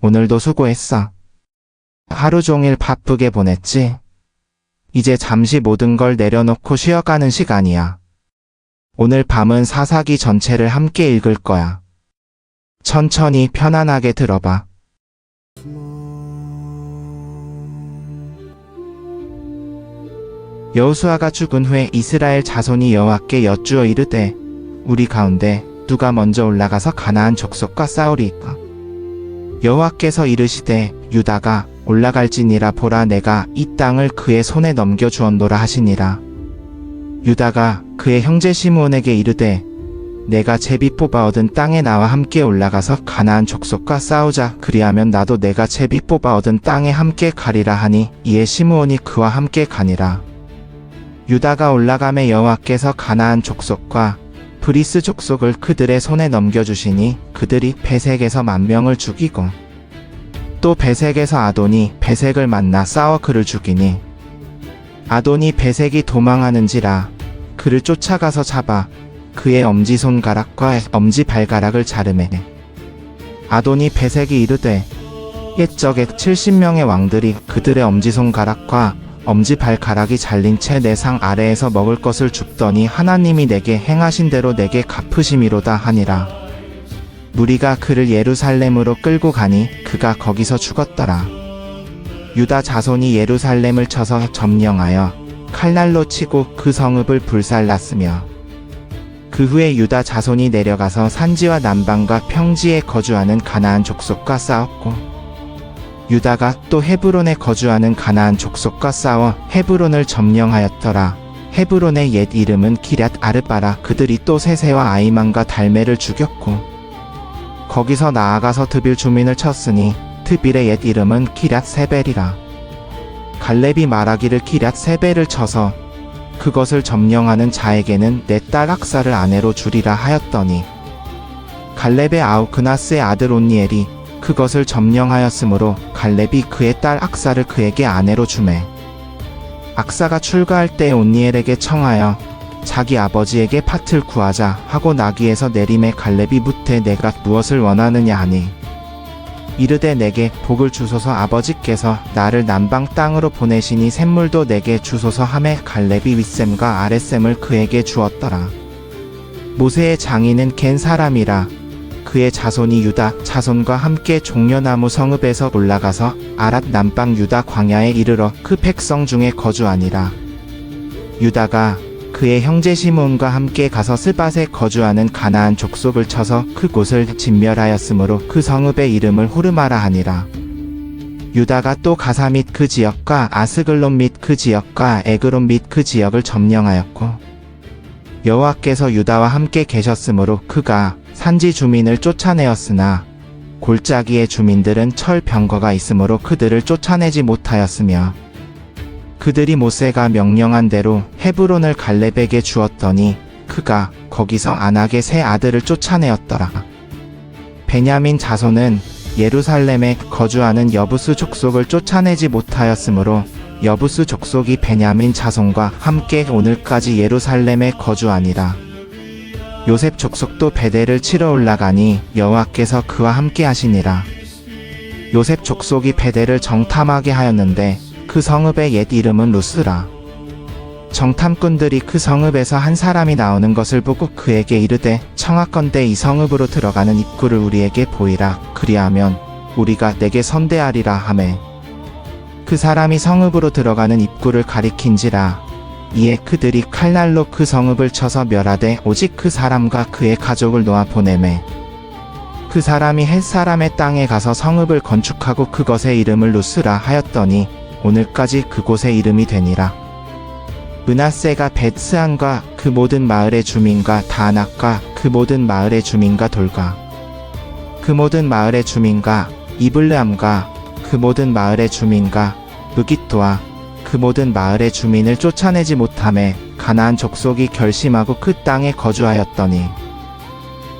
오늘도 수고했어. 하루 종일 바쁘게 보냈지? 이제 잠시 모든 걸 내려놓고 쉬어가는 시간이야. 오늘 밤은 사사기 전체를 함께 읽을 거야. 천천히 편안하게 들어봐. 여호수아가 죽은 후에 이스라엘 자손이 여호와께 여쭈어 이르되 우리 가운데 누가 먼저 올라가서 가나안 족속과 싸우리이까? 여호와께서 이르시되 유다가 올라갈지니라. 보라, 내가 이 땅을 그의 손에 넘겨주었노라 하시니라. 유다가 그의 형제 시므온에게 이르되 내가 제비 뽑아 얻은 땅에 나와 함께 올라가서 가나안 족속과 싸우자. 그리하면 나도 내가 제비 뽑아 얻은 땅에 함께 가리라 하니 이에 시므온이 그와 함께 가니라. 유다가 올라가매 여호와께서 가나안 족속과 브리스 족속을 그들의 손에 넘겨주시니 그들이 베색에서 10,000명을 죽이고 또 베색에서 아돈이 베색을 만나 싸워 그를 죽이니 아돈이 베색이 도망하는지라 그를 쫓아가서 잡아 그의 엄지손가락과 엄지발가락을 자르매 아돈이 베색이 이르되 옛적에 70명의 왕들이 그들의 엄지손가락과 엄지발가락이 잘린 채 내 상 아래에서 먹을 것을 줍더니 하나님이 내게 행하신 대로 내게 갚으심이로다 하니라. 무리가 그를 예루살렘으로 끌고 가니 그가 거기서 죽었더라. 유다 자손이 예루살렘을 쳐서 점령하여 칼날로 치고 그 성읍을 불살랐으며 그 후에 유다 자손이 내려가서 산지와 남방과 평지에 거주하는 가나안 족속과 싸웠고 유다가 또 헤브론에 거주하는 가나안 족속과 싸워 헤브론을 점령하였더라. 헤브론의 옛 이름은 기럇 아르바라. 그들이 또 세세와 아이만과 달메를 죽였고 거기서 나아가서 드빌 주민을 쳤으니 드빌의 옛 이름은 기럇 세벨이라. 갈렙이 말하기를 기럇 세벨을 쳐서 그것을 점령하는 자에게는 내 딸 악사를 아내로 주리라 하였더니 갈렙의 아우 그나스의 아들 온니엘이 그것을 점령하였으므로 갈렙이 그의 딸 악사를 그에게 아내로 주매 악사가 출가할 때 온니엘에게 청하여 자기 아버지에게 팥을 구하자 하고 나귀에서 내림에 갈렙이 묻되 내가 무엇을 원하느냐 하니 이르되 내게 복을 주소서. 아버지께서 나를 남방 땅으로 보내시니 샘물도 내게 주소서 하매 갈렙이 윗샘과 아랫샘을 그에게 주었더라. 모세의 장인은 겐 사람이라. 그의 자손이 유다 자손과 함께 종려나무 성읍에서 올라가서 아랏 남방 유다 광야에 이르러 그 백성 중에 거주하니라. 유다가 그의 형제 시므온과 함께 가서 스밧에 거주하는 가나안 족속을 쳐서 그곳을 진멸하였으므로 그 성읍의 이름을 호르마라 하니라. 유다가 또 가사 및 그 지역과 아스글론 및 그 지역과 에그론 및 그 지역을 점령하였고 여호와께서 유다와 함께 계셨으므로 그가 산지 주민을 쫓아내었으나 골짜기의 주민들은 철 병거가 있으므로 그들을 쫓아내지 못하였으며 그들이 모세가 명령한 대로 헤브론을 갈렙에게 주었더니 그가 거기서 안악의 세 아들을 쫓아내었더라. 베냐민 자손은 예루살렘에 거주하는 여부스 족속을 쫓아내지 못하였으므로 여부스 족속이 베냐민 자손과 함께 오늘까지 예루살렘에 거주하니라. 요셉 족속도 베델을 치러 올라가니 여호와께서 그와 함께 하시니라. 요셉 족속이 베델을 정탐하게 하였는데 그 성읍의 옛 이름은 루스라. 정탐꾼들이 그 성읍에서 한 사람이 나오는 것을 보고 그에게 이르되 청하건대 이 성읍으로 들어가는 입구를 우리에게 보이라. 그리하면 우리가 내게 선대하리라 하매 그 사람이 성읍으로 들어가는 입구를 가리킨지라. 이에 그들이 칼날로 그 성읍을 쳐서 멸하되 오직 그 사람과 그의 가족을 놓아 보내매 그 사람이 헷 사람의 땅에 가서 성읍을 건축하고 그것의 이름을 루스라 하였더니 오늘까지 그곳의 이름이 되니라. 므낫세가 벳스안과 그 모든 마을의 주민과 다낙과 그 모든 마을의 주민과 돌과 그 모든 마을의 주민과 이블르함과 그 모든 마을의 주민과 무깃도와 그 모든 마을의 주민을 쫓아내지 못하매 가나안 족속이 결심하고 그 땅에 거주하였더니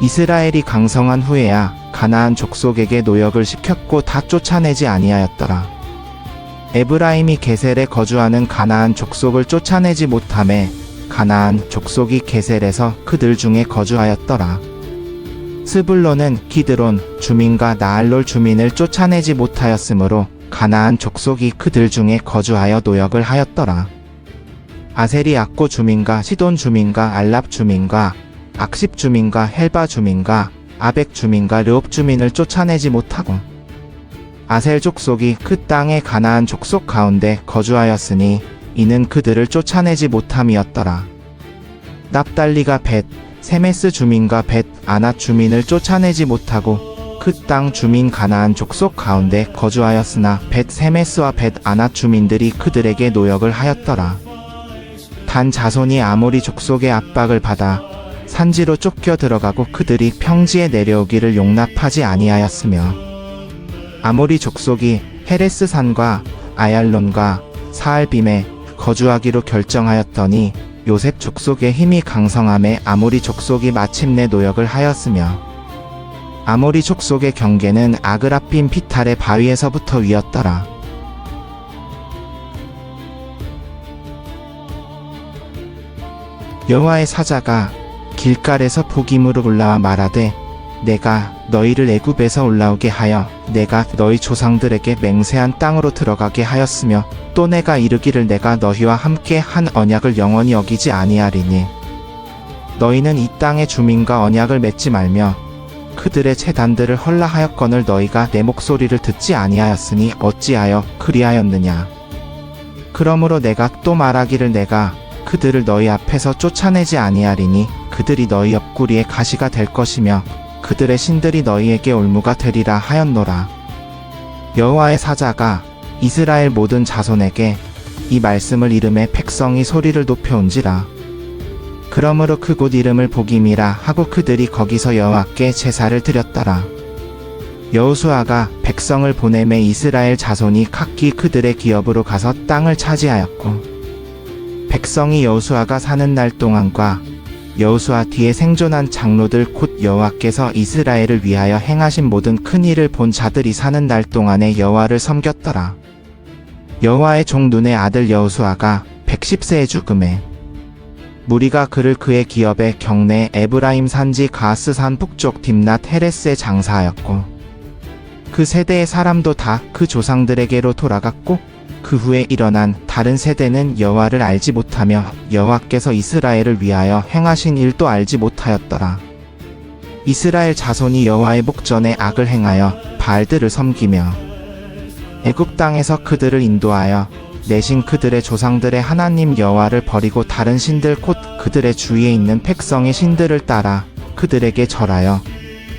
이스라엘이 강성한 후에야 가나안 족속에게 노역을 시켰고 다 쫓아내지 아니하였더라. 에브라임이 게셀에 거주하는 가나안 족속을 쫓아내지 못하매 가나안 족속이 게셀에서 그들 중에 거주하였더라. 스불론은 기드론 주민과 나알롤 주민을 쫓아내지 못하였으므로 가나안 족속이 그들 중에 거주하여 노역을 하였더라. 아셀이 악고 주민과 시돈 주민과 알랍 주민과 악십 주민과 헬바 주민과 아벡 주민과 르옵 주민을 쫓아내지 못하고 아셀 족속이 그 땅의 가나안 족속 가운데 거주하였으니 이는 그들을 쫓아내지 못함이었더라. 납달리가 벳 세메스 주민과 벳 아낫 주민을 쫓아내지 못하고 그 땅 주민 가나안 족속 가운데 거주하였으나 벳 세메스와 벳 아낫 주민들이 그들에게 노역을 하였더라. 단 자손이 아모리 족속의 압박을 받아 산지로 쫓겨 들어가고 그들이 평지에 내려오기를 용납하지 아니하였으며 아모리 족속이 헤레스 산과 아얄론과 사알빔에 거주하기로 결정하였더니 요셉 족속의 힘이 강성함에 아모리 족속이 마침내 노역을 하였으며 아모리 족속의 경계는 아그라빔 피탈의 바위에서부터 위었더라. 여호와의 사자가 길갈에서 복임으로 올라와 말하되 내가 너희를 애굽에서 올라오게 하여 내가 너희 조상들에게 맹세한 땅으로 들어가게 하였으며 또 내가 이르기를 내가 너희와 함께 한 언약을 영원히 어기지 아니하리니 너희는 이 땅의 주민과 언약을 맺지 말며 그들의 제단들을 헐라하였거늘 너희가 내 목소리를 듣지 아니하였으니 어찌하여 그리하였느냐. 그러므로 내가 또 말하기를 내가 그들을 너희 앞에서 쫓아내지 아니하리니 그들이 너희 옆구리에 가시가 될 것이며 그들의 신들이 너희에게 올무가 되리라 하였노라. 여호와의 사자가 이스라엘 모든 자손에게 이 말씀을 이름에 백성이 소리를 높여온지라. 그러므로 그곳 이름을 복임이라 하고 그들이 거기서 여호와께 제사를 드렸더라. 여호수아가 백성을 보내매 이스라엘 자손이 각기 그들의 기업으로 가서 땅을 차지하였고 백성이 여호수아가 사는 날 동안과 여호수아 뒤에 생존한 장로들 곧 여호와께서 이스라엘을 위하여 행하신 모든 큰 일을 본 자들이 사는 날 동안에 여호와를 섬겼더라. 여호와의 종 눈의 아들 여호수아가 110세에 죽음에 무리가 그를 그의 기업의 경내 에브라임 산지 가스산 북쪽 딥낫 헤레스에 장사하였고 그 세대의 사람도 다 그 조상들에게로 돌아갔고 그 후에 일어난 다른 세대는 여호와를 알지 못하며 여호와께서 이스라엘을 위하여 행하신 일도 알지 못하였더라. 이스라엘 자손이 여호와의 목전에 악을 행하여 바알들을 섬기며 애굽 땅에서 그들을 인도하여 내신 그들의 조상들의 하나님 여호와를 버리고 다른 신들 곧 그들의 주위에 있는 백성의 신들을 따라 그들에게 절하여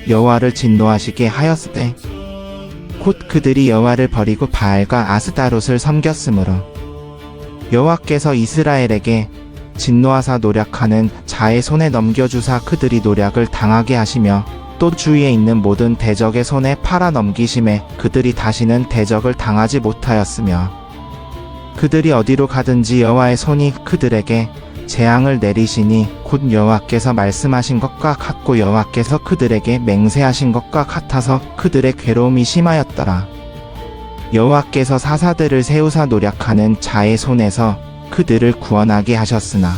여호와를 진노하시게 하였으되 곧 그들이 여호와를 버리고 바알과 아스다롯을 섬겼으므로 여호와께서 이스라엘에게 진노하사 노략하는 자의 손에 넘겨주사 그들이 노략을 당하게 하시며 또 주위에 있는 모든 대적의 손에 팔아 넘기심에 그들이 다시는 대적을 당하지 못하였으며 그들이 어디로 가든지 여호와의 손이 그들에게 재앙을 내리시니 곧 여호와께서 말씀하신 것과 같고 여호와께서 그들에게 맹세하신 것과 같아서 그들의 괴로움이 심하였더라. 여호와께서 사사들을 세우사 노략하는 자의 손에서 그들을 구원하게 하셨으나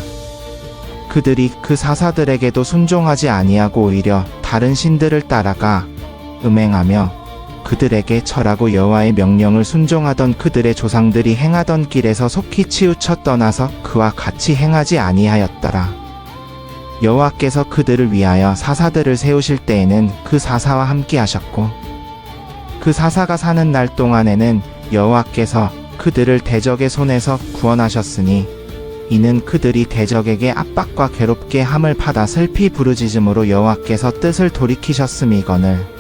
그들이 그 사사들에게도 순종하지 아니하고 오히려 다른 신들을 따라가 음행하며 그들에게 절하고 여호와의 명령을 순종하던 그들의 조상들이 행하던 길에서 속히 치우쳐 떠나서 그와 같이 행하지 아니하였더라. 여호와께서 그들을 위하여 사사들을 세우실 때에는 그 사사와 함께 하셨고 그 사사가 사는 날 동안에는 여호와께서 그들을 대적의 손에서 구원하셨으니 이는 그들이 대적에게 압박과 괴롭게 함을 받아 슬피 부르짖음으로 여호와께서 뜻을 돌이키셨음이거늘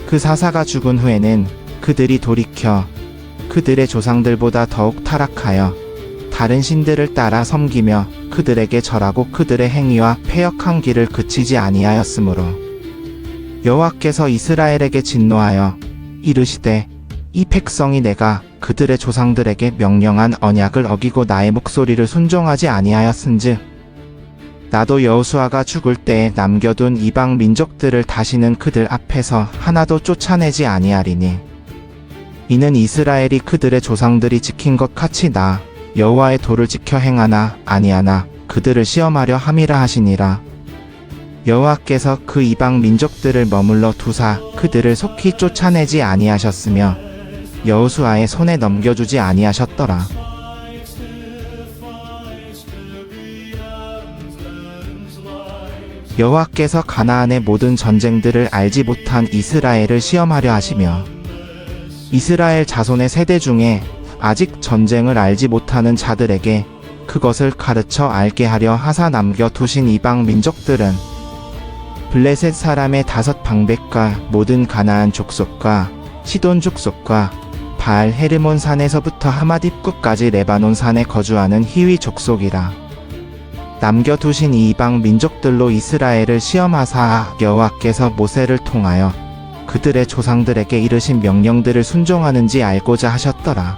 그 사사가 죽은 후에는 그들이 돌이켜 그들의 조상들보다 더욱 타락하여 다른 신들을 따라 섬기며 그들에게 절하고 그들의 행위와 패역한 길을 그치지 아니하였으므로 여호와께서 이스라엘에게 진노하여 이르시되 이 백성이 내가 그들의 조상들에게 명령한 언약을 어기고 나의 목소리를 순종하지 아니하였은즉 나도 여호수아가 죽을 때에 남겨둔 이방 민족들을 다시는 그들 앞에서 하나도 쫓아내지 아니하리니 이는 이스라엘이 그들의 조상들이 지킨 것 같이 나 여호와의 도를 지켜 행하나 아니하나 그들을 시험하려 함이라 하시니라. 여호와께서 그 이방 민족들을 머물러 두사 그들을 속히 쫓아내지 아니하셨으며 여호수아의 손에 넘겨주지 아니하셨더라. 여호와께서 가나안의 모든 전쟁들을 알지 못한 이스라엘을 시험하려 하시며 이스라엘 자손의 세대 중에 아직 전쟁을 알지 못하는 자들에게 그것을 가르쳐 알게 하려 하사 남겨 두신 이방 민족들은 블레셋 사람의 5 방백과 모든 가나안 족속과 시돈 족속과 바알 헤르몬 산에서부터 하맛입구까지 레바논 산에 거주하는 히위 족속이라. 남겨두신 이 이방 민족들로 이스라엘을 시험하사 여호와께서 모세를 통하여 그들의 조상들에게 이르신 명령들을 순종하는지 알고자 하셨더라.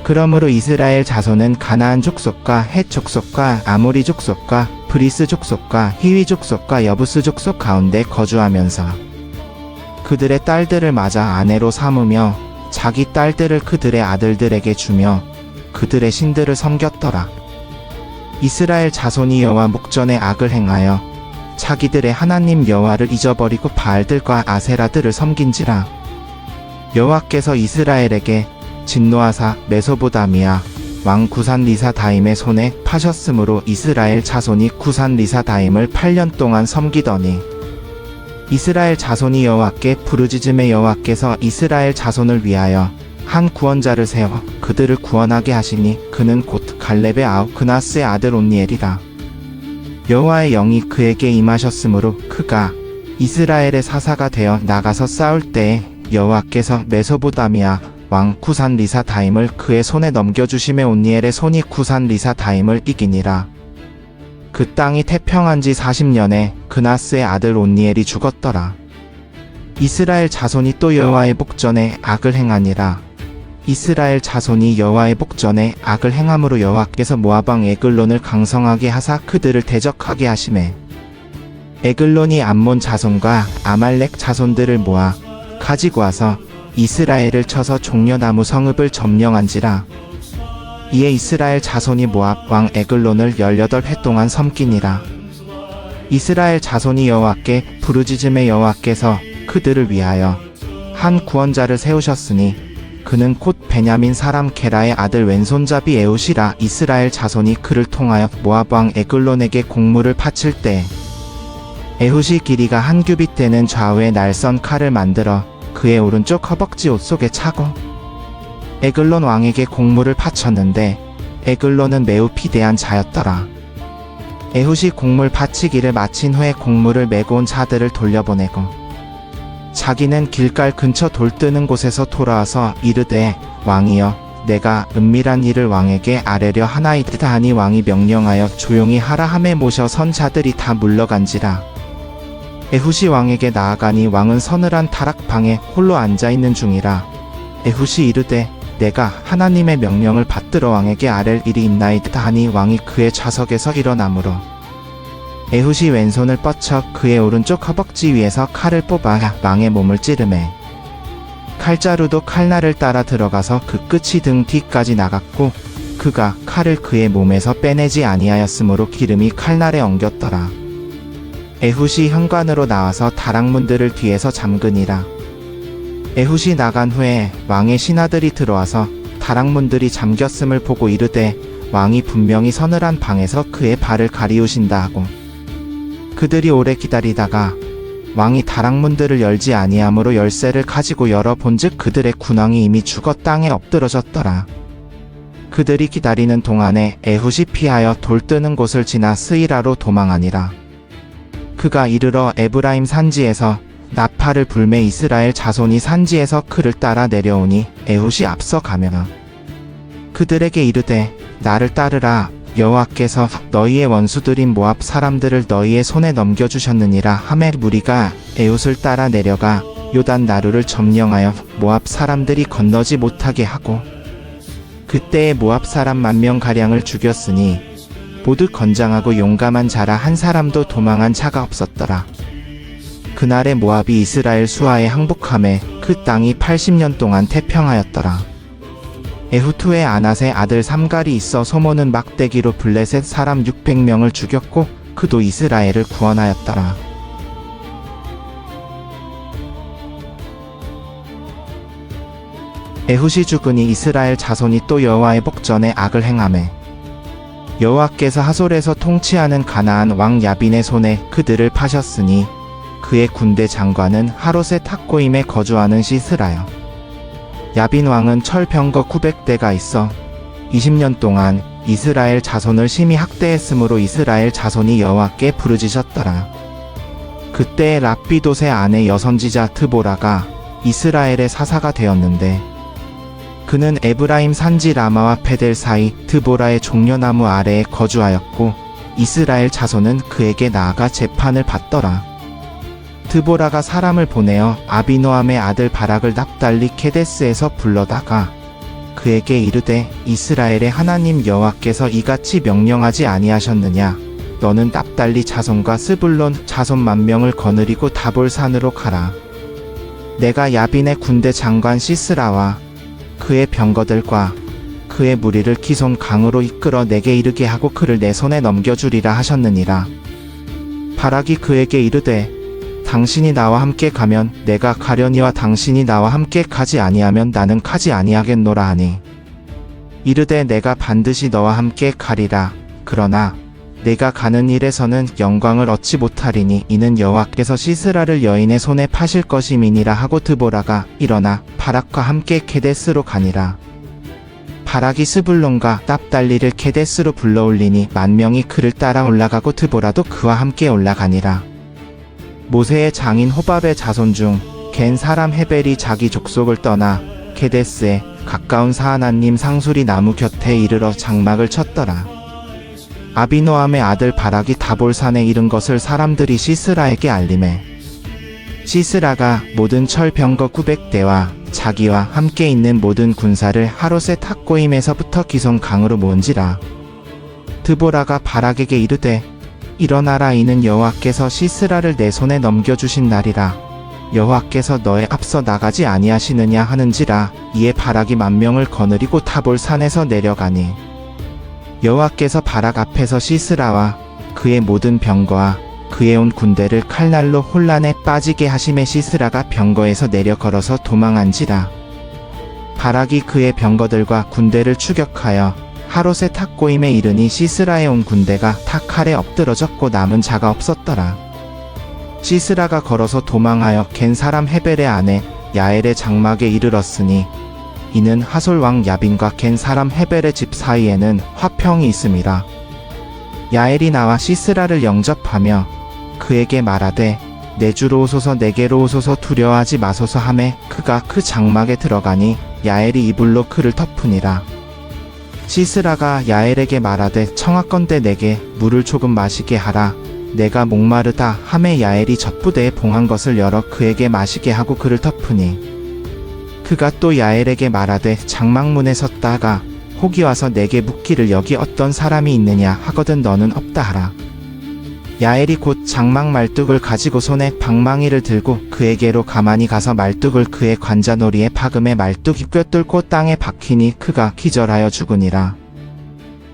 그러므로 이스라엘 자손은 가나안 족속과 헷 족속과 아모리 족속과 브리스 족속과 히위 족속과 여부스 족속 가운데 거주하면서 그들의 딸들을 맞아 아내로 삼으며 자기 딸들을 그들의 아들들에게 주며 그들의 신들을 섬겼더라. 이스라엘 자손이 여호와 목전에 악을 행하여 자기들의 하나님 여호와를 잊어버리고 바알들과 아세라들을 섬긴지라. 여호와께서 이스라엘에게 진노하사 메소보다미아 왕 구산 리사다임의 손에 파셨으므로 이스라엘 자손이 구산 리사다임을 8년 동안 섬기더니 이스라엘 자손이 여호와께 부르짖음에 여호와께서 이스라엘 자손을 위하여 한 구원자를 세워 그들을 구원하게 하시니 그는 곧 갈렙의 아우 그나스의 아들 온니엘이라. 여호와의 영이 그에게 임하셨으므로 그가 이스라엘의 사사가 되어 나가서 싸울 때에 여호와께서 메소보다미아 왕 구산 리사다임을 그의 손에 넘겨주심에 온니엘의 손이 구산 리사다임을 이기니라. 그 땅이 태평한 지 40년에 그나스의 아들 온니엘이 죽었더라. 이스라엘 자손이 또 여호와의 복전에 악을 행하니라. 이스라엘 자손이 여호와의 복전에 악을 행함으로 여호와께서 모압 왕 에글론을 강성하게 하사 그들을 대적하게 하시매 에글론이 암몬 자손과 아말렉 자손들을 모아 가지고 와서 이스라엘을 쳐서 종려나무 성읍을 점령한지라. 이에 이스라엘 자손이 모압 왕 에글론을 18해 동안 섬기니라. 이스라엘 자손이 여호와께 부르짖음에 여호와께서 그들을 위하여 한 구원자를 세우셨으니 그는 곧 베냐민 사람 게라의 아들 왼손잡이 에훗이라. 이스라엘 자손이 그를 통하여 모압 왕 에글론에게 공물을 바칠 때 에훗이 길이가 한 규빗 되는 좌우의 날선 칼을 만들어 그의 오른쪽 허벅지 옷 속에 차고 에글론 왕에게 공물을 바쳤는데 에글론은 매우 비대한 자였더라. 에훗이 공물 바치기를 마친 후에 공물을 메고 온 자들을 돌려보내고 자기는 길갈 근처 돌 뜨는 곳에서 돌아와서 이르되 왕이여 내가 은밀한 일을 왕에게 아뢰려 하나이다 하니 왕이 명령하여 조용히 하라 함에 모셔 선 자들이 다 물러간지라. 에훗이 왕에게 나아가니 왕은 서늘한 타락방에 홀로 앉아있는 중이라. 에훗이 이르되 내가 하나님의 명령을 받들어 왕에게 아랠 일이 있나이다 하니 왕이 그의 좌석에서 일어나므로 에훗이 왼손을 뻗쳐 그의 오른쪽 허벅지 위에서 칼을 뽑아 왕의 몸을 찌르매 칼자루도 칼날을 따라 들어가서 그 끝이 등 뒤까지 나갔고 그가 칼을 그의 몸에서 빼내지 아니하였으므로 기름이 칼날에 엉겼더라. 에훗이 현관으로 나와서 다락문들을 뒤에서 잠그니라. 에훗이 나간 후에 왕의 신하들이 들어와서 다락문들이 잠겼음을 보고 이르되 왕이 분명히 서늘한 방에서 그의 발을 가리우신다 하고 그들이 오래 기다리다가 왕이 다락문들을 열지 아니하므로 열쇠를 가지고 열어본즉 그들의 군왕이 이미 죽어 땅에 엎드러졌더라. 그들이 기다리는 동안에 에훗이 피하여 돌 뜨는 곳을 지나 스이라로 도망하니라. 그가 이르러 에브라임 산지에서 나팔을 불매 이스라엘 자손이 산지에서 그를 따라 내려오니 에훗이 앞서 가며 그들에게 이르되 나를 따르라. 여호와께서 너희의 원수들인 모압 사람들을 너희의 손에 넘겨주셨느니라 하매 무리가 에훗을 따라 내려가 요단 나루를 점령하여 모압 사람들이 건너지 못하게 하고 그때에 모압 사람 10,000,000가량을 죽였으니 모두 건장하고 용감한 자라 한 사람도 도망한 자가 없었더라. 그날에 모압이 이스라엘 수하에 항복하매 그 땅이 80년 동안 태평하였더라. 에훗 후에 아낫의 아들 삼갈이 있어 소몬은 막대기로 블레셋 사람 600명을 죽였고 그도 이스라엘을 구원하였더라. 에훗이 죽으니 이스라엘 자손이 또 여호와의 복전에 악을 행하매 여호와께서 하솔에서 통치하는 가나안 왕 야빈의 손에 그들을 파셨으니 그의 군대 장관은 하롯의 탁고임에 거주하는 시스라요. 야빈 왕은 철병거 900대가 있어 20년 동안 이스라엘 자손을 심히 학대했으므로 이스라엘 자손이 여호와께 부르짖었더라. 그때에 랍비돗의 아내 여선지자 드보라가 이스라엘의 사사가 되었는데 그는 에브라임 산지 라마와 베델 사이 드보라의 종려나무 아래에 거주하였고 이스라엘 자손은 그에게 나아가 재판을 받더라. 드보라가 사람을 보내어 아비노함의 아들 바락을 납달리 케데스에서 불러다가 그에게 이르되 이스라엘의 하나님 여호와께서 이같이 명령하지 아니하셨느냐? 너는 납달리 자손과 스불론 자손 10,000명을 거느리고 다볼산으로 가라. 내가 야빈의 군대 장관 시스라와 그의 병거들과 그의 무리를 기손 강으로 이끌어 내게 이르게 하고 그를 내 손에 넘겨주리라 하셨느니라. 바락이 그에게 이르되 당신이 나와 함께 가면 내가 가려니와 당신이 나와 함께 가지 아니하면 나는 가지 아니하겠노라 하니 이르되 내가 반드시 너와 함께 가리라. 그러나 내가 가는 일에서는 영광을 얻지 못하리니 이는 여호와께서 시스라를 여인의 손에 파실 것임이니라 하고 드보라가 일어나 바락과 함께 케데스로 가니라. 바락이 스불론과 납달리를 케데스로 불러올리니 10,000명이 그를 따라 올라가고 드보라도 그와 함께 올라가니라. 모세의 장인 호밥의 자손 중 겐 사람 헤벨이 자기 족속을 떠나 케데스에 가까운 사하나님 상수리 나무 곁에 이르러 장막을 쳤더라. 아비노함의 아들 바락이 다볼산에 이른 것을 사람들이 시스라에게 알림해 시스라가 모든 철병거 900대와 자기와 함께 있는 모든 군사를 하롯의 탁고임에서부터 기손 강으로 모은지라. 드보라가 바락에게 이르되 일어나라. 이는 여호와께서 시스라를 내 손에 넘겨주신 날이라. 여호와께서 너의 앞서 나가지 아니하시느냐 하는지라. 이에 바락이 10,000명을 거느리고 타볼산에서 내려가니 여호와께서 바락 앞에서 시스라와 그의 모든 병거와 그의 온 군대를 칼날로 혼란에 빠지게 하심에 시스라가 병거에서 내려 걸어서 도망한지라. 바락이 그의 병거들과 군대를 추격하여 하롯의 탁고임에 이르니 시스라에 온 군대가 탁 아래 엎드러졌고 남은 자가 없었더라. 시스라가 걸어서 도망하여 겐 사람 헤벨의 아내 야엘의 장막에 이르렀으니 이는 하솔 왕 야빈과 겐 사람 헤벨의 집 사이에는 화평이 있음이라. 야엘이 나와 시스라를 영접하며 그에게 말하되 내 주로 오소서 내게로 오소서 두려워하지 마소서 하매 그가 그 장막에 들어가니 야엘이 이불로 그를 덮으니라. 시스라가 야엘에게 말하되 청하건대 내게 물을 조금 마시게 하라. 내가 목마르다 하매 야엘이 젖부대에 봉한 것을 열어 그에게 마시게 하고 그를 덮으니 그가 또 야엘에게 말하되 장막문에 섰다가 혹이 와서 내게 묻기를 여기 어떤 사람이 있느냐 하거든 너는 없다 하라. 야엘이 곧 장막 말뚝을 가지고 손에 방망이를 들고 그에게로 가만히 가서 말뚝을 그의 관자놀이에 박음에 말뚝이 꿰뚫고 땅에 박히니 그가 기절하여 죽으니라.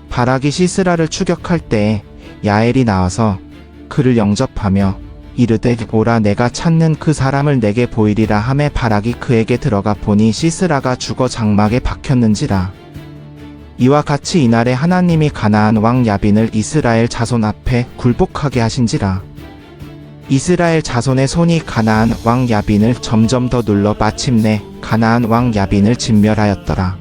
바락이 시스라를 추격할 때에 야엘이 나와서 그를 영접하며 이르되 오라 내가 찾는 그 사람을 내게 보이리라 하매 바락이 그에게 들어가 보니 시스라가 죽어 장막에 박혔는지라. 이와 같이 이날에 하나님이 가나안 왕 야빈을 이스라엘 자손 앞에 굴복하게 하신지라. 이스라엘 자손의 손이 가나안 왕 야빈을 점점 더 눌러 마침내 가나안 왕 야빈을 진멸하였더라.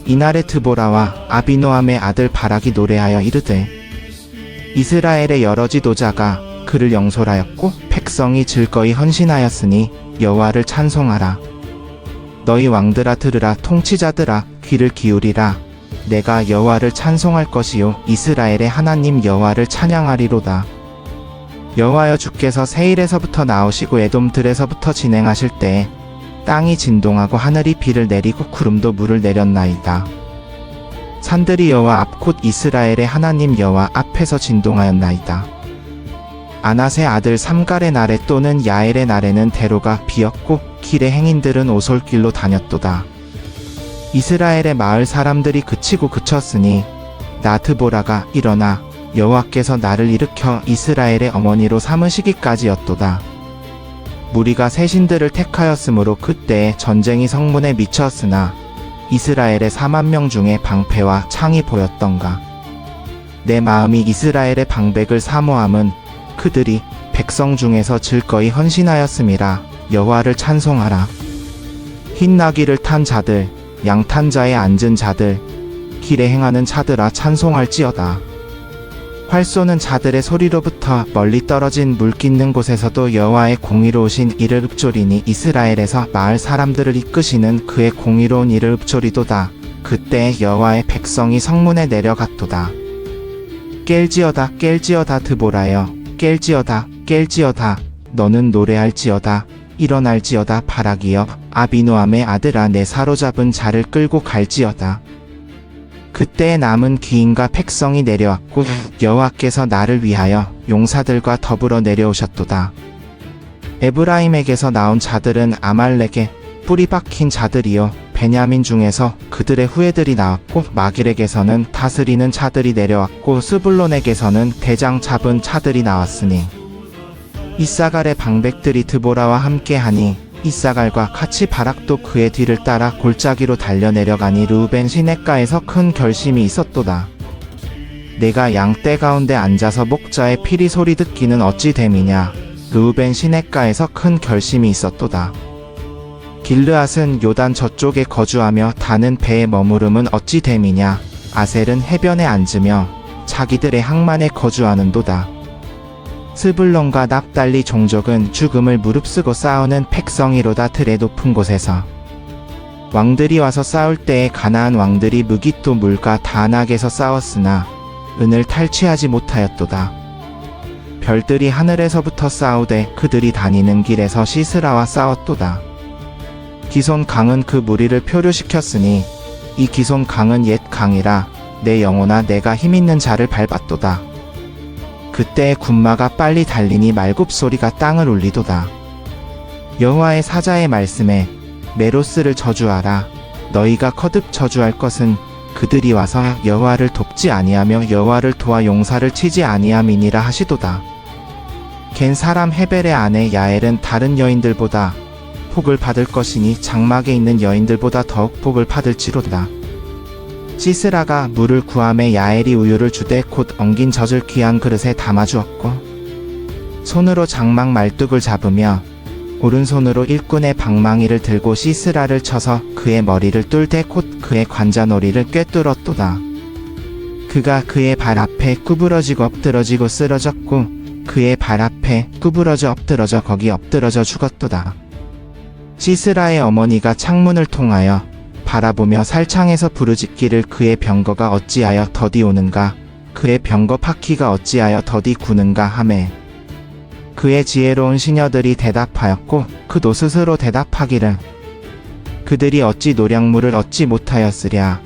이날에 드보라와 아비노함의 아들 바락이 노래하여 이르되 이스라엘의 여러 지도자가 그를 영솔하였고 백성이 즐거이 헌신하였으니 여호와를 찬송하라. 너희 왕들아 들으라. 통치자들아 귀를 기울이라. 내가 여호와를 찬송할 것이요 이스라엘의 하나님 여호와를 찬양하리로다. 여호와여 주께서 세일에서부터 나오시고 에돔들에서부터 진행하실 때에 땅이 진동하고 하늘이 비를 내리고 구름도 물을 내렸나이다. 산들이 여호와 앞 곧 이스라엘의 하나님 여호와 앞에서 진동하였나이다. 아낫의 아들 삼갈의 날에 또는 야엘의 날에는 대로가 비었고 길의 행인들은 오솔길로 다녔도다. 이스라엘의 마을 사람들이 그치고 그쳤으니 나 드보라가 일어나 여호와께서 나를 일으켜 이스라엘의 어머니로 삼으시기까지였도다. 무리가 새 신들을 택하였으므로 그때에 전쟁이 성문에 미쳤으나 이스라엘의 4만 명 중에 방패와 창이 보였던가. 내 마음이 이스라엘의 방백을 사모함은 그들이 백성 중에서 즐거이 헌신하였음이라. 여호와를 찬송하라. 흰 나귀를 탄 자들, 양탄자에 앉은 자들, 길에 행하는 자들아 찬송할지어다. 활 쏘는 자들의 소리로부터 멀리 떨어진 물 깃는 곳에서도 여호와의 공의로우신 이를 읊조리니 이스라엘에서 마을 사람들을 이끄시는 그의 공의로운 이를 읊조리도다. 그때 여호와의 백성이 성문에 내려갔도다. 깰지어다 깰지어다 드보라여 깰지어다 깰지어다 너는 노래할지어다 일어날지어다 바라기여 아비노함의 아들아 내 사로잡은 자를 끌고 갈지어다. 그때 남은 귀인과 백성이 내려왔고 여호와께서 나를 위하여 용사들과 더불어 내려오셨도다. 에브라임에게서 나온 자들은 아말렉의 뿌리 박힌 자들이요 베냐민 중에서 그들의 후예들이 나왔고 마길에게서는 다스리는 자들이 내려왔고 스불론에게서는 대장 잡은 자들이 나왔으니 이사갈의 방백들이 드보라와 함께하니 이사갈과 같이 바락도 그의 뒤를 따라 골짜기로 달려 내려가니 르우벤 시냇가에서 큰 결심이 있었도다. 내가 양떼 가운데 앉아서 목자의 피리 소리 듣기는 어찌 됨이냐. 르우벤 시냇가에서 큰 결심이 있었도다. 길르앗은 요단 저쪽에 거주하며 다는 배에 머무름은 어찌 됨이냐. 아셀은 해변에 앉으며 자기들의 항만에 거주하는도다. 스불론과 납달리 종족은 죽음을 무릅쓰고 싸우는 백성이로다. 들의 높은 곳에서 왕들이 와서 싸울 때에 가나안 왕들이 무깃도 물과 다낙에서 싸웠으나 은을 탈취하지 못하였도다. 별들이 하늘에서부터 싸우되 그들이 다니는 길에서 시스라와 싸웠도다. 기손 강은 그 무리를 표류시켰으니 이 기손 강은 옛 강이라 내 영혼아 내가 힘있는 자를 밟았도다. 그때의 군마가 빨리 달리니 말굽소리가 땅을 울리도다. 여호와의 사자의 말씀에 메로스를 저주하라. 너희가 거듭 저주할 것은 그들이 와서 여호와를 돕지 아니하며 여호와를 도와 용사를 치지 아니함이니라 하시도다. 겐 사람 헤벨의 아내 야엘은 다른 여인들보다 복을 받을 것이니 장막에 있는 여인들보다 더욱 복을 받을지로다. 시스라가 물을 구함에 야엘이 우유를 주되 곧 엉긴 젖을 귀한 그릇에 담아주었고 손으로 장막 말뚝을 잡으며 오른손으로 일꾼의 방망이를 들고 시스라를 쳐서 그의 머리를 뚫되 곧 그의 관자놀이를 꿰뚫었도다. 그가 그의 발 앞에 구부러지고 엎드러지고 쓰러졌고 그의 발 앞에 구부러져 엎드러져 거기 엎드러져 죽었도다. 시스라의 어머니가 창문을 통하여 바라보며 살창에서 부르짖기를 그의 병거가 어찌하여 더디 오는가 그의 병거 바퀴가 어찌하여 더디 구는가 하매 그의 지혜로운 시녀들이 대답하였고 그도 스스로 대답하기를 그들이 어찌 노량물을 얻지 못하였으랴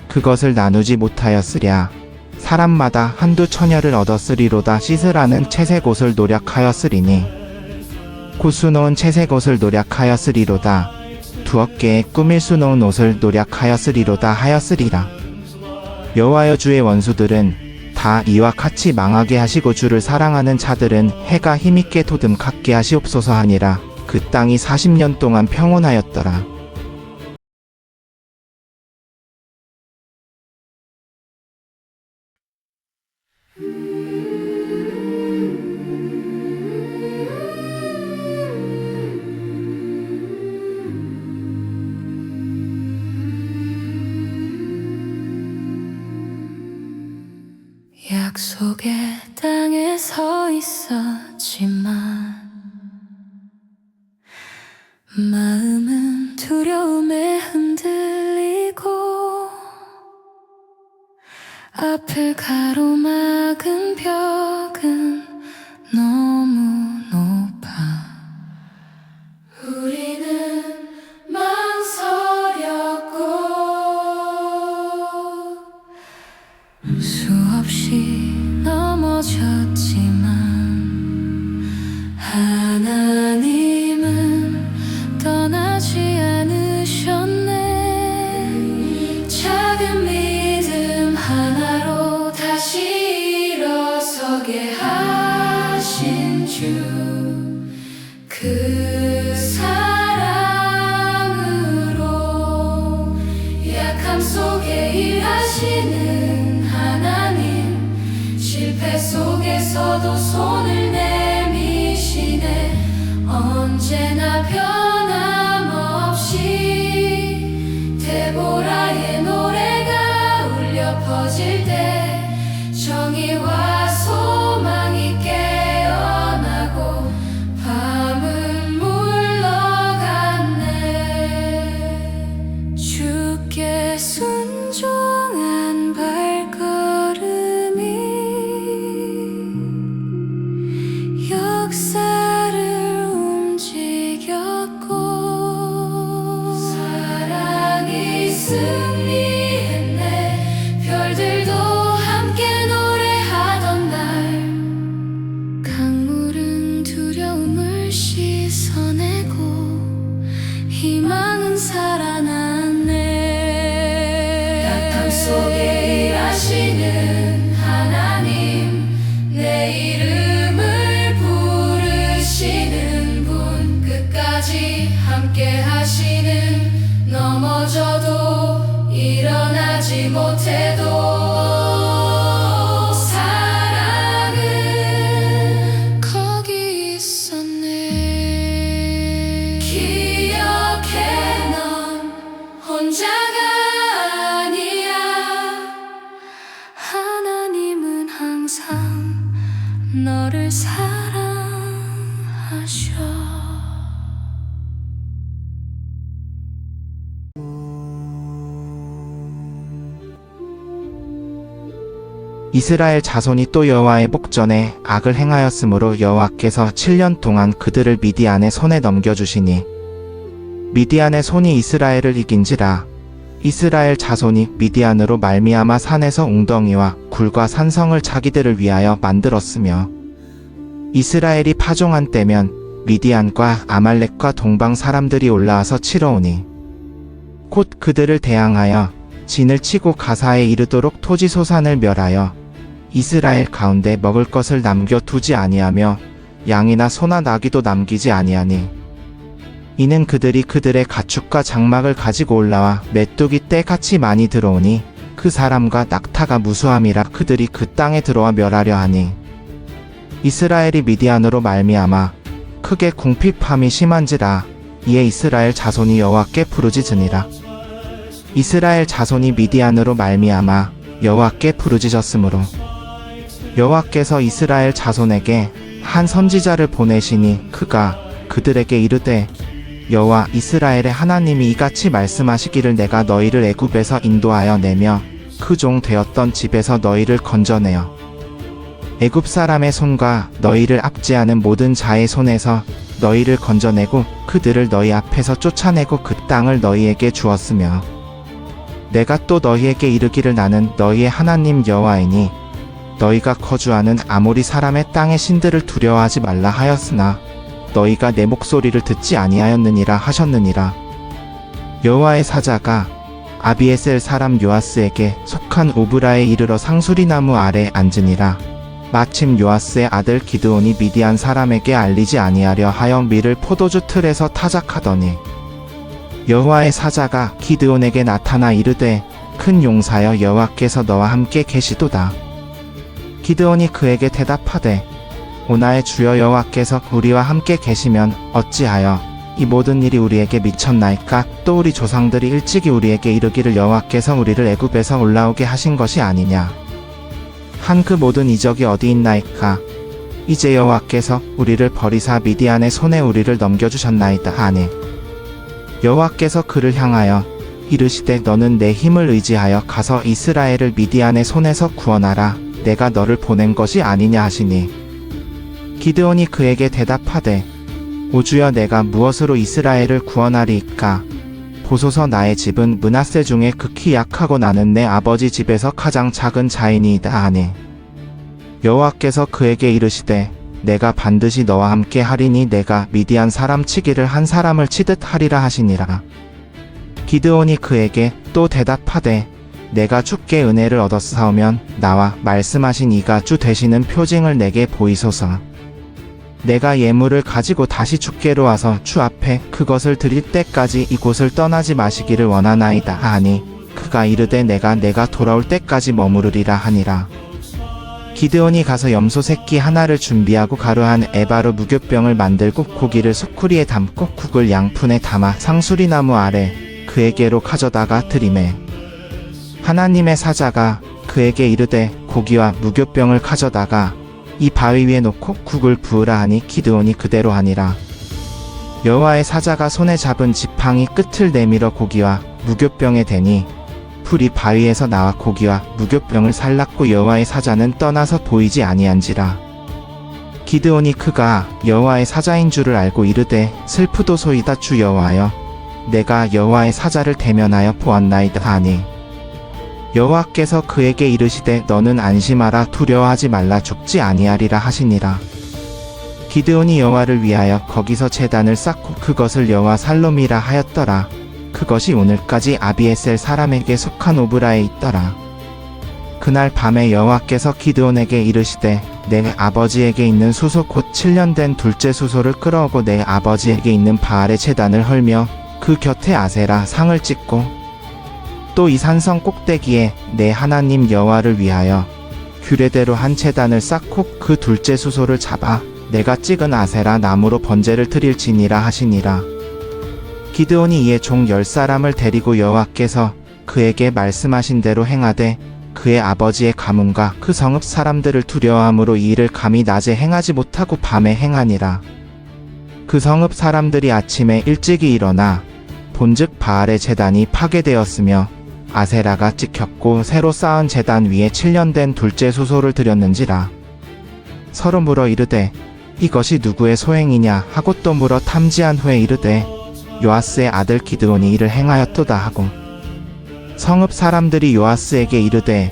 그것을 나누지 못하였으랴 사람마다 한두 처녀를 얻었으리로다. 시스라는 채색 옷을 노력하였으리니 곧 수놓은 채색 옷을 노력하였으리로다. 두 어깨에 꾸밀 수놓은 옷을 노력하였으리로다 하였으리라. 여호와여 주의 원수들은 다 이와 같이 망하게 하시고 주를 사랑하는 자들은 해가 힘있게 도듬갑게 하시옵소서 하니라. 그 땅이 40년 동안 평온하였더라. 약속의 땅에 서 있었지만 마음은 두려움에 흔들리고 앞을 가로막은 벽은 너무 높아 우리는 망설였고 수없이 넘어졌지만 하나님은 떠나지 않으셨네. 내 속에서도 손을 내미시네. 언제나 변함없이 데보라의 노래가 울려 퍼질 때 정의와 소망이 깨어나고 밤은 물러갔네. 주께 순종한 발걸음이 역사를 움직였고 사랑이 승리했네. 별들도 함께 노래하던 날 강물은 두려움을 씻어내고 희망은 살아났네. 낙담 속에 일하시는 하나님, 내 이름을 부르시는 분, 끝까지 함께 하시는, 넘어져도 일어나지 못해도 사랑은 거기 있었네. 기억해, 넌 혼자가 아니야. 하나님은 항상 너를 사랑하셔. 이스라엘 자손이 또 여호와의 목전에 악을 행하였으므로 여호와께서 7년 동안 그들을 미디안의 손에 넘겨주시니 미디안의 손이 이스라엘을 이긴지라. 이스라엘 자손이 미디안으로 말미암아 산에서 웅덩이와 굴과 산성을 자기들을 위하여 만들었으며 이스라엘이 파종한 때면 미디안과 아말렉과 동방 사람들이 올라와서 치러 오니 곧 그들을 대항하여 진을 치고 가사에 이르도록 토지소산을 멸하여 이스라엘 가운데 먹을 것을 남겨두지 아니하며 양이나 소나 나귀도 남기지 아니하니 이는 그들이 그들의 가축과 장막을 가지고 올라와 메뚜기 떼같이 많이 들어오니 그 사람과 낙타가 무수함이라 그들이 그 땅에 들어와 멸하려 하니 이스라엘이 미디안으로 말미암아 크게 궁핍함이 심한지라. 이에 이스라엘 자손이 여호와께 부르짖으니라. 이스라엘 자손이 미디안으로 말미암아 여호와께 부르짖었으므로 여호와께서 이스라엘 자손에게 한 선지자를 보내시니 그가 그들에게 이르되 여호와 이스라엘의 하나님이 이같이 말씀하시기를 내가 너희를 애굽에서 인도하여 내며 그 종 되었던 집에서 너희를 건져내어 애굽 사람의 손과 너희를 압제하는 모든 자의 손에서 너희를 건져내고 그들을 너희 앞에서 쫓아내고 그 땅을 너희에게 주었으며 내가 또 너희에게 이르기를 나는 너희의 하나님 여호와이니 너희가 거주하는 아모리 사람의 땅의 신들을 두려워하지 말라 하였으나 너희가 내 목소리를 듣지 아니하였느니라 하셨느니라. 여호와의 사자가 아비에셀 사람 요아스에게 속한 오브라에 이르러 상수리나무 아래 앉으니라. 마침 요아스의 아들 기드온이 미디안 사람에게 알리지 아니하려 하여 밀을 포도주 틀에서 타작하더니 여호와의 사자가 기드온에게 나타나 이르되 큰 용사여 여호와께서 너와 함께 계시도다. 기드온이 그에게 대답하되 오나의 주여 여호와께서 우리와 함께 계시면 어찌하여 이 모든 일이 우리에게 미쳤나이까? 또 우리 조상들이 일찍이 우리에게 이르기를 여호와께서 우리를 애굽에서 올라오게 하신 것이 아니냐? 한 그 모든 이적이 어디 있나이까? 이제 여호와께서 우리를 버리사 미디안의 손에 우리를 넘겨주셨나이다 하니 여호와께서 그를 향하여 이르시되 너는 내 힘을 의지하여 가서 이스라엘을 미디안의 손에서 구원하라. 내가 너를 보낸 것이 아니냐 하시니 기드온이 그에게 대답하되 오 주여 내가 무엇으로 이스라엘을 구원하리이까? 보소서 나의 집은 므낫세 중에 극히 약하고 나는 내 아버지 집에서 가장 작은 자이니이다 하니 여호와께서 그에게 이르시되 내가 반드시 너와 함께 하리니 내가 미디안 사람 치기를 한 사람을 치듯 하리라 하시니라. 기드온이 그에게 또 대답하되 내가 주께 은혜를 얻었사오면 나와 말씀하신 이가 주 되시는 표징을 내게 보이소서. 내가 예물을 가지고 다시 주께로 와서 주 앞에 그것을 드릴 때까지 이곳을 떠나지 마시기를 원하나이다 하니 그가 이르되 내가 돌아올 때까지 머무르리라 하니라. 기드온이 가서 염소 새끼 하나를 준비하고 가루한 에바로 무교병을 만들고 고기를 수쿠리에 담고 국을 양푼에 담아 상수리나무 아래 그에게로 가져다가 드리매 하나님의 사자가 그에게 이르되 고기와 무교병을 가져다가 이 바위 위에 놓고 국을 부으라 하니 기드온이 그대로 하니라. 여호와의 사자가 손에 잡은 지팡이 끝을 내밀어 고기와 무교병에 대니 풀이 바위에서 나와 고기와 무교병을 살랐고 여호와의 사자는 떠나서 보이지 아니한지라. 기드온이 그가 여호와의 사자인 줄을 알고 이르되 슬프도소이다 주 여호와여 내가 여호와의 사자를 대면하여 보았나이다 하니 여호와께서 그에게 이르시되 너는 안심하라 두려워하지 말라 죽지 아니하리라 하시니라. 기드온이 여호와를 위하여 거기서 제단을 쌓고 그것을 여호와 살롬이라 하였더라. 그것이 오늘까지 아비에셀 사람에게 속한 오브라에 있더라. 그날 밤에 여호와께서 기드온에게 이르시되 내 아버지에게 있는 수소 곧 7년 된 둘째 수소를 끌어오고 내 아버지에게 있는 바알의 제단을 헐며 그 곁에 아세라 상을 찍고 또 이 산성 꼭대기에 내 하나님 여호와를 위하여 규례대로 한 제단을 쌓고 그 둘째 수소를 잡아 내가 찍은 아세라 나무로 번제를 드릴지니라 하시니라. 기드온이 이에 종 10사람을 데리고 여호와께서 그에게 말씀하신 대로 행하되 그의 아버지의 가문과 그 성읍 사람들을 두려워함으로 이 일을 감히 낮에 행하지 못하고 밤에 행하니라. 그 성읍 사람들이 아침에 일찍이 일어나 본즉 바알의 제단이 파괴되었으며 아세라가 찍혔고 새로 쌓은 제단 위에 7년 된 둘째 수소를 드렸는지라. 서로 물어 이르되 이것이 누구의 소행이냐 하고 또 물어 탐지한 후에 이르되 요아스의 아들 기드온이 이를 행하였도다 하고 성읍 사람들이 요아스에게 이르되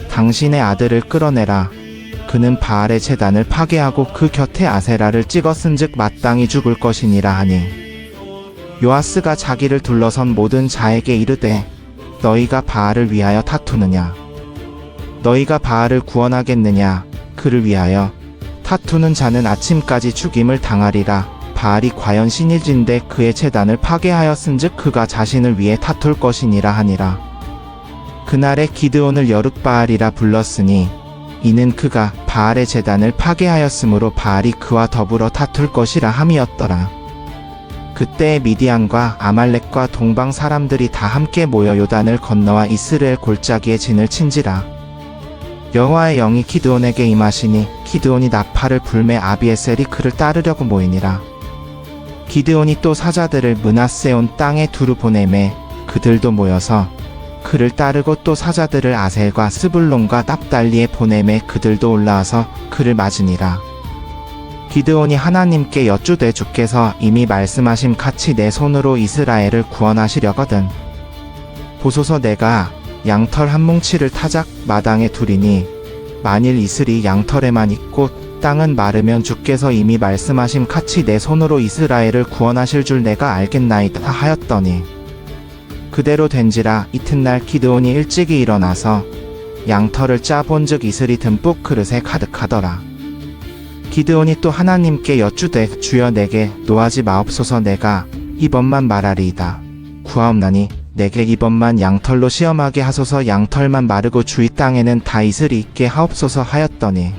당신의 아들을 끌어내라. 그는 바알의 제단을 파괴하고 그 곁에 아세라를 찍었은즉 마땅히 죽을 것이니라 하니 요아스가 자기를 둘러선 모든 자에게 이르되 너희가 바알을 위하여 다투느냐? 너희가 바알을 구원하겠느냐? 그를 위하여 다투는 자는 아침까지 죽임을 당하리라. 바알이 과연 신일진데 그의 제단을 파괴하였은즉 그가 자신을 위해 다툴 것이니라 하니라. 그날에 기드온을 여룻바알이라 불렀으니 이는 그가 바알의 제단을 파괴하였으므로 바알이 그와 더불어 다툴 것이라 함이었더라. 그때 미디안과 아말렉과 동방 사람들이 다 함께 모여 요단을 건너와 이스라엘 골짜기에 진을 친지라. 여호와의 영이 기드온에게 임하시니 기드온이 나팔을 불매 아비에셀이 그를 따르려고 모이니라. 기드온이 또 사자들을 므낫세 온 땅에 두루 보내매 그들도 모여서 그를 따르고 또 사자들을 아셀과 스불론과 납달리에 보내매 그들도 올라와서 그를 맞으니라. 기드온이 하나님께 여쭈되 주께서 이미 말씀하심 같이 내 손으로 이스라엘을 구원하시려거든. 보소서 내가 양털 한 뭉치를 타작 마당에 두리니 만일 이슬이 양털에만 있고 땅은 마르면 주께서 이미 말씀하심 같이 내 손으로 이스라엘을 구원하실 줄 내가 알겠나이다 하였더니 그대로 된지라. 이튿날 기드온이 일찍이 일어나서 양털을 짜 본즉 이슬이 듬뿍 그릇에 가득하더라. 기드온이 또 하나님께 여쭈되 주여 내게 노하지 마옵소서 내가 이번만 말하리이다. 구하옵나니 내게 이번만 양털로 시험하게 하소서. 양털만 마르고 주위 땅에는 다 이슬이 있게 하옵소서 하였더니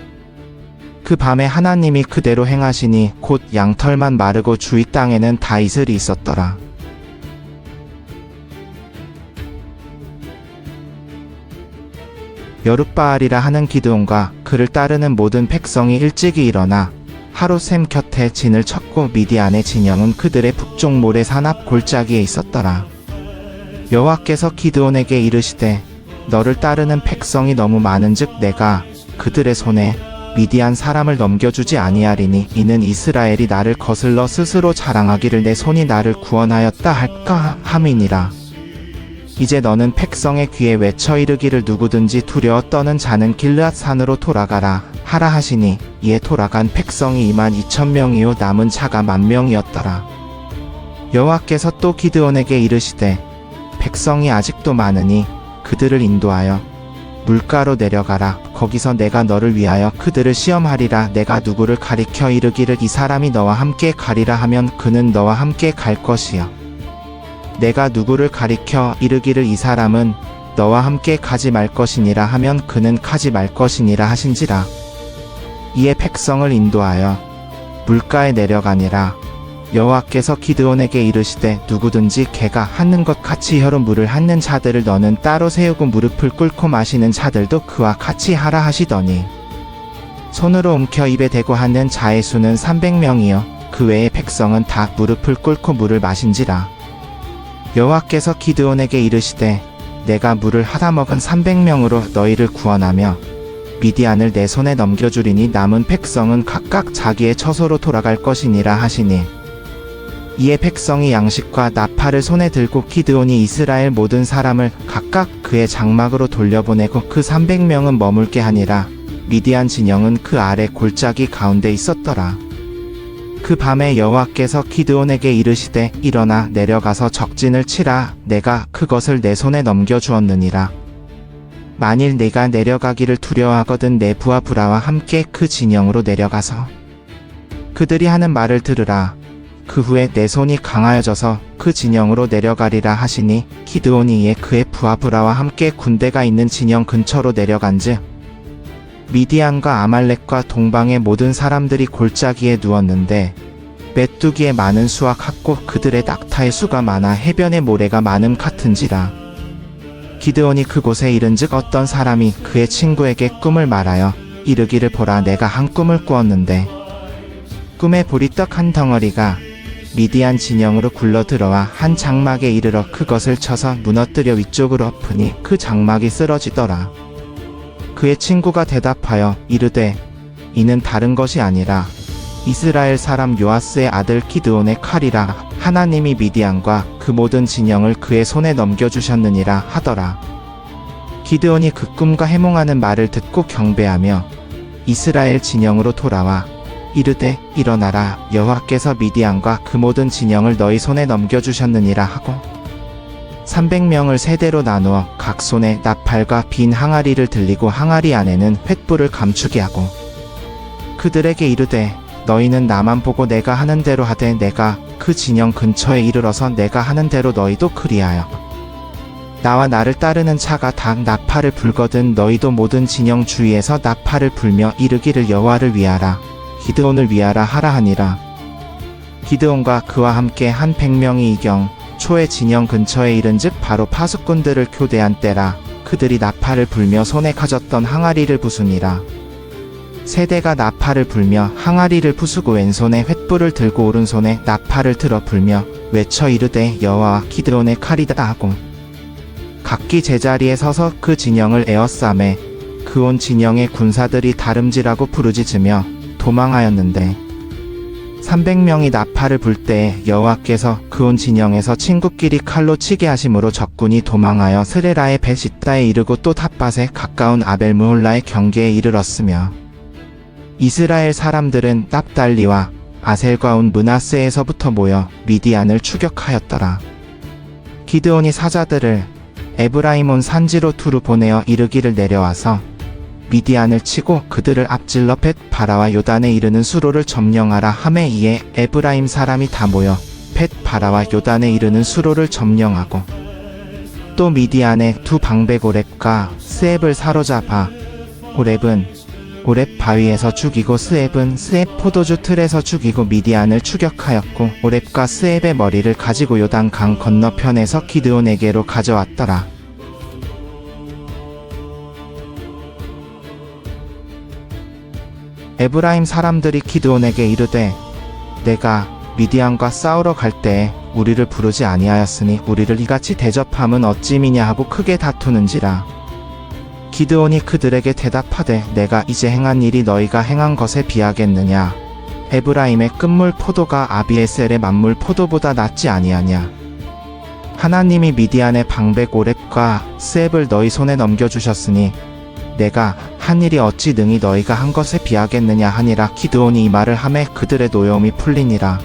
그 밤에 하나님이 그대로 행하시니 곧 양털만 마르고 주위 땅에는 다 이슬이 있었더라. 여룻바알이라 하는 기드온과 그를 따르는 모든 백성이 일찍이 일어나 하루샘 곁에 진을 쳤고 미디안의 진영은 그들의 북쪽 모래산 앞 골짜기에 있었더라. 여호와께서 기드온에게 이르시되 너를 따르는 백성이 너무 많은즉 내가 그들의 손에 미디안 사람을 넘겨주지 아니하리니 이는 이스라엘이 나를 거슬러 스스로 자랑하기를 내 손이 나를 구원하였다 할까 함이니라. 이제 너는 백성의 귀에 외쳐 이르기를 누구든지 두려워 떠는 자는 길르앗 산으로 돌아가라 하라 하시니 이에 돌아간 백성이 22,000명이요 남은 자가 10,000명이었더라. 여호와께서 또 기드온에게 이르시되 백성이 아직도 많으니 그들을 인도하여 물가로 내려가라. 거기서 내가 너를 위하여 그들을 시험하리라. 내가 누구를 가리켜 이르기를 이 사람이 너와 함께 가리라 하면 그는 너와 함께 갈 것이요 내가 누구를 가리켜 이르기를 이 사람은 너와 함께 가지 말 것이니라 하면 그는 가지 말 것이니라 하신지라. 이에 백성을 인도하여 물가에 내려가니라. 여호와께서 기드온에게 이르시되 누구든지 개가 핥는 것 같이 혀로 물을 핥는 자들을 너는 따로 세우고 무릎을 꿇고 마시는 자들도 그와 같이 하라 하시더니 손으로 움켜 입에 대고 핥는 자의 수는 300명이요 그 외의 백성은 다 무릎을 꿇고 물을 마신지라. 여호와께서 기드온에게 이르시되 내가 물을 하다 먹은 300명으로 너희를 구원하며 미디안을 내 손에 넘겨주리니 남은 백성은 각각 자기의 처소로 돌아갈 것이니라 하시니 이에 백성이 양식과 나팔을 손에 들고 기드온이 이스라엘 모든 사람을 각각 그의 장막으로 돌려보내고 그 300명은 머물게 하니라. 미디안 진영은 그 아래 골짜기 가운데 있었더라. 그 밤에 여호와께서 기드온에게 이르시되 일어나 내려가서 적진을 치라. 내가 그것을 내 손에 넘겨주었느니라. 만일 내가 내려가기를 두려워하거든 내 부하 브라와 함께 그 진영으로 내려가서 그들이 하는 말을 들으라. 그 후에 내 손이 강하여져서 그 진영으로 내려가리라 하시니 기드온이 이에 그의 부하 브라와 함께 군대가 있는 진영 근처로 내려간즉 미디안과 아말렉과 동방의 모든 사람들이 골짜기에 누웠는데 메뚜기의 많은 수와 같고 그들의 낙타의 수가 많아 해변의 모래가 많음 같은지라. 기드온이 그곳에 이른즉 어떤 사람이 그의 친구에게 꿈을 말하여 이르기를 보라 내가 한 꿈을 꾸었는데 꿈에 보리떡 한 덩어리가 미디안 진영으로 굴러 들어와 한 장막에 이르러 그것을 쳐서 무너뜨려 위쪽으로 엎으니 그 장막이 쓰러지더라. 그의 친구가 대답하여 이르되 이는 다른 것이 아니라 이스라엘 사람 요아스의 아들 기드온의 칼이라. 하나님이 미디안과 그 모든 진영을 그의 손에 넘겨주셨느니라 하더라. 기드온이 그 꿈과 해몽하는 말을 듣고 경배하며 이스라엘 진영으로 돌아와 이르되 일어나라 여호와께서 미디안과 그 모든 진영을 너희 손에 넘겨주셨느니라 하고 300명을 세대로 나누어 각 손에 나팔과 빈 항아리를 들리고 항아리 안에는 횃불을 감추게 하고 그들에게 이르되 너희는 나만 보고 내가 하는 대로 하되 내가 그 진영 근처에 이르러서 내가 하는 대로 너희도 그리하여 나와 나를 따르는 차가 다 나팔을 불거든 너희도 모든 진영 주위에서 나팔을 불며 이르기를 여호와를 위하라 기드온을 위하라 하라 하니라. 기드온과 그와 함께 한 100명이 이경 초에 진영 근처에 이른즉 바로 파수꾼들을 교대한 때라. 그들이 나팔을 불며 손에 가졌던 항아리를 부수니라. 세대가 나팔을 불며 항아리를 부수고 왼손에 횃불을 들고 오른손에 나팔을 들어 불며 외쳐 이르되 여호와와 기드온의 칼이다 하고 각기 제자리에 서서 그 진영을 에워싸매 그 온 진영의 군사들이 다름질하고 부르짖으며 도망하였는데 300명이 나팔을 불 때에 여호와께서 그 온 진영에서 친구끼리 칼로 치게 하심으로 적군이 도망하여 스레라의 벳시다에 이르고 또 닷밭에 가까운 아벨므홀라의 경계에 이르렀으며 이스라엘 사람들은 납달리와 아셀과 온 므낫세에서부터 모여 미디안을 추격하였더라. 기드온이 사자들을 에브라임 온 산지로 두루 보내어 이르기를 내려와서 미디안을 치고 그들을 앞질러 벳 바라와 요단에 이르는 수로를 점령하라 하매 이에 에브라임 사람이 다 모여 벳 바라와 요단에 이르는 수로를 점령하고 또 미디안의 두 방백 오렙과 스앱을 사로잡아 오렙은 오렙 바위에서 죽이고 스앱은 스앱 포도주 틀에서 죽이고 미디안을 추격하였고 오렙과 스앱의 머리를 가지고 요단 강 건너편에서 기드온에게로 가져왔더라. 에브라임 사람들이 기드온에게 이르되 내가 미디안과 싸우러 갈 때에 우리를 부르지 아니하였으니 우리를 이같이 대접함은 어찌미냐 하고 크게 다투는지라. 기드온이 그들에게 대답하되 내가 이제 행한 일이 너희가 행한 것에 비하겠느냐. 에브라임의 끝물 포도가 아비에셀의 만물 포도보다 낫지 아니하냐. 하나님이 미디안의 방백 오렙과 스앱을 너희 손에 넘겨주셨으니 내가 한 일이 어찌 능히 너희가 한 것에 비하겠느냐 하니라. 기드온이 이 말을 하매 그들의 노여움이 풀리니라.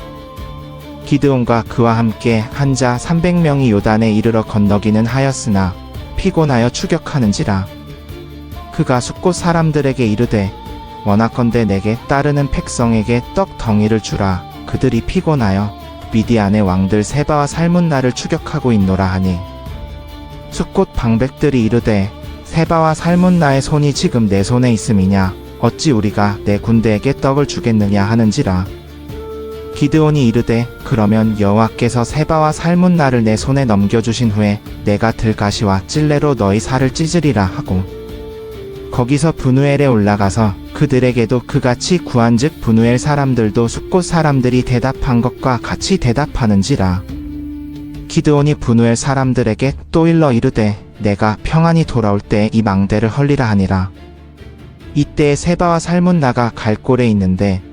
기드온과 그와 함께 한자 300명이 요단에 이르러 건너기는 하였으나 피곤하여 추격하는지라. 그가 숫곳 사람들에게 이르되 원하건대 내게 따르는 백성에게 떡 덩이를 주라. 그들이 피곤하여 미디안의 왕들 세바와 살문나를 추격하고 있노라 하니 숫꽃 방백들이 이르되 세바와 살문나의 손이 지금 내 손에 있음이냐 어찌 우리가 내 군대에게 떡을 주겠느냐 하는지라. 기드온이 이르되 그러면 여호와께서 세바와 살문나를 내 손에 넘겨주신 후에 내가 들가시와 찔레로 너희 살을 찢으리라 하고 거기서 브누엘에 올라가서 그들에게도 그같이 구한즉 브누엘 사람들도 숫꽃 사람들이 대답한 것과 같이 대답하는지라. 기드온이 브누엘 사람들에게 또 일러 이르되 내가 평안히 돌아올 때에 이 망대를 헐리라 하니라. 이때에 세바와 살문나가 갈골에 있는데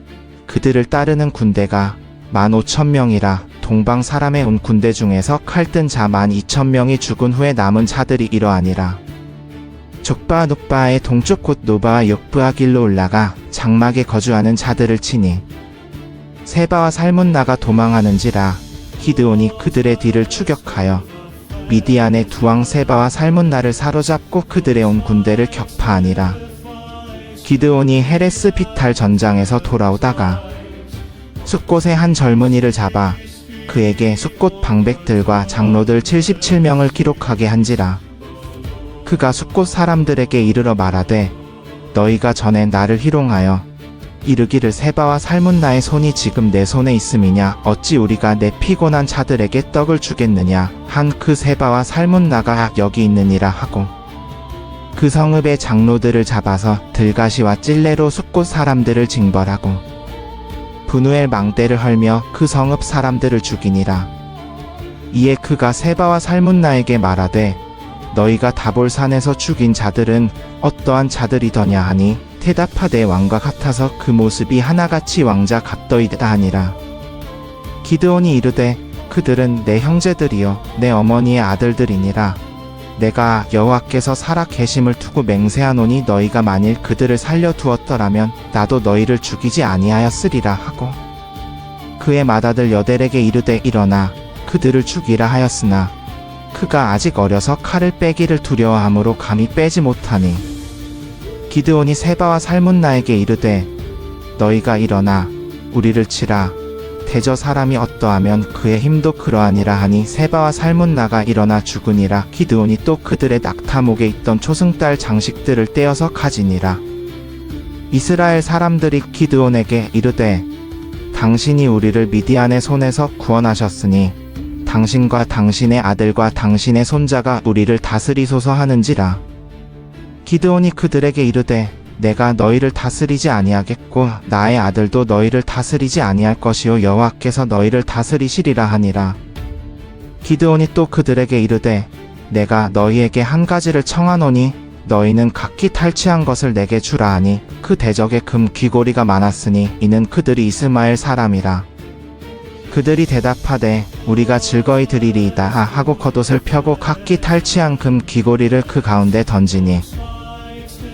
그들을 따르는 군대가 15,000명이라 동방 사람의 온 군대 중에서 칼든 자 12,000명이 죽은 후에 남은 자들이 이러하니라. 족바와 눕바의 동쪽 곧 노바와 욕브아 길로 올라가 장막에 거주하는 자들을 치니 세바와 살문나가 도망하는지라. 기드온이 그들의 뒤를 추격하여 미디안의 두 왕 세바와 살문나를 사로잡고 그들의 온 군대를 격파하니라. 기드온이 헤레스 비탈 전장에서 돌아오다가 숫꽃의 한 젊은이를 잡아 그에게 숫꽃 방백들과 장로들 77명을 기록하게 한지라. 그가 숫꽃 사람들에게 이르러 말하되 너희가 전에 나를 희롱하여 이르기를 세바와 살문나의 손이 지금 내 손에 있음이냐 어찌 우리가 내 피곤한 자들에게 떡을 주겠느냐 한 그 세바와 살문나가 여기 있느니라 하고 그 성읍의 장로들을 잡아서 들가시와 찔레로 숫꽃 사람들을 징벌하고 브누엘 망대를 헐며 그 성읍 사람들을 죽이니라. 이에 그가 세바와 살문나에게 말하되 너희가 다볼산에서 죽인 자들은 어떠한 자들이더냐 하니 대답하되 왕과 같아서 그 모습이 하나같이 왕자 같더이다 하니라. 기드온이 이르되 그들은 내 형제들이요 내 어머니의 아들들이니라. 내가 여호와께서 살아 계심을 두고 맹세하노니 너희가 만일 그들을 살려두었더라면 나도 너희를 죽이지 아니하였으리라 하고 그의 맏아들 여델에게 이르되 일어나 그들을 죽이라 하였으나 그가 아직 어려서 칼을 빼기를 두려워하므로 감히 빼지 못하니 기드온이 세바와 살문나에게 이르되 너희가 일어나 우리를 치라. 대저 사람이 어떠하면 그의 힘도 그러하니라 하니 세바와 살문나가 일어나 죽으니라. 기드온이 또 그들의 낙타목에 있던 초승달 장식들을 떼어서 가지니라. 이스라엘 사람들이 기드온에게 이르되 당신이 우리를 미디안의 손에서 구원하셨으니 당신과 당신의 아들과 당신의 손자가 우리를 다스리소서 하는지라. 기드온이 그들에게 이르되 내가 너희를 다스리지 아니하겠고 나의 아들도 너희를 다스리지 아니할 것이요 여호와께서 너희를 다스리시리라 하니라. 기드온이 또 그들에게 이르되 내가 너희에게 한 가지를 청하노니 너희는 각기 탈취한 것을 내게 주라 하니 그 대적에 금 귀고리가 많았으니 이는 그들이 이스마엘 사람이라. 그들이 대답하되 우리가 즐거이 드리리이다 하고 겉옷을 펴고 각기 탈취한 금 귀고리를 그 가운데 던지니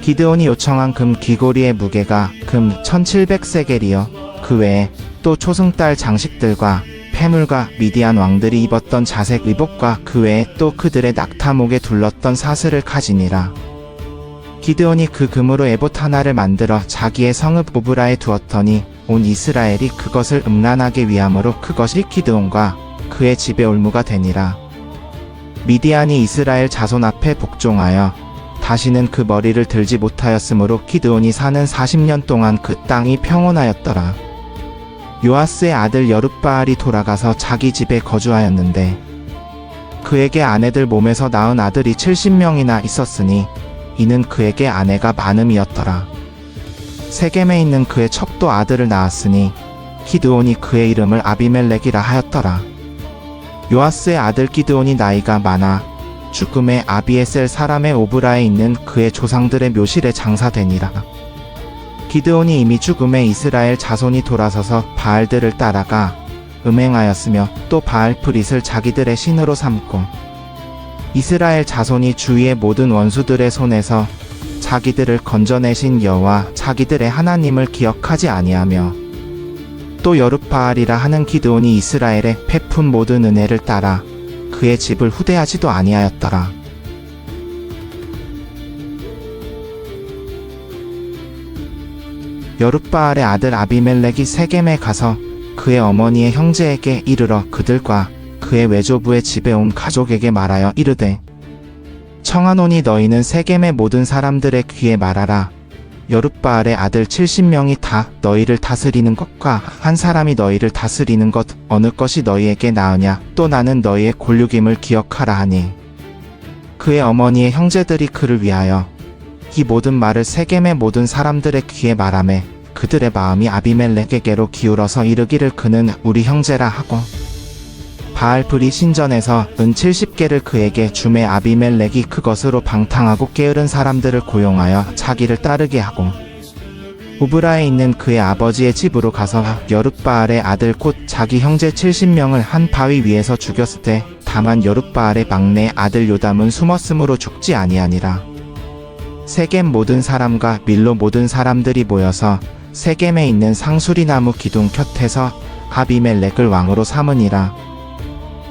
기드온이 요청한 금 귀고리의 무게가 금 1700세겔이요 그 외에 또 초승달 장식들과 폐물과 미디안 왕들이 입었던 자색 의복과 그 외에 또 그들의 낙타목에 둘렀던 사슬을 가지니라. 기드온이 그 금으로 에봇 하나를 만들어 자기의 성읍 오브라에 두었더니 온 이스라엘이 그것을 음란하게 위함으로 그것이 기드온과 그의 집의 올무가 되니라. 미디안이 이스라엘 자손 앞에 복종하여 다시는 그 머리를 들지 못하였으므로 기드온이 사는 40년 동안 그 땅이 평온하였더라. 요아스의 아들 여룻바알이 돌아가서 자기 집에 거주하였는데 그에게 아내들 몸에서 낳은 아들이 70명이나 있었으니 이는 그에게 아내가 많음이었더라. 세겜에 있는 그의 첩도 아들을 낳았으니 기드온이 그의 이름을 아비멜렉이라 하였더라. 요아스의 아들 기드온이 나이가 많아 죽음의 아비에셀 사람의 오브라에 있는 그의 조상들의 묘실에 장사되니라. 기드온이 이미 죽음의 이스라엘 자손이 돌아서서 바알들을 따라가 음행하였으며 또 바알프릿을 자기들의 신으로 삼고 이스라엘 자손이 주위의 모든 원수들의 손에서 자기들을 건져내신 여호와 자기들의 하나님을 기억하지 아니하며 또 여룻바알이라 하는 기드온이 이스라엘의 베푼 모든 은혜를 따라 그의 집을 후대하지도 아니하였더라. 여룻바알의 아들 아비멜렉이 세겜에 가서 그의 어머니의 형제에게 이르러 그들과 그의 외조부의 집에 온 가족에게 말하여 이르되 청하노니 너희는 세겜의 모든 사람들의 귀에 말하라. 여룻바알의 아들 70명이 다 너희를 다스리는 것과 한 사람이 너희를 다스리는 것 어느 것이 너희에게 나으냐. 또 나는 너희의 골육임을 기억하라 하니 그의 어머니의 형제들이 그를 위하여 이 모든 말을 세겜의 모든 사람들의 귀에 말하매 그들의 마음이 아비멜렉에게로 기울어서 이르기를 그는 우리 형제라 하고 바알브리 신전에서 은 70개를 그에게 주매 아비멜렉이 그것으로 방탕하고 게으른 사람들을 고용하여 자기를 따르게 하고 오브라에 있는 그의 아버지의 집으로 가서 여룻바알의 아들 곧 자기 형제 70명을 한 바위 위에서 죽였을 때 다만 여룻바알의 막내 아들 요담은 숨었으므로 죽지 아니하니라. 세겜 모든 사람과 밀로 모든 사람들이 모여서 세겜에 있는 상수리 나무 기둥 곁에서 아비멜렉을 왕으로 삼으니라.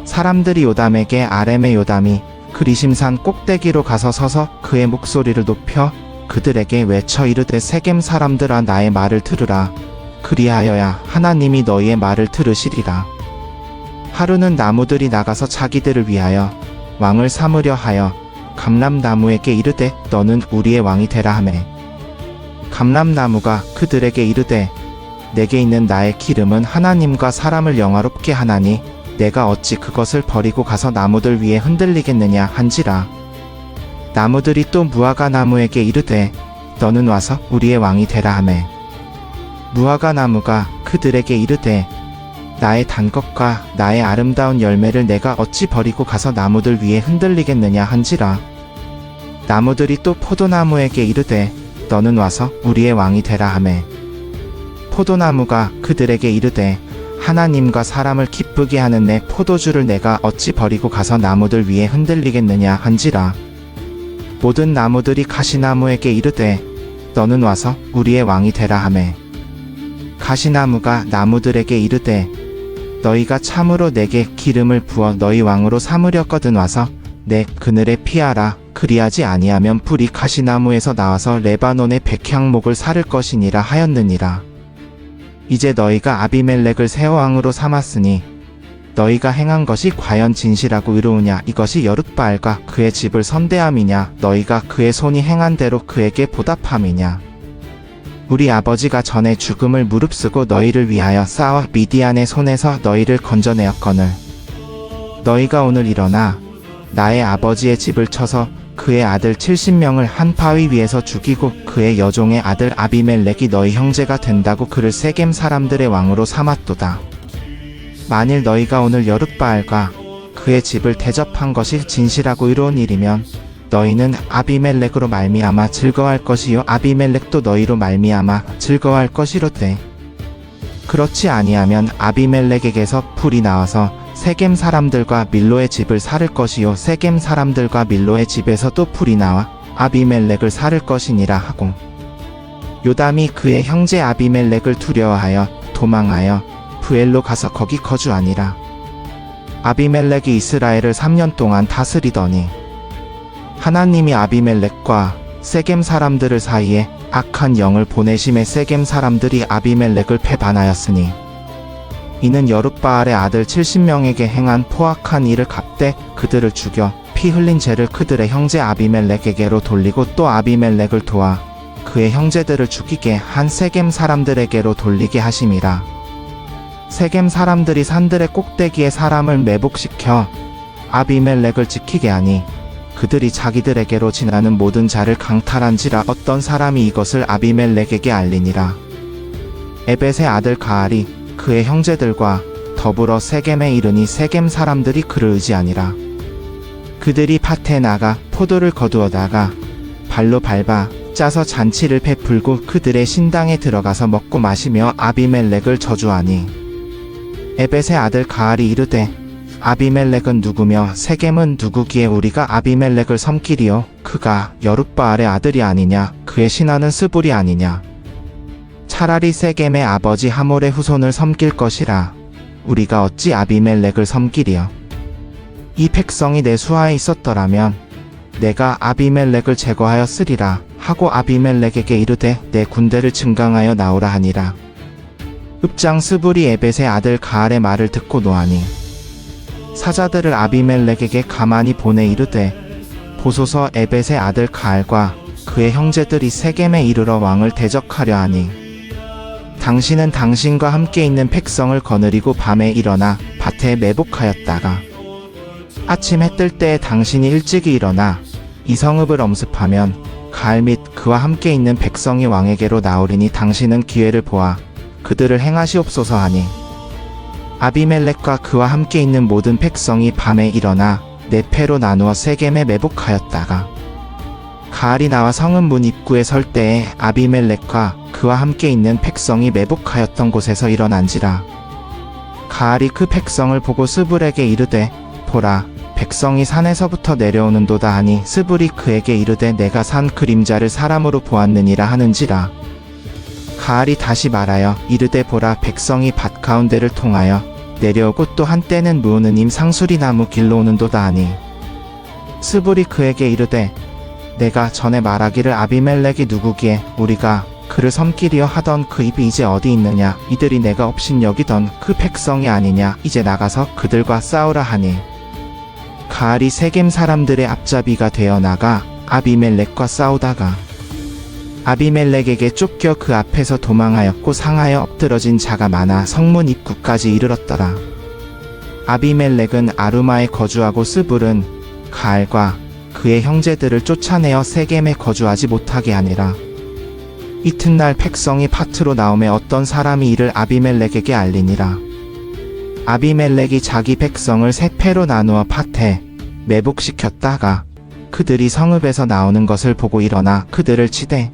사람들이 요담에게 아렘의 요담이 그리심산 꼭대기로 가서 서서 그의 목소리를 높여 그들에게 외쳐 이르되 세겜 사람들아 나의 말을 들으라. 그리하여야 하나님이 너희의 말을 들으시리라. 하루는 나무들이 나가서 자기들을 위하여 왕을 삼으려 하여 감람나무에게 이르되 너는 우리의 왕이 되라 하매 감람나무가 그들에게 이르되 내게 있는 나의 기름은 하나님과 사람을 영화롭게 하나니 내가 어찌 그것을 버리고 가서 나무들 위에 흔들리겠느냐 한지라. 나무들이 또 무화과 나무에게 이르되 너는 와서 우리의 왕이 되라 하매 무화과 나무가 그들에게 이르되 나의 단 것과 나의 아름다운 열매를 내가 어찌 버리고 가서 나무들 위에 흔들리겠느냐 한지라. 나무들이 또 포도나무에게 이르되 너는 와서 우리의 왕이 되라 하매 포도나무가 그들에게 이르되 하나님과 사람을 기쁘게 하는 내 포도주를 내가 어찌 버리고 가서 나무들 위에 흔들리겠느냐 한지라. 모든 나무들이 가시나무에게 이르되 너는 와서 우리의 왕이 되라 하매 가시나무가 나무들에게 이르되 너희가 참으로 내게 기름을 부어 너희 왕으로 삼으렸거든 와서 내 그늘에 피하라. 그리하지 아니하면 불이 가시나무에서 나와서 레바논의 백향목을 사를 것이니라 하였느니라. 이제 너희가 아비멜렉을 새 왕으로 삼았으니 너희가 행한 것이 과연 진실하고 의로우냐. 이것이 여룻바알과 그의 집을 선대함이냐. 너희가 그의 손이 행한 대로 그에게 보답함이냐. 우리 아버지가 전에 죽음을 무릅쓰고 너희를 위하여 싸워 미디안의 손에서 너희를 건져내었거늘 너희가 오늘 일어나 나의 아버지의 집을 쳐서 그의 아들 70명을 한 바위 위에서 죽이고 그의 여종의 아들 아비멜렉이 너희 형제가 된다고 그를 세겜 사람들의 왕으로 삼았도다. 만일 너희가 오늘 여룻바알과 그의 집을 대접한 것이 진실하고 의로운 일이면 너희는 아비멜렉으로 말미암아 즐거워할 것이요 아비멜렉도 너희로 말미암아 즐거워할 것이로되 그렇지 아니하면 아비멜렉에게서 불이 나와서 세겜 사람들과 밀로의 집을 살을 것이요 세겜 사람들과 밀로의 집에서 또 불이 나와 아비멜렉을 살을 것이니라 하고 요담이 그의 형제 아비멜렉을 두려워하여 도망하여 부엘로 가서 거기 거주하니라. 아비멜렉이 이스라엘을 3년 동안 다스리더니 하나님이 아비멜렉과 세겜 사람들을 사이에 악한 영을 보내심에 세겜 사람들이 아비멜렉을 배반하였으니 이는 여룻바알의 아들 70명에게 행한 포악한 일을 갚되 그들을 죽여 피 흘린 죄를 그들의 형제 아비멜렉에게로 돌리고 또 아비멜렉을 도와 그의 형제들을 죽이게 한 세겜 사람들에게로 돌리게 하심이라. 세겜 사람들이 산들의 꼭대기에 사람을 매복시켜 아비멜렉을 지키게 하니 그들이 자기들에게로 지나는 모든 자를 강탈한지라. 어떤 사람이 이것을 아비멜렉에게 알리니라. 에벳의 아들 가알이 그의 형제들과 더불어 세겜에 이르니 세겜 사람들이 그를 의지하니라. 그들이 밭에 나가 포도를 거두어다가 발로 밟아 짜서 잔치를 베풀고 그들의 신당에 들어가서 먹고 마시며 아비멜렉을 저주하니 에벳의 아들 가알이 이르되 아비멜렉은 누구며 세겜은 누구기에 우리가 아비멜렉을 섬기리요. 그가 여룻바알의 아들이 아니냐. 그의 신하는 스불이 아니냐. 차라리 세겜의 아버지 하몰의 후손을 섬길 것이라. 우리가 어찌 아비멜렉을 섬기리요. 이 백성이 내 수하에 있었더라면 내가 아비멜렉을 제거하였으리라 하고 아비멜렉에게 이르되 내 군대를 증강하여 나오라 하니라. 읍장 스불이 에벳의 아들 가알의 말을 듣고 노하니 사자들을 아비멜렉에게 가만히 보내 이르되 보소서 에벳의 아들 가알과 그의 형제들이 세겜에 이르러 왕을 대적하려 하니 당신은 당신과 함께 있는 백성을 거느리고 밤에 일어나 밭에 매복하였다가 아침 해 뜰 때에 당신이 일찍이 일어나 이 성읍을 엄습하면 가알 및 그와 함께 있는 백성이 왕에게로 나오리니 당신은 기회를 보아 그들을 행하시옵소서 하니 아비멜렉과 그와 함께 있는 모든 백성이 밤에 일어나 네 패로 나누어 세겜에 매복하였다가 가알이 나와 성읍 문 입구에 설 때에 아비멜렉과 그와 함께 있는 백성이 매복하였던 곳에서 일어난지라. 가알이 그 백성을 보고 스불에게 이르되 보라 백성이 산에서부터 내려오는도다 하니 스불이 그에게 이르되 내가 산 그림자를 사람으로 보았느니라 하는지라. 가알이 다시 말하여 이르되 보라 백성이 밭 가운데를 통하여 내려오고 또 한때는 무오느님 상수리 나무 길로 오는도다 하니 스불이 그에게 이르되 내가 전에 말하기를 아비멜렉이 누구기에 우리가 그를 섬기리여 하던 그 입이 이제 어디 있느냐 이들이 내가 업신 여기던 그 백성이 아니냐 이제 나가서 그들과 싸우라 하니 가알이 세겜 사람들의 앞잡이가 되어 나가 아비멜렉과 싸우다가 아비멜렉에게 쫓겨 그 앞에서 도망하였고 상하여 엎드러진 자가 많아 성문 입구까지 이르렀더라. 아비멜렉은 아루마에 거주하고 스불은 가알과 그의 형제들을 쫓아내어 세겜에 거주하지 못하게 하니라. 이튿날 백성이 밭으로 나오매 어떤 사람이 이를 아비멜렉에게 알리니라. 아비멜렉이 자기 백성을 세 패로 나누어 밭에 매복시켰다가 그들이 성읍에서 나오는 것을 보고 일어나 그들을 치되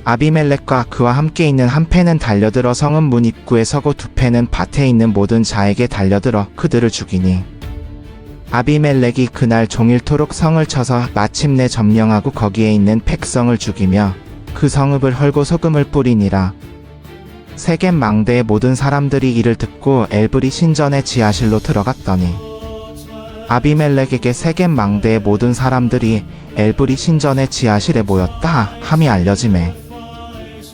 아비멜렉과 그와 함께 있는 한 패는 달려들어 성읍 문 입구에 서고 두 패는 밭에 있는 모든 자에게 달려들어 그들을 죽이니 아비멜렉이 그날 종일토록 성을 쳐서 마침내 점령하고 거기에 있는 백성을 죽이며 그 성읍을 헐고 소금을 뿌리니라. 세겜 망대의 모든 사람들이 이를 듣고 엘브리 신전의 지하실로 들어갔더니 아비멜렉에게 세겜 망대의 모든 사람들이 엘브리 신전의 지하실에 모였다 함이 알려지매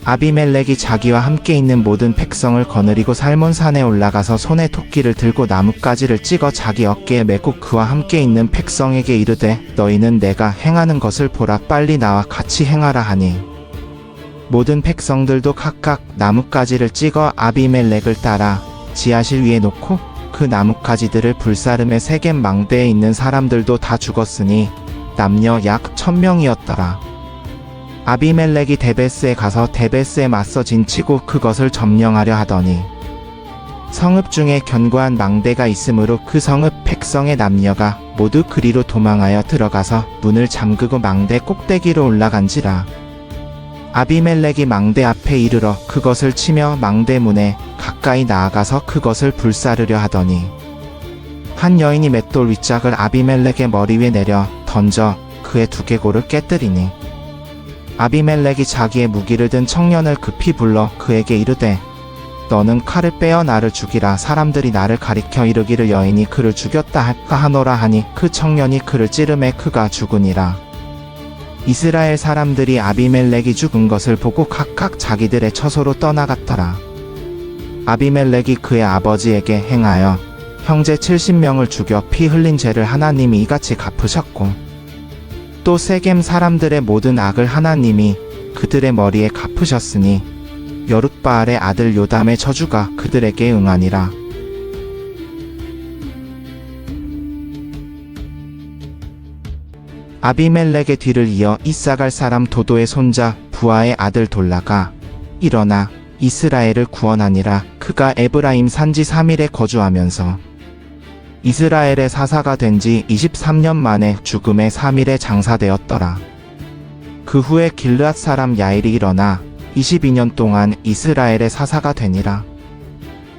아비멜렉이 자기와 함께 있는 모든 백성을 거느리고 살몬산에 올라가서 손에 토끼를 들고 나뭇가지를 찍어 자기 어깨에 메고 그와 함께 있는 백성에게 이르되 너희는 내가 행하는 것을 보라 빨리 나와 같이 행하라 하니 모든 백성들도 각각 나뭇가지를 찍어 아비멜렉을 따라 지하실 위에 놓고 그 나뭇가지들을 불사름에 세겜 망대에 있는 사람들도 다 죽었으니 남녀 약 1000명이었더라. 아비멜렉이 데베스에 가서 데베스에 맞서 진치고 그것을 점령하려 하더니 성읍 중에 견고한 망대가 있으므로 그 성읍 백성의 남녀가 모두 그리로 도망하여 들어가서 문을 잠그고 망대 꼭대기로 올라간지라. 아비멜렉이 망대 앞에 이르러 그것을 치며 망대 문에 가까이 나아가서 그것을 불사르려 하더니 한 여인이 맷돌 윗짝을 아비멜렉의 머리 위에 내려 던져 그의 두개골을 깨뜨리니 아비멜렉이 자기의 무기를 든 청년을 급히 불러 그에게 이르되 너는 칼을 빼어 나를 죽이라 사람들이 나를 가리켜 이르기를 여인이 그를 죽였다 할까 하노라 하니 그 청년이 그를 찌르매 그가 죽으니라. 이스라엘 사람들이 아비멜렉이 죽은 것을 보고 각각 자기들의 처소로 떠나갔더라. 아비멜렉이 그의 아버지에게 행하여 형제 70명을 죽여 피 흘린 죄를 하나님이 이같이 갚으셨고 또 세겜 사람들의 모든 악을 하나님이 그들의 머리에 갚으셨으니 여룻바알의 아들 요담의 저주가 그들에게 응하니라. 아비멜렉의 뒤를 이어 이사갈 사람 도도의 손자 부하의 아들 돌라가 일어나 이스라엘을 구원하니라. 그가 에브라임 산지 3일에 거주하면서 이스라엘의 사사가 된 지 23년 만에 죽음의 3일에 장사되었더라. 그 후에 길르앗 사람 야일이 일어나 22년 동안 이스라엘의 사사가 되니라.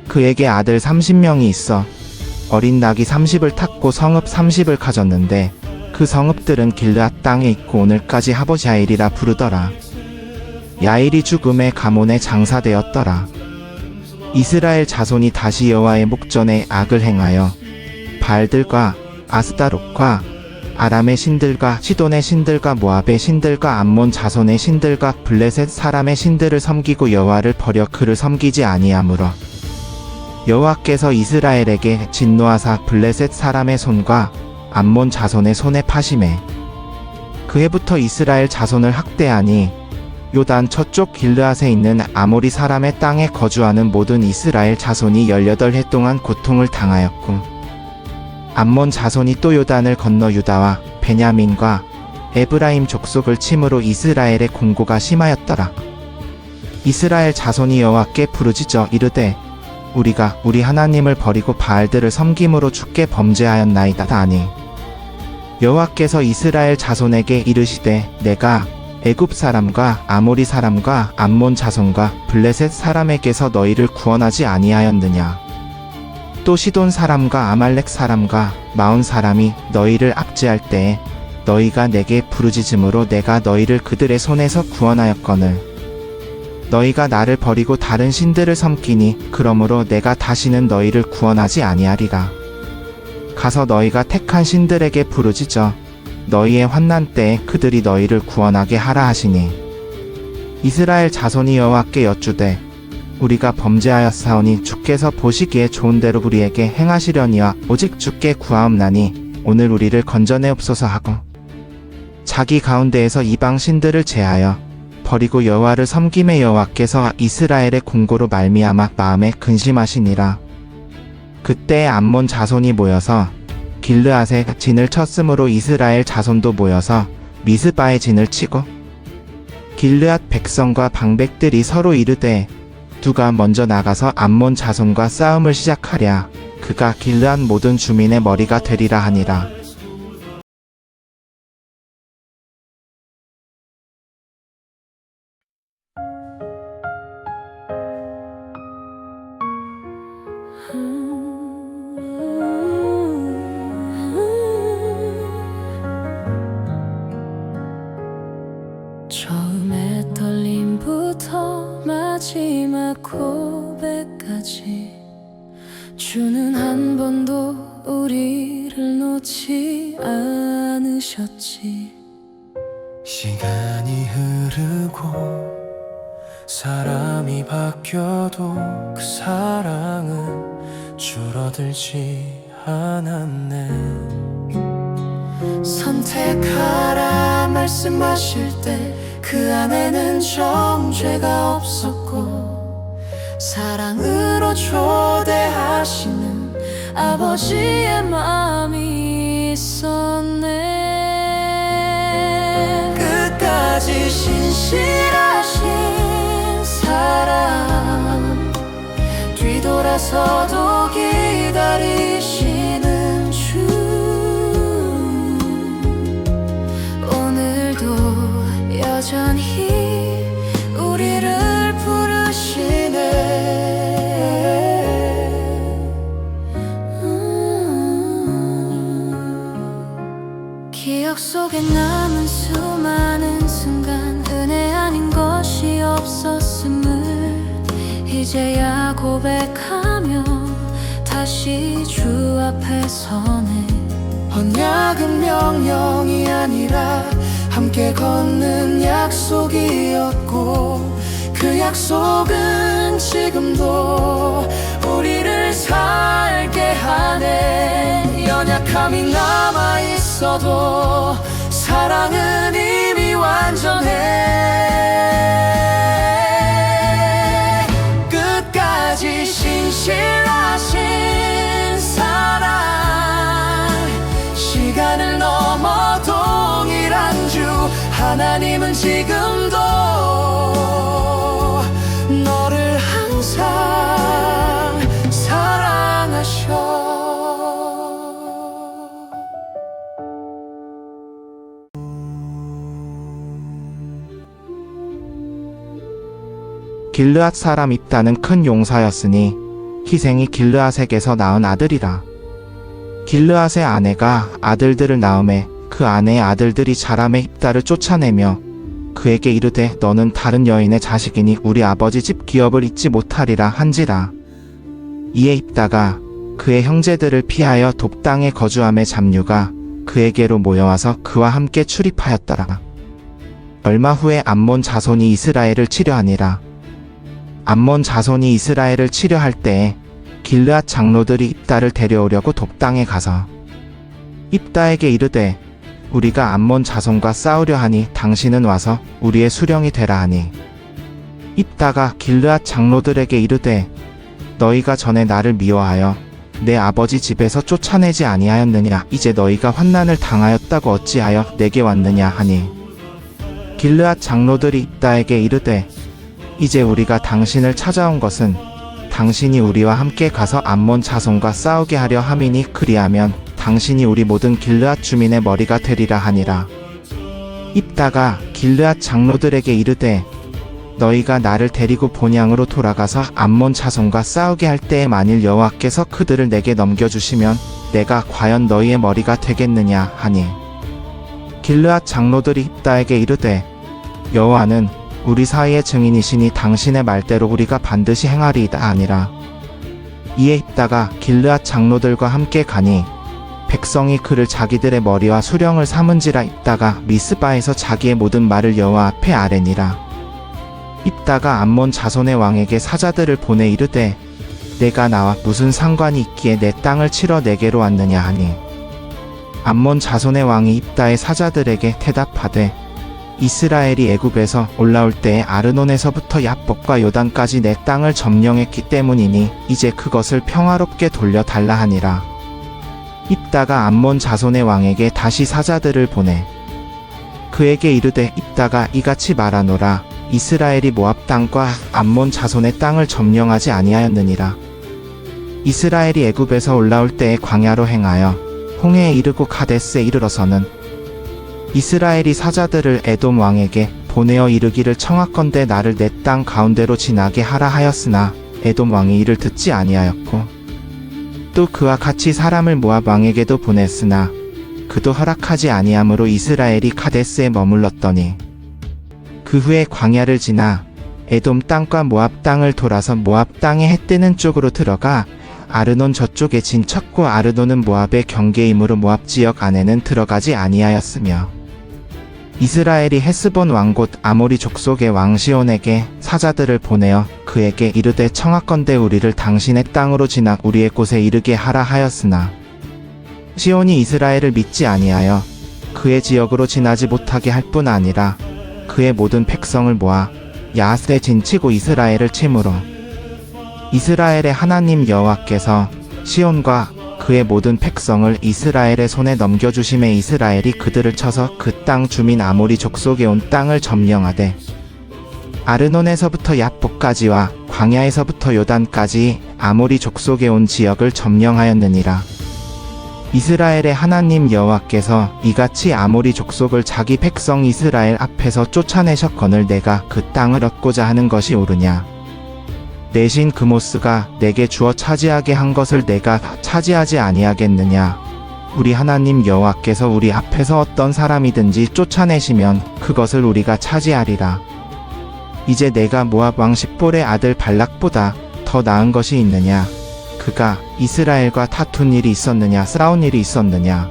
그에게 아들 30명이 있어 어린 낙이 30을 탔고 성읍 30을 가졌는데 그 성읍들은 길르앗 땅에 있고 오늘까지 하보자일이라 부르더라. 야일이 죽음의 가문에 장사되었더라. 이스라엘 자손이 다시 여호와의 목전에 악을 행하여 바알들과 아스다롯과 아람의 신들과 시돈의 신들과 모압의 신들과 암몬 자손의 신들과 블레셋 사람의 신들을 섬기고 여호와를 버려 그를 섬기지 아니하므로 여호와께서 이스라엘에게 진노하사 블레셋 사람의 손과 암몬 자손의 손에 파심해 그해부터 이스라엘 자손을 학대하니 요단 저쪽 길르앗에 있는 아모리 사람의 땅에 거주하는 모든 이스라엘 자손이 18해 동안 고통을 당하였고 암몬 자손이 또 요단을 건너 유다와 베냐민과 에브라임 족속을 침으로 이스라엘의 공고가 심하였더라. 이스라엘 자손이 여호와께 부르짖어 이르되 우리가 우리 하나님을 버리고 바알들을 섬김으로 주께 범죄하였나이다 하니 여호와께서 이스라엘 자손에게 이르시되 내가 애굽 사람과 아모리 사람과 암몬 자손과 블레셋 사람에게서 너희를 구원하지 아니하였느냐. 또 시돈 사람과 아말렉 사람과 마온 사람이 너희를 압제할 때에 너희가 내게 부르짖음으로 내가 너희를 그들의 손에서 구원하였거늘 너희가 나를 버리고 다른 신들을 섬기니 그러므로 내가 다시는 너희를 구원하지 아니하리라. 가서 너희가 택한 신들에게 부르짖어 너희의 환난 때에 그들이 너희를 구원하게 하라 하시니 이스라엘 자손이 여호와께 여쭈되 우리가 범죄하였사오니 주께서 보시기에 좋은 대로 우리에게 행하시려니와 오직 주께 구하옵나니 오늘 우리를 건져내옵소서 하고 자기 가운데에서 이방 신들을 제하여 버리고 여호와를 섬김에 여호와께서 이스라엘의 공고로 말미암아 마음에 근심하시니라. 그때 암몬 자손이 모여서 길르앗에 진을 쳤으므로 이스라엘 자손도 모여서 미스바에 진을 치고 길르앗 백성과 방백들이 서로 이르되 누가 먼저 나가서 암몬 자손과 싸움을 시작하랴. 그가 길르앗 모든 주민의 머리가 되리라 하니라. 처음에 떨림부터 마지막 고백까지 주는 한 번도 우리를 놓지 않으셨지. 시간이 흐르고 사람이 바뀌어도 그 사랑은 줄어들지 않았네. 선택하라 말씀하실 때 그 안에는 정죄가 없었고 사랑으로 초대하시는 아버지의 마음이 있었네. 끝까지 신실하신 사랑 뒤돌아서도 기다리시는 주 여전히 우리를 부르시네. 기억 속에 남은 수많은 순간 은혜 아닌 것이 없었음을 이제야 고백하며 다시 주 앞에 서네. 언약은 명령이 아니라 함께 걷는 약속이었고 그 약속은 지금도 우리를 살게 하네. 연약함이 남아있어도 사랑은 이미 완전해. 끝까지 신실하신 사랑 시간을 넘어 동일한 주 하나님은 지금도 너를 항상 사랑하셔. 길르앗 사람 입다는 큰 용사였으니 희생이 길르앗에게서 낳은 아들이라. 길르앗의 아내가 아들들을 낳음에 그 아내의 아들들이 자람에 입다를 쫓아내며 그에게 이르되 너는 다른 여인의 자식이니 우리 아버지 집 기업을 잊지 못하리라 한지라. 이에 입다가 그의 형제들을 피하여 돕당에 거주함에 잡류가 그에게로 모여와서 그와 함께 출입하였더라. 얼마 후에 암몬 자손이 이스라엘을 치려하니라. 암몬 자손이 이스라엘을 치려할 때에 길르앗 장로들이 입다를 데려오려고 돕당에 가서 입다에게 이르되 우리가 암몬 자손과 싸우려 하니 당신은 와서 우리의 수령이 되라 하니 입다가 길르앗 장로들에게 이르되 너희가 전에 나를 미워하여 내 아버지 집에서 쫓아내지 아니하였느냐 이제 너희가 환난을 당하였다고 어찌하여 내게 왔느냐 하니 길르앗 장로들이 입다에게 이르되 이제 우리가 당신을 찾아온 것은 당신이 우리와 함께 가서 암몬 자손과 싸우게 하려 함이니 그리하면 당신이 우리 모든 길르앗 주민의 머리가 되리라 하니라. 입다가 길르앗 장로들에게 이르되 너희가 나를 데리고 본향으로 돌아가서 암몬 자손과 싸우게 할 때에 만일 여호와께서 그들을 내게 넘겨주시면 내가 과연 너희의 머리가 되겠느냐 하니 길르앗 장로들이 입다에게 이르되 여호와는 우리 사이의 증인이시니 당신의 말대로 우리가 반드시 행하리이다 아니라. 이에 입다가 길르앗 장로들과 함께 가니 백성이 그를 자기들의 머리와 수령을 삼은지라. 입다가 미스바에서 자기의 모든 말을 여호와 앞에 아뢰니라. 입다가 암몬 자손의 왕에게 사자들을 보내 이르되 내가 나와 무슨 상관이 있기에 내 땅을 치러 내게로 왔느냐 하니 암몬 자손의 왕이 입다의 사자들에게 대답하되 이스라엘이 애굽에서 올라올 때에 아르논에서부터 야복과 요단까지 내 땅을 점령했기 때문이니 이제 그것을 평화롭게 돌려달라 하니라. 입다가 암몬 자손의 왕에게 다시 사자들을 보내 그에게 이르되 입다가 이같이 말하노라. 이스라엘이 모압 땅과 암몬 자손의 땅을 점령하지 아니하였느니라. 이스라엘이 애굽에서 올라올 때에 광야로 행하여 홍해에 이르고 가데스에 이르러서는 이스라엘이 사자들을 에돔 왕에게 보내어 이르기를 청하건대 나를 내 땅 가운데로 지나게 하라 하였으나 에돔 왕이 이를 듣지 아니하였고 또 그와 같이 사람을 모압 왕에게도 보냈으나 그도 허락하지 아니하므로 이스라엘이 가데스에 머물렀더니 그 후에 광야를 지나 에돔 땅과 모압 땅을 돌아서 모압 땅의 해 뜨는 쪽으로 들어가 아르논 저쪽에 진쳤고 아르논은 모압의 경계이므로 모압 지역 안에는 들어가지 아니하였으며 이스라엘이 헤스본 왕 곧 아모리 족속의 왕 시온에게 사자들을 보내어 그에게 이르되 청하건대 우리를 당신의 땅으로 지나 우리의 곳에 이르게 하라 하였으나 시온이 이스라엘을 믿지 아니하여 그의 지역으로 지나지 못하게 할 뿐 아니라 그의 모든 백성을 모아 야하스에 진치고 이스라엘을 치므로 이스라엘의 하나님 여호와께서 시온과 그의 모든 백성을 이스라엘의 손에 넘겨주심에 이스라엘이 그들을 쳐서 그 땅 주민 아모리 족속에 온 땅을 점령하되 아르논에서부터 야복까지와 광야에서부터 요단까지 아모리 족속에 온 지역을 점령하였느니라. 이스라엘의 하나님 여호와께서 이같이 아모리 족속을 자기 백성 이스라엘 앞에서 쫓아내셨거늘 내가 그 땅을 얻고자 하는 것이 옳으냐. 내 신 그모스가 내게 주어 차지하게 한 것을 내가 차지하지 아니하겠느냐. 우리 하나님 여호와께서 우리 앞에서 어떤 사람이든지 쫓아내시면 그것을 우리가 차지하리라. 이제 내가 모압 왕 십볼의 아들 발락보다 더 나은 것이 있느냐. 그가 이스라엘과 다툰 일이 있었느냐 싸운 일이 있었느냐.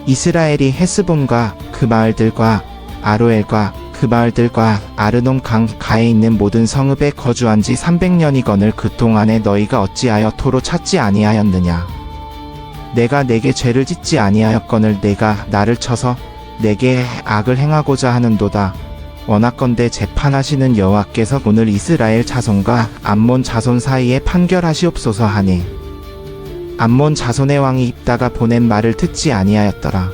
이스라엘이 헤스본과 그 마을들과 아로엘과 그 마을들과 아르논 강 가에 있는 모든 성읍에 거주한 지 300년이거늘 그 동안에 너희가 어찌하여 토로 찾지 아니하였느냐. 내가 내게 죄를 짓지 아니하였거늘 내가 나를 쳐서 내게 악을 행하고자 하는도다. 원하건대 재판하시는 여호와께서 오늘 이스라엘 자손과 암몬 자손 사이에 판결하시옵소서 하니 암몬 자손의 왕이 입다가 보낸 말을 듣지 아니하였더라.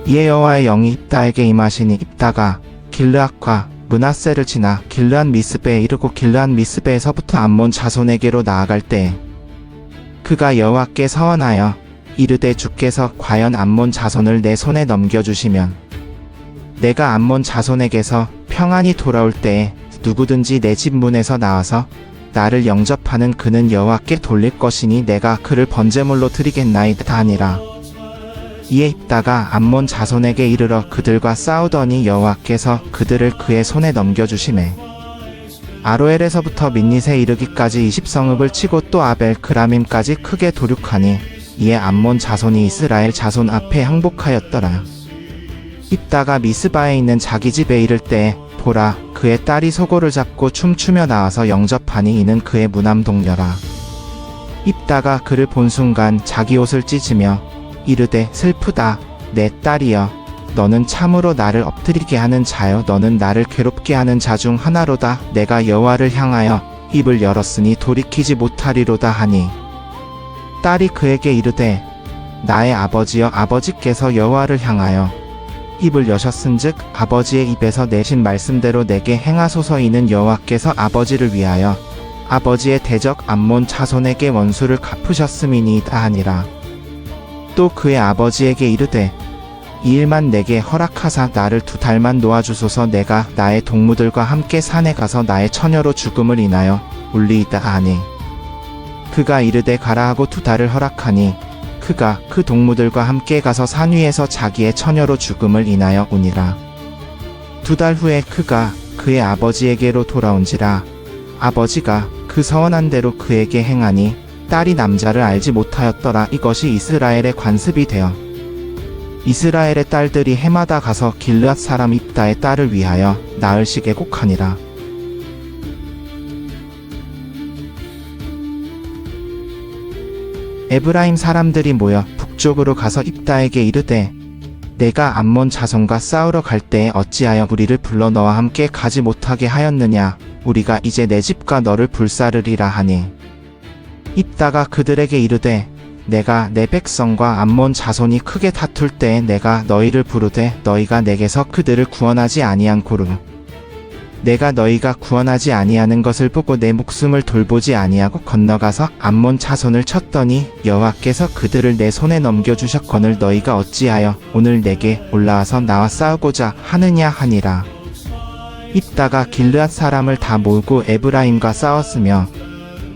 이에 여호와의 영이 입다에게 임하시니 입다가 길르앗과 므낫세를 지나 길르앗 미스베에 이르고 길르앗 미스베에서부터 암몬 자손에게로 나아갈 때에 그가 여호와께 서원하여 이르되 주께서 과연 암몬 자손을 내 손에 넘겨주시면 내가 암몬 자손에게서 평안히 돌아올 때에 누구든지 내 집 문에서 나와서 나를 영접하는 그는 여호와께 돌릴 것이니 내가 그를 번제물로 드리겠나이다 하니라. 이에 입다가 암몬 자손에게 이르러 그들과 싸우더니 여호와께서 그들을 그의 손에 넘겨주시매 아로엘에서부터 민닛에 이르기까지 20성읍을 치고 또 아벨 그라밈까지 크게 도륙하니 이에 암몬 자손이 이스라엘 자손 앞에 항복하였더라. 입다가 미스바에 있는 자기 집에 이를 때 보라 그의 딸이 소고를 잡고 춤추며 나와서 영접하니 이는 그의 무남 동료라. 입다가 그를 본 순간 자기 옷을 찢으며 이르되 슬프다 내 딸이여, 너는 참으로 나를 엎드리게 하는 자여, 너는 나를 괴롭게 하는 자 중 하나로다. 내가 여호와를 향하여 입을 열었으니 돌이키지 못하리로다 하니, 딸이 그에게 이르되, 나의 아버지여, 아버지께서 여호와를 향하여 입을 여셨은즉 아버지의 입에서 내신 말씀대로 내게 행하소서. 이는 여호와께서 아버지를 위하여 아버지의 대적 암몬 자손에게 원수를 갚으셨음이니이다 하니라. 또 그의 아버지에게 이르되, 이 일만 내게 허락하사 나를 2달만 놓아주소서. 내가 나의 동무들과 함께 산에 가서 나의 처녀로 죽음을 인하여 울리이다 하니, 그가 이르되 가라 하고 2달을 허락하니, 그가 그 동무들과 함께 가서 산 위에서 자기의 처녀로 죽음을 인하여 우니라. 2달 후에 그가 그의 아버지에게로 돌아온지라. 아버지가 그 서원한 대로 그에게 행하니 딸이 남자를 알지 못하였더라. 이것이 이스라엘의 관습이 되어 이스라엘의 딸들이 해마다 가서 길르앗 사람 입다의 딸을 위하여 낳을 시게 곡하니라. 에브라임 사람들이 모여 북쪽으로 가서 입다에게 이르되, 내가 암몬 자손과 싸우러 갈 때에 어찌하여 우리를 불러 너와 함께 가지 못하게 하였느냐? 우리가 이제 내 집과 너를 불사르리라 하니, 입다가 그들에게 이르되, 내가 내 백성과 암몬 자손이 크게 다툴 때에 내가 너희를 부르되 너희가 내게서 그들을 구원하지 아니한고로, 내가 너희가 구원하지 아니하는 것을 보고 내 목숨을 돌보지 아니하고 건너가서 암몬 자손을 쳤더니 여호와께서 그들을 내 손에 넘겨주셨거늘 너희가 어찌하여 오늘 내게 올라와서 나와 싸우고자 하느냐 하니라. 입다가 길르앗 사람을 다 모으고 에브라임과 싸웠으며,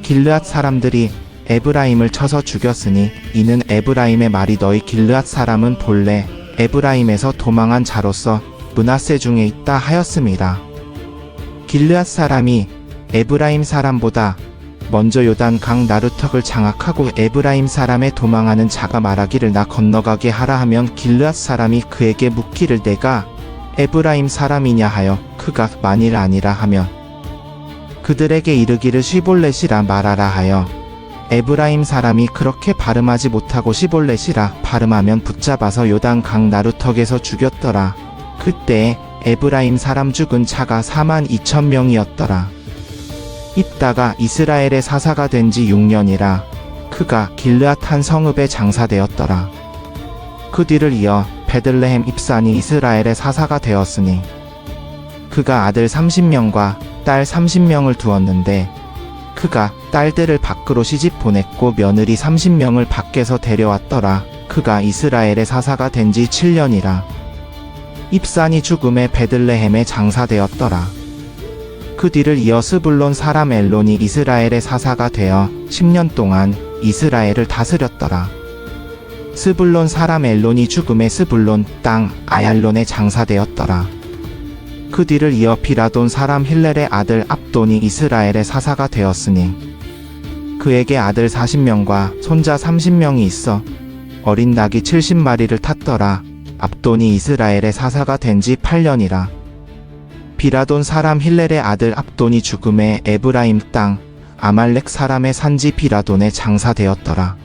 길르앗 사람들이 에브라임을 쳐서 죽였으니, 이는 에브라임의 말이 너희 길르앗 사람은 본래 에브라임에서 도망한 자로서 므낫세 중에 있다 하였습니다. 길르앗 사람이 에브라임 사람보다 먼저 요단 강 나루턱을 장악하고 에브라임 사람의 도망하는 자가 말하기를 나 건너가게 하라 하면, 길르앗 사람이 그에게 묻기를 내가 에브라임 사람이냐 하여 그가 만일 아니라 하면 그들에게 이르기를 시볼렛이라 말하라 하여, 에브라임 사람이 그렇게 발음하지 못하고 시볼렛이라 발음하면 붙잡아서 요단 강 나루턱에서 죽였더라. 그때에 에브라임 사람 죽은 자가 42,000명이었더라. 입다가 이스라엘의 사사가 된 지 6년이라 그가 길르앗 한 성읍에 장사되었더라. 그 뒤를 이어 베들레헴 입산이 이스라엘의 사사가 되었으니, 그가 아들 30명과 딸 30명을 두었는데, 그가 딸들을 밖으로 시집 보냈고 며느리 30명을 밖에서 데려왔더라. 그가 이스라엘의 사사가 된 지 7년이라 입산이 죽음에 베들레헴에 장사되었더라. 그 뒤를 이어 스불론 사람 엘론이 이스라엘의 사사가 되어 10년 동안 이스라엘을 다스렸더라. 스불론 사람 엘론이 죽음에 스불론 땅 아얄론에 장사되었더라. 그 뒤를 이어 비라돈 사람 힐렐의 아들 압돈이 이스라엘의 사사가 되었으니, 그에게 아들 40명과 손자 30명이 있어 어린 낙이 70마리를 탔더라. 압돈이 이스라엘의 사사가 된 지 8년이라. 비라돈 사람 힐렐의 아들 압돈이 죽음에 에브라임 땅 아말렉 사람의 산지 비라돈에 장사되었더라.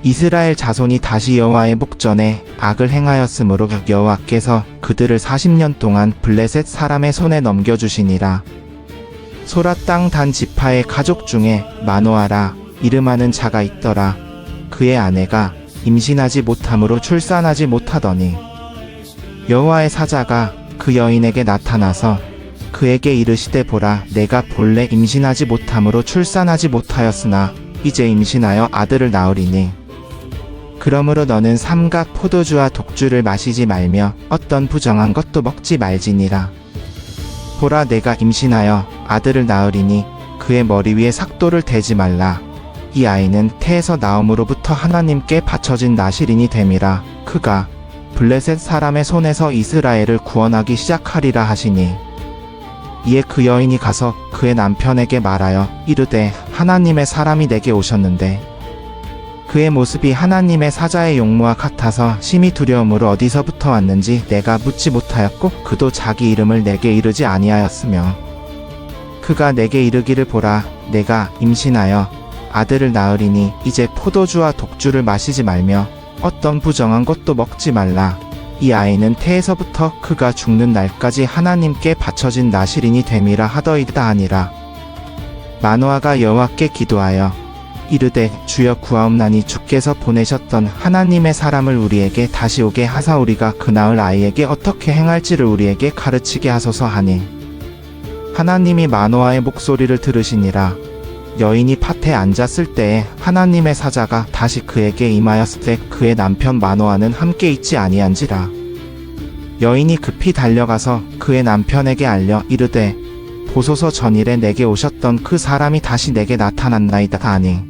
이스라엘 자손이 다시 여호와의 목전에 악을 행하였으므로 여호와께서 그들을 40년 동안 블레셋 사람의 손에 넘겨주시니라. 소라 땅 단 지파의 가족 중에 마노아라 이름하는 자가 있더라. 그의 아내가 임신하지 못함으로 출산하지 못하더니, 여호와의 사자가 그 여인에게 나타나서 그에게 이르시되, 보라, 내가 본래 임신하지 못함으로 출산하지 못하였으나 이제 임신하여 아들을 낳으리니, 그러므로 너는 삼각 포도주와 독주를 마시지 말며 어떤 부정한 것도 먹지 말지니라. 보라, 내가 임신하여 아들을 낳으리니 그의 머리 위에 삭도를 대지 말라. 이 아이는 태에서 나옴으로부터 하나님께 바쳐진 나실인이 됨이라. 그가 블레셋 사람의 손에서 이스라엘을 구원하기 시작하리라 하시니, 이에 그 여인이 가서 그의 남편에게 말하여 이르되, 하나님의 사람이 내게 오셨는데 그의 모습이 하나님의 사자의 용모와 같아서 심히 두려움으로 어디서부터 왔는지 내가 묻지 못하였고, 그도 자기 이름을 내게 이르지 아니하였으며, 그가 내게 이르기를, 보라, 내가 임신하여 아들을 낳으리니 이제 포도주와 독주를 마시지 말며 어떤 부정한 것도 먹지 말라. 이 아이는 태에서부터 그가 죽는 날까지 하나님께 바쳐진 나실인이 됨이라 하더이다 하니라. 마노아가 여호와께 기도하여 이르되 주여 구하옵나니 주께서 보내셨던 하나님의 사람을 우리에게 다시 오게 하사 우리가 그 낳을 아이에게 어떻게 행할지를 우리에게 가르치게 하소서 하니 하나님이 마노아의 목소리를 들으시니라. 여인이 밭에 앉았을 때에 하나님의 사자가 다시 그에게 임하였을 때 그의 남편 마노아는 함께 있지 아니한지라. 여인이 급히 달려가서 그의 남편에게 알려 이르되 보소서 전일에 내게 오셨던 그 사람이 다시 내게 나타났나이다 하니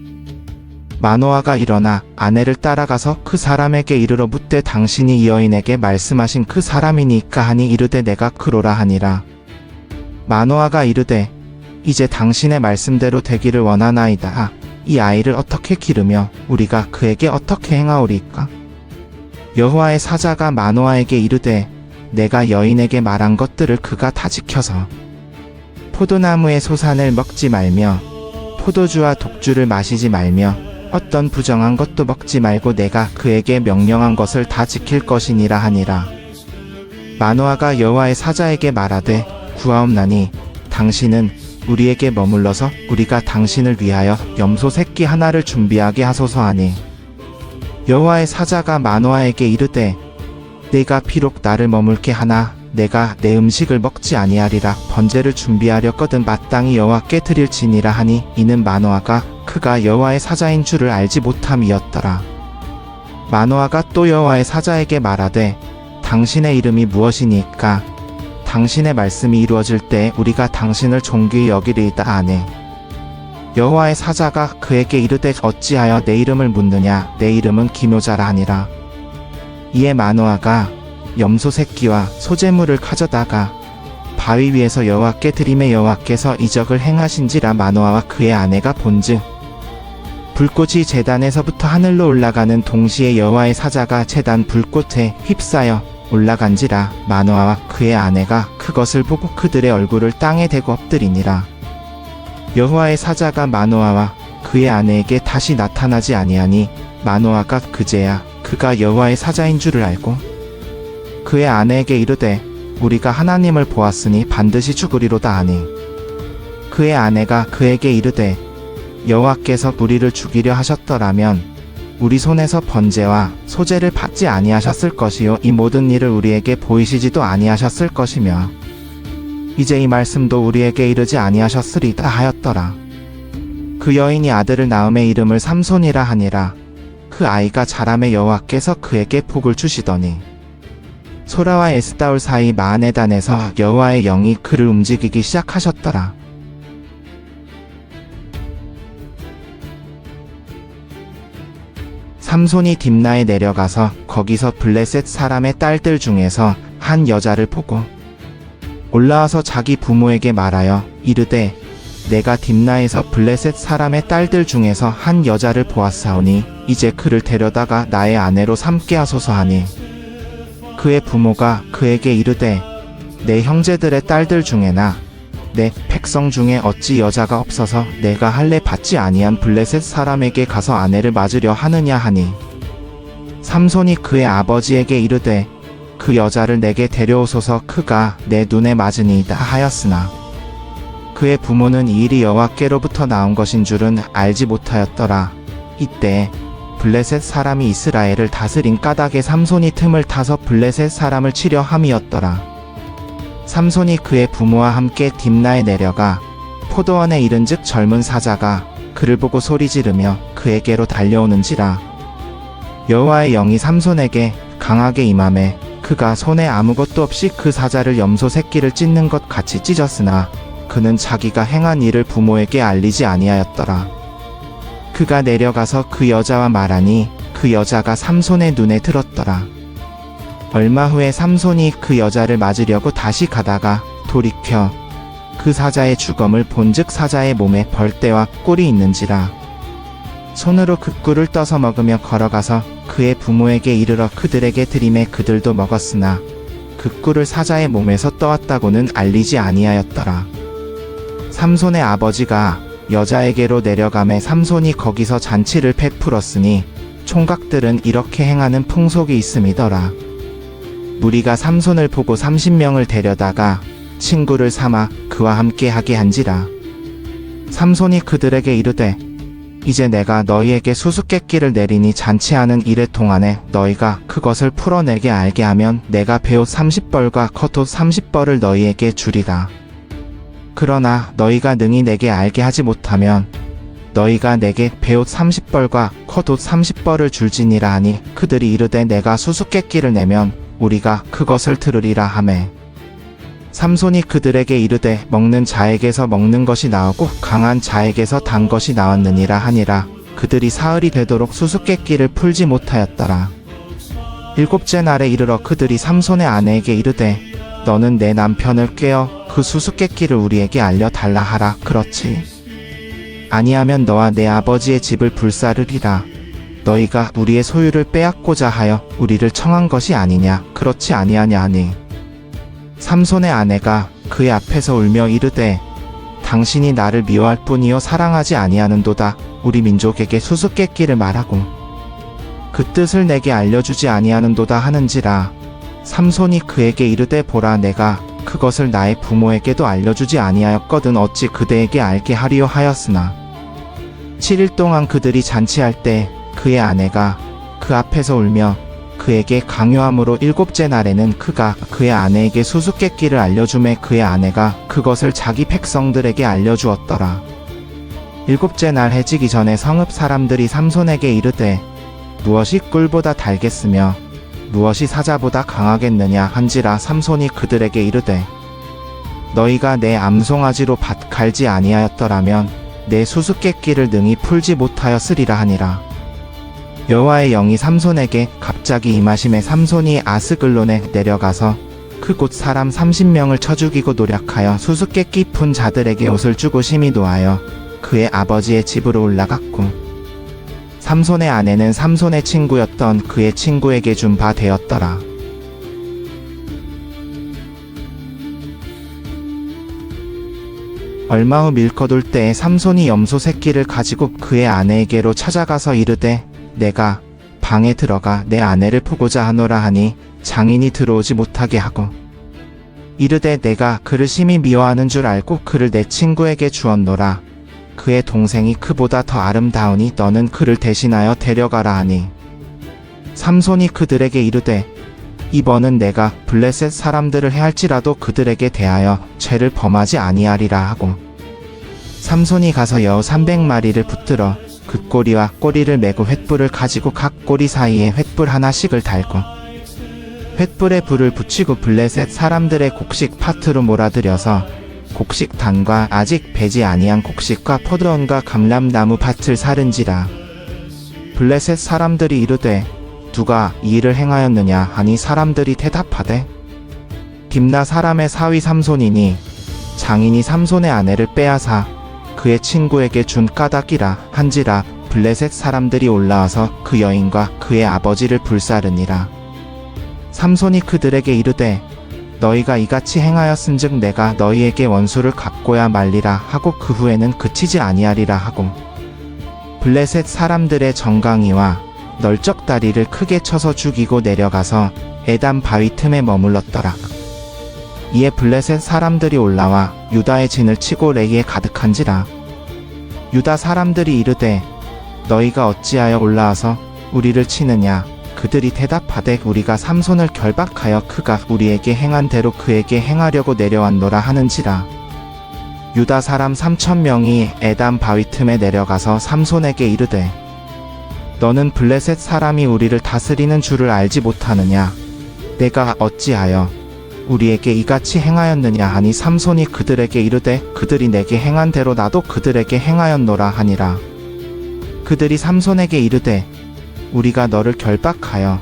마노아가 일어나 아내를 따라가서 그 사람에게 이르러 묻되 당신이 이 여인에게 말씀하신 그 사람이니까 하니 이르되 내가 그로라 하니라. 마노아가 이르되 이제 당신의 말씀대로 되기를 원하나이다. 이 아이를 어떻게 기르며 우리가 그에게 어떻게 행하오리까? 여호와의 사자가 마노아에게 이르되 내가 여인에게 말한 것들을 그가 다 지켜서 포도나무의 소산을 먹지 말며 포도주와 독주를 마시지 말며 어떤 부정한 것도 먹지 말고 내가 그에게 명령한 것을 다 지킬 것이니라 하니라. 마노아가 여호와의 사자에게 말하되 구하옵나니 당신은 우리에게 머물러서 우리가 당신을 위하여 염소 새끼 하나를 준비하게 하소서 하니 여호와의 사자가 마노아에게 이르되 내가 비록 나를 머물게 하나 내가 내 음식을 먹지 아니하리라. 번제를 준비하렸거든 마땅히 여호와께 드릴지니라 하니 이는 마노아가 그가 여호와의 사자인 줄을 알지 못함이었더라. 마노아가 또 여호와의 사자에게 말하되 당신의 이름이 무엇이니까 당신의 말씀이 이루어질 때 우리가 당신을 존귀히 여기리이다 하네. 여호와의 사자가 그에게 이르되 어찌하여 내 이름을 묻느냐 내 이름은 기묘자라 하니라. 이에 마노아가 염소 새끼와 소재물을 가져다가 바위 위에서 여호와께 드리매 여호와께서 이적을 행하신지라. 마노아와 그의 아내가 본즉 불꽃이 제단에서부터 하늘로 올라가는 동시에 여호와의 사자가 제단 불꽃에 휩싸여 올라간지라. 마노아와 그의 아내가 그것을 보고 그들의 얼굴을 땅에 대고 엎드리니라. 여호와의 사자가 마노아와 그의 아내에게 다시 나타나지 아니하니 마노아가 그제야 그가 여호와의 사자인 줄을 알고 그의 아내에게 이르되 우리가 하나님을 보았으니 반드시 죽으리로다 하니 그의 아내가 그에게 이르되 여호와께서 우리를 죽이려 하셨더라면 우리 손에서 번제와 소제를 받지 아니하셨을 것이요 이 모든 일을 우리에게 보이시지도 아니하셨을 것이며 이제 이 말씀도 우리에게 이르지 아니하셨으리다 하였더라. 그 여인이 아들을 낳음에 이름을 삼손이라 하니라. 그 아이가 자라매 여호와께서 그에게 복을 주시더니 소라와 에스다올 사이 마하네단에서 여호와의 영이 그를 움직이기 시작하셨더라. 삼손이 딥나에 내려가서 거기서 블레셋 사람의 딸들 중에서 한 여자를 보고 올라와서 자기 부모에게 말하여 이르되 내가 딥나에서 블레셋 사람의 딸들 중에서 한 여자를 보았사오니 이제 그를 데려다가 나의 아내로 삼게 하소서 하니 그의 부모가 그에게 이르되 내 형제들의 딸들 중에나 내 백성 중에 어찌 여자가 없어서 내가 할례 받지 아니한 블레셋 사람에게 가서 아내를 맞으려 하느냐 하니 삼손이 그의 아버지에게 이르되 그 여자를 내게 데려오소서 그가 내 눈에 맞으니이다 하였으나 그의 부모는 이 일이 여호와께로부터 나온 것인 줄은 알지 못하였더라. 이때 블레셋 사람이 이스라엘을 다스린 까닭에 삼손이 틈을 타서 블레셋 사람을 치려 함이었더라. 삼손이 그의 부모와 함께 딥나에 내려가 포도원에 이른즉 젊은 사자가 그를 보고 소리 지르며 그에게로 달려오는지라. 여호와의 영이 삼손에게 강하게 임하매 그가 손에 아무것도 없이 그 사자를 염소 새끼를 찢는 것 같이 찢었으나 그는 자기가 행한 일을 부모에게 알리지 아니하였더라. 그가 내려가서 그 여자와 말하니 그 여자가 삼손의 눈에 들었더라. 얼마 후에 삼손이 그 여자를 맞으려고 다시 가다가 돌이켜 그 사자의 주검을 본즉 사자의 몸에 벌떼와 꿀이 있는지라. 손으로 그 꿀을 떠서 먹으며 걸어가서 그의 부모에게 이르러 그들에게 드리매 그들도 먹었으나 그 꿀을 사자의 몸에서 떠왔다고는 알리지 아니하였더라. 삼손의 아버지가 여자에게로 내려가매 삼손이 거기서 잔치를 베풀었으니 총각들은 이렇게 행하는 풍속이 있음이더라. 무리가 삼손을 보고 30명을 데려다가 친구를 삼아 그와 함께 하게 한지라. 삼손이 그들에게 이르되 이제 내가 너희에게 수수께끼를 내리니 잔치하는 이래 동안에 너희가 그것을 풀어내게 알게 하면 내가 베옷 30벌과 겉옷 30벌을 너희에게 주리라. 그러나 너희가 능히 내게 알게 하지 못하면 너희가 내게 베옷 30벌과 겉옷 30벌을 줄지니라 하니 그들이 이르되 내가 수수께끼를 내면 우리가 그것을 들으리라 하매 삼손이 그들에게 이르되 먹는 자에게서 먹는 것이 나오고 강한 자에게서 단 것이 나왔느니라 하니라. 그들이 사흘이 되도록 수수께끼를 풀지 못하였더라. 일곱째 날에 이르러 그들이 삼손의 아내에게 이르되 너는 내 남편을 꾀어 그 수수께끼를 우리에게 알려달라 하라. 그렇지 아니하면 너와 내 아버지의 집을 불사르리라. 너희가 우리의 소유를 빼앗고자 하여 우리를 청한 것이 아니냐. 그렇지 아니하냐 하니 삼손의 아내가 그의 앞에서 울며 이르되 당신이 나를 미워할 뿐이요 사랑하지 아니하는도다. 우리 민족에게 수수께끼를 말하고 그 뜻을 내게 알려주지 아니하는도다 하는지라. 삼손이 그에게 이르되 보라 내가 그것을 나의 부모에게도 알려주지 아니하였거든 어찌 그대에게 알게 하리요 하였으나 7일 동안 그들이 잔치할 때 그의 아내가 그 앞에서 울며 그에게 강요함으로 일곱째 날에는 그가 그의 아내에게 수수께끼를 알려주매 그의 아내가 그것을 자기 백성들에게 알려주었더라. 일곱째 날 해지기 전에 성읍 사람들이 삼손에게 이르되 무엇이 꿀보다 달겠으며 무엇이 사자보다 강하겠느냐 한지라. 삼손이 그들에게 이르되 너희가 내 암송아지로 밭 갈지 아니하였더라면 내 수수께끼를 능히 풀지 못하였으리라 하니라. 여호와의 영이 삼손에게 갑자기 임하심에 삼손이 아스글론에 내려가서 그곳 사람 30명을 쳐 죽이고 노력하여 수수께끼 푼 자들에게 옷을 주고 심히 노하여 그의 아버지의 집으로 올라갔고 삼손의 아내는 삼손의 친구였던 그의 친구에게 준 바 되었더라. 얼마 후 밀거둘 때에 삼손이 염소 새끼를 가지고 그의 아내에게로 찾아가서 이르되 내가 방에 들어가 내 아내를 보고자 하노라 하니 장인이 들어오지 못하게 하고 이르되 내가 그를 심히 미워하는 줄 알고 그를 내 친구에게 주었노라. 그의 동생이 그보다 더 아름다우니 너는 그를 대신하여 데려가라 하니 삼손이 그들에게 이르되 이번은 내가 블레셋 사람들을 해할지라도 그들에게 대하여 죄를 범하지 아니하리라 하고 삼손이 가서 여우 300마리를 붙들어 그 꼬리와 꼬리를 메고 횃불을 가지고 각 꼬리 사이에 횃불 하나씩을 달고 횃불에 불을 붙이고 블레셋 사람들의 곡식 밭으로 몰아들여서 곡식 단과 아직 배지 아니한 곡식과 포도원과 감람나무 밭을 사른지라. 블레셋 사람들이 이르되 누가 이 일을 행하였느냐 하니 사람들이 대답하되 딥나 사람의 사위 삼손이니 장인이 삼손의 아내를 빼앗아 그의 친구에게 준 까닭이라 한지라. 블레셋 사람들이 올라와서 그 여인과 그의 아버지를 불사르니라. 삼손이 그들에게 이르되 너희가 이같이 행하였은즉 내가 너희에게 원수를 갚고야 말리라 하고 그 후에는 그치지 아니하리라 하고 블레셋 사람들의 정강이와 널쩍다리를 크게 쳐서 죽이고 내려가서 에담 바위 틈에 머물렀더라. 이에 블레셋 사람들이 올라와 유다의 진을 치고 레이에 가득한지라. 유다 사람들이 이르되 너희가 어찌하여 올라와서 우리를 치느냐. 그들이 대답하되 우리가 삼손을 결박하여 그가 우리에게 행한 대로 그에게 행하려고 내려왔노라 하는지라. 유다 사람 3,000명이 에담 바위 틈에 내려가서 삼손에게 이르되 너는 블레셋 사람이 우리를 다스리는 줄을 알지 못하느냐. 내가 어찌하여 우리에게 이같이 행하였느냐 하니 삼손이 그들에게 이르되 그들이 내게 행한 대로 나도 그들에게 행하였노라 하니라. 그들이 삼손에게 이르되 우리가 너를 결박하여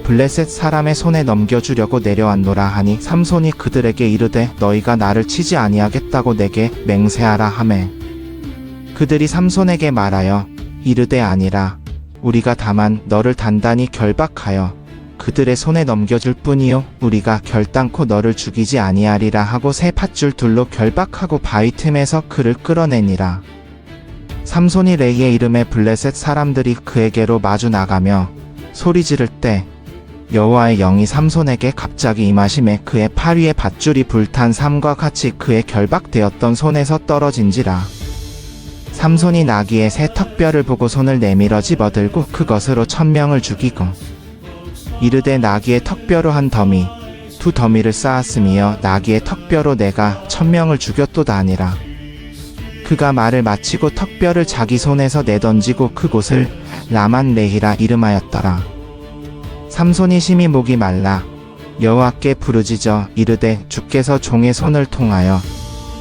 블레셋 사람의 손에 넘겨주려고 내려왔노라 하니 삼손이 그들에게 이르되 너희가 나를 치지 아니하겠다고 내게 맹세하라 하매 그들이 삼손에게 말하여 이르되 아니라 우리가 다만 너를 단단히 결박하여 그들의 손에 넘겨줄 뿐이요 우리가 결단코 너를 죽이지 아니하리라 하고 새 밧줄 둘로 결박하고 바위 틈에서 그를 끌어내니라. 삼손이 레이의 이름에 블레셋 사람들이 그에게로 마주 나가며 소리 지를 때 여호와의 영이 삼손에게 갑자기 임하심에 그의 팔 위에 밧줄이 불탄 삼과 같이 그의 결박되었던 손에서 떨어진지라. 삼손이 나귀의 새 턱뼈를 보고 손을 내밀어 집어들고 그것으로 1000명을 죽이고 이르되 나귀의 턱뼈로 한 더미 두 더미를 쌓았으며 나귀의 턱뼈로 내가 1000명을 죽였도다 하니라. 그가 말을 마치고 턱뼈를 자기 손에서 내던지고 그곳을 라만 레히라 이름하였더라. 삼손이 심히 목이 말라 여호와께 부르짖어 이르되 주께서 종의 손을 통하여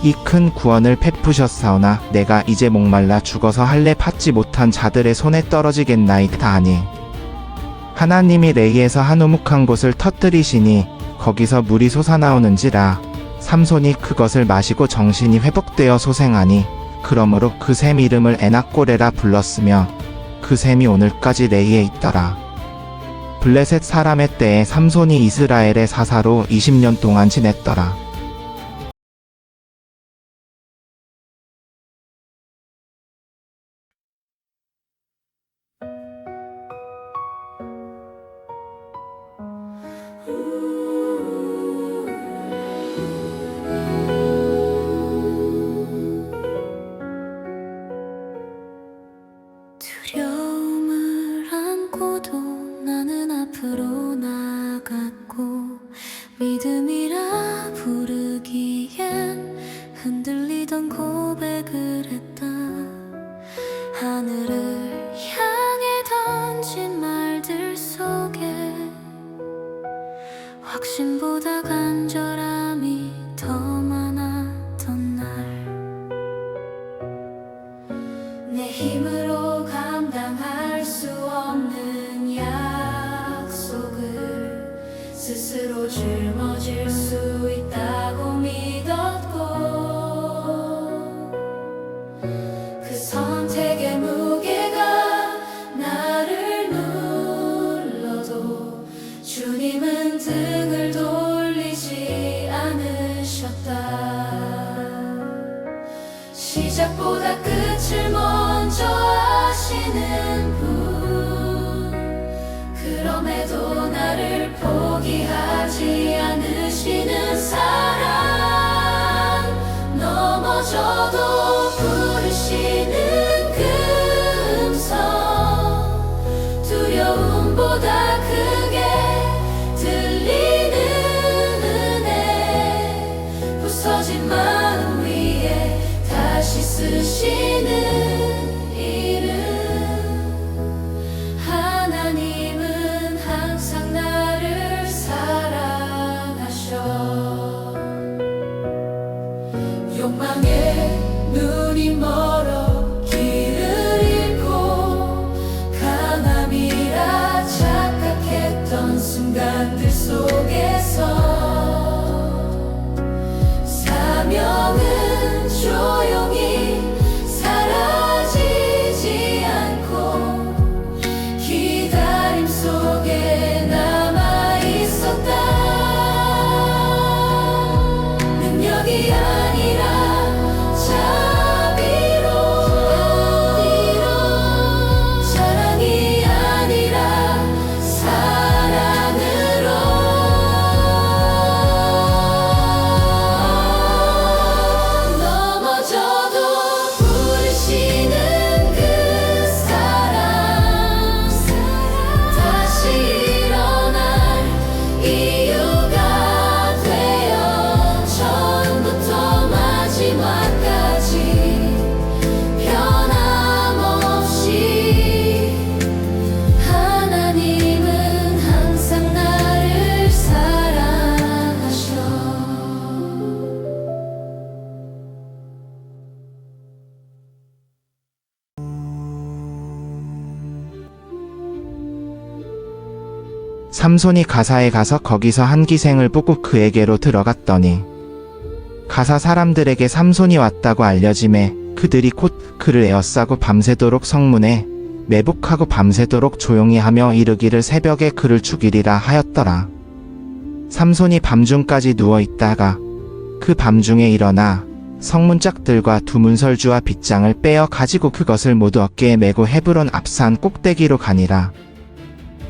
이 큰 구원을 베푸셨사오나 내가 이제 목말라 죽어서 할례 받지 못한 자들의 손에 떨어지겠나이다 하니 하나님이 레히에서 한 우묵한 곳을 터뜨리시니 거기서 물이 솟아나오는지라. 삼손이 그것을 마시고 정신이 회복되어 소생하니 그러므로 그 샘 이름을 에낙고레라 불렀으며 그 샘이 오늘까지 레히에 있더라. 블레셋 사람의 때에 삼손이 이스라엘의 사사로 20년 동안 지냈더라. 두려움을 안고도 나는 앞으로 나갔고 믿음이라 부르기엔 흔들리던 고백을 했다. 하늘을 향해 던진 말들 속에 확신보다 간절함이 더 많았던 날 내 힘으로 감당할 수 없는 약속을 스스로 짊어질 수 있다고 믿었고 그 선택의 무게가 나를 눌러도 주님은 등을 돌리지 않으셨다. 시작보다 끝을 먼저 아시는 분 그럼에도 나를 포기하지 않으시는 사랑 넘어져도 부르시는 그 음성 두려움보다 크게 들리는 은혜 부서진 마음 위에 다시 쓰시는 이름 하나님은 항상 나를 사랑하셔. 욕망에 눈이 멀어 길을 잃고 강함이라 착각했던 순간들 속에서 사명은 조용히 사라지지 않고 기다림 속에 남아있었다. 능력이 아니라 자비로 사랑이 아니라 사랑으로 넘어져도 부르시는 그 사랑 다시 일어날 이유가 되어 처음부터 마지막까지 변함없이 하나님은 항상 나를 사랑하셔. 삼손이 가사에 가서 거기서 한 기생을 보고 그에게로 들어갔더니 가사 사람들에게 삼손이 왔다고 알려짐에 그들이 곧 그를 에워싸고 밤새도록 성문에 매복하고 밤새도록 조용히 하며 이르기를 새벽에 그를 죽이리라 하였더라. 삼손이 밤중까지 누워 있다가 그 밤중에 일어나 성문짝들과 두 문설주와 빗장을 빼어 가지고 그것을 모두 어깨에 메고 헤브론 앞산 꼭대기로 가니라.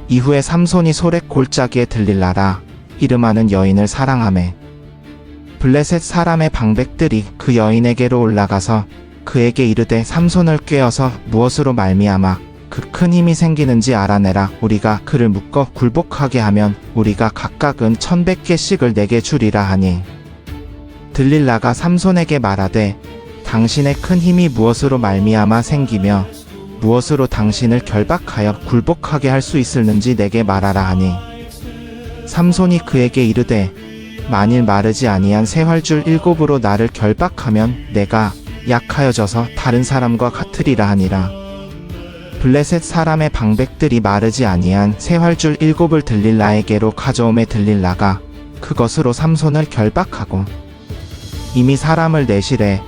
이후에 삼손이 소렉 골짜기에 들릴라라 이름하는 여인을 사랑하매 블레셋 사람의 방백들이 그 여인에게로 올라가서 그에게 이르되 삼손을 꾀어서 무엇으로 말미암아 그 큰 힘이 생기는지 알아내라. 우리가 그를 묶어 굴복하게 하면 우리가 각각은 1100개씩을 내게 주리라 하니 들릴라가 삼손에게 말하되 당신의 큰 힘이 무엇으로 말미암아 생기며 무엇으로 당신을 결박하여 굴복하게 할 수 있을는지 내게 말하라 하니 삼손이 그에게 이르되 만일 마르지 아니한 세활줄 7으로 나를 결박하면 내가 약하여져서 다른 사람과 같으리라 하니라. 블레셋 사람의 방백들이 마르지 아니한 세활줄 7을 들릴라에게로 가져오매 들릴라가 그것으로 삼손을 결박하고 이미 사람을 내실에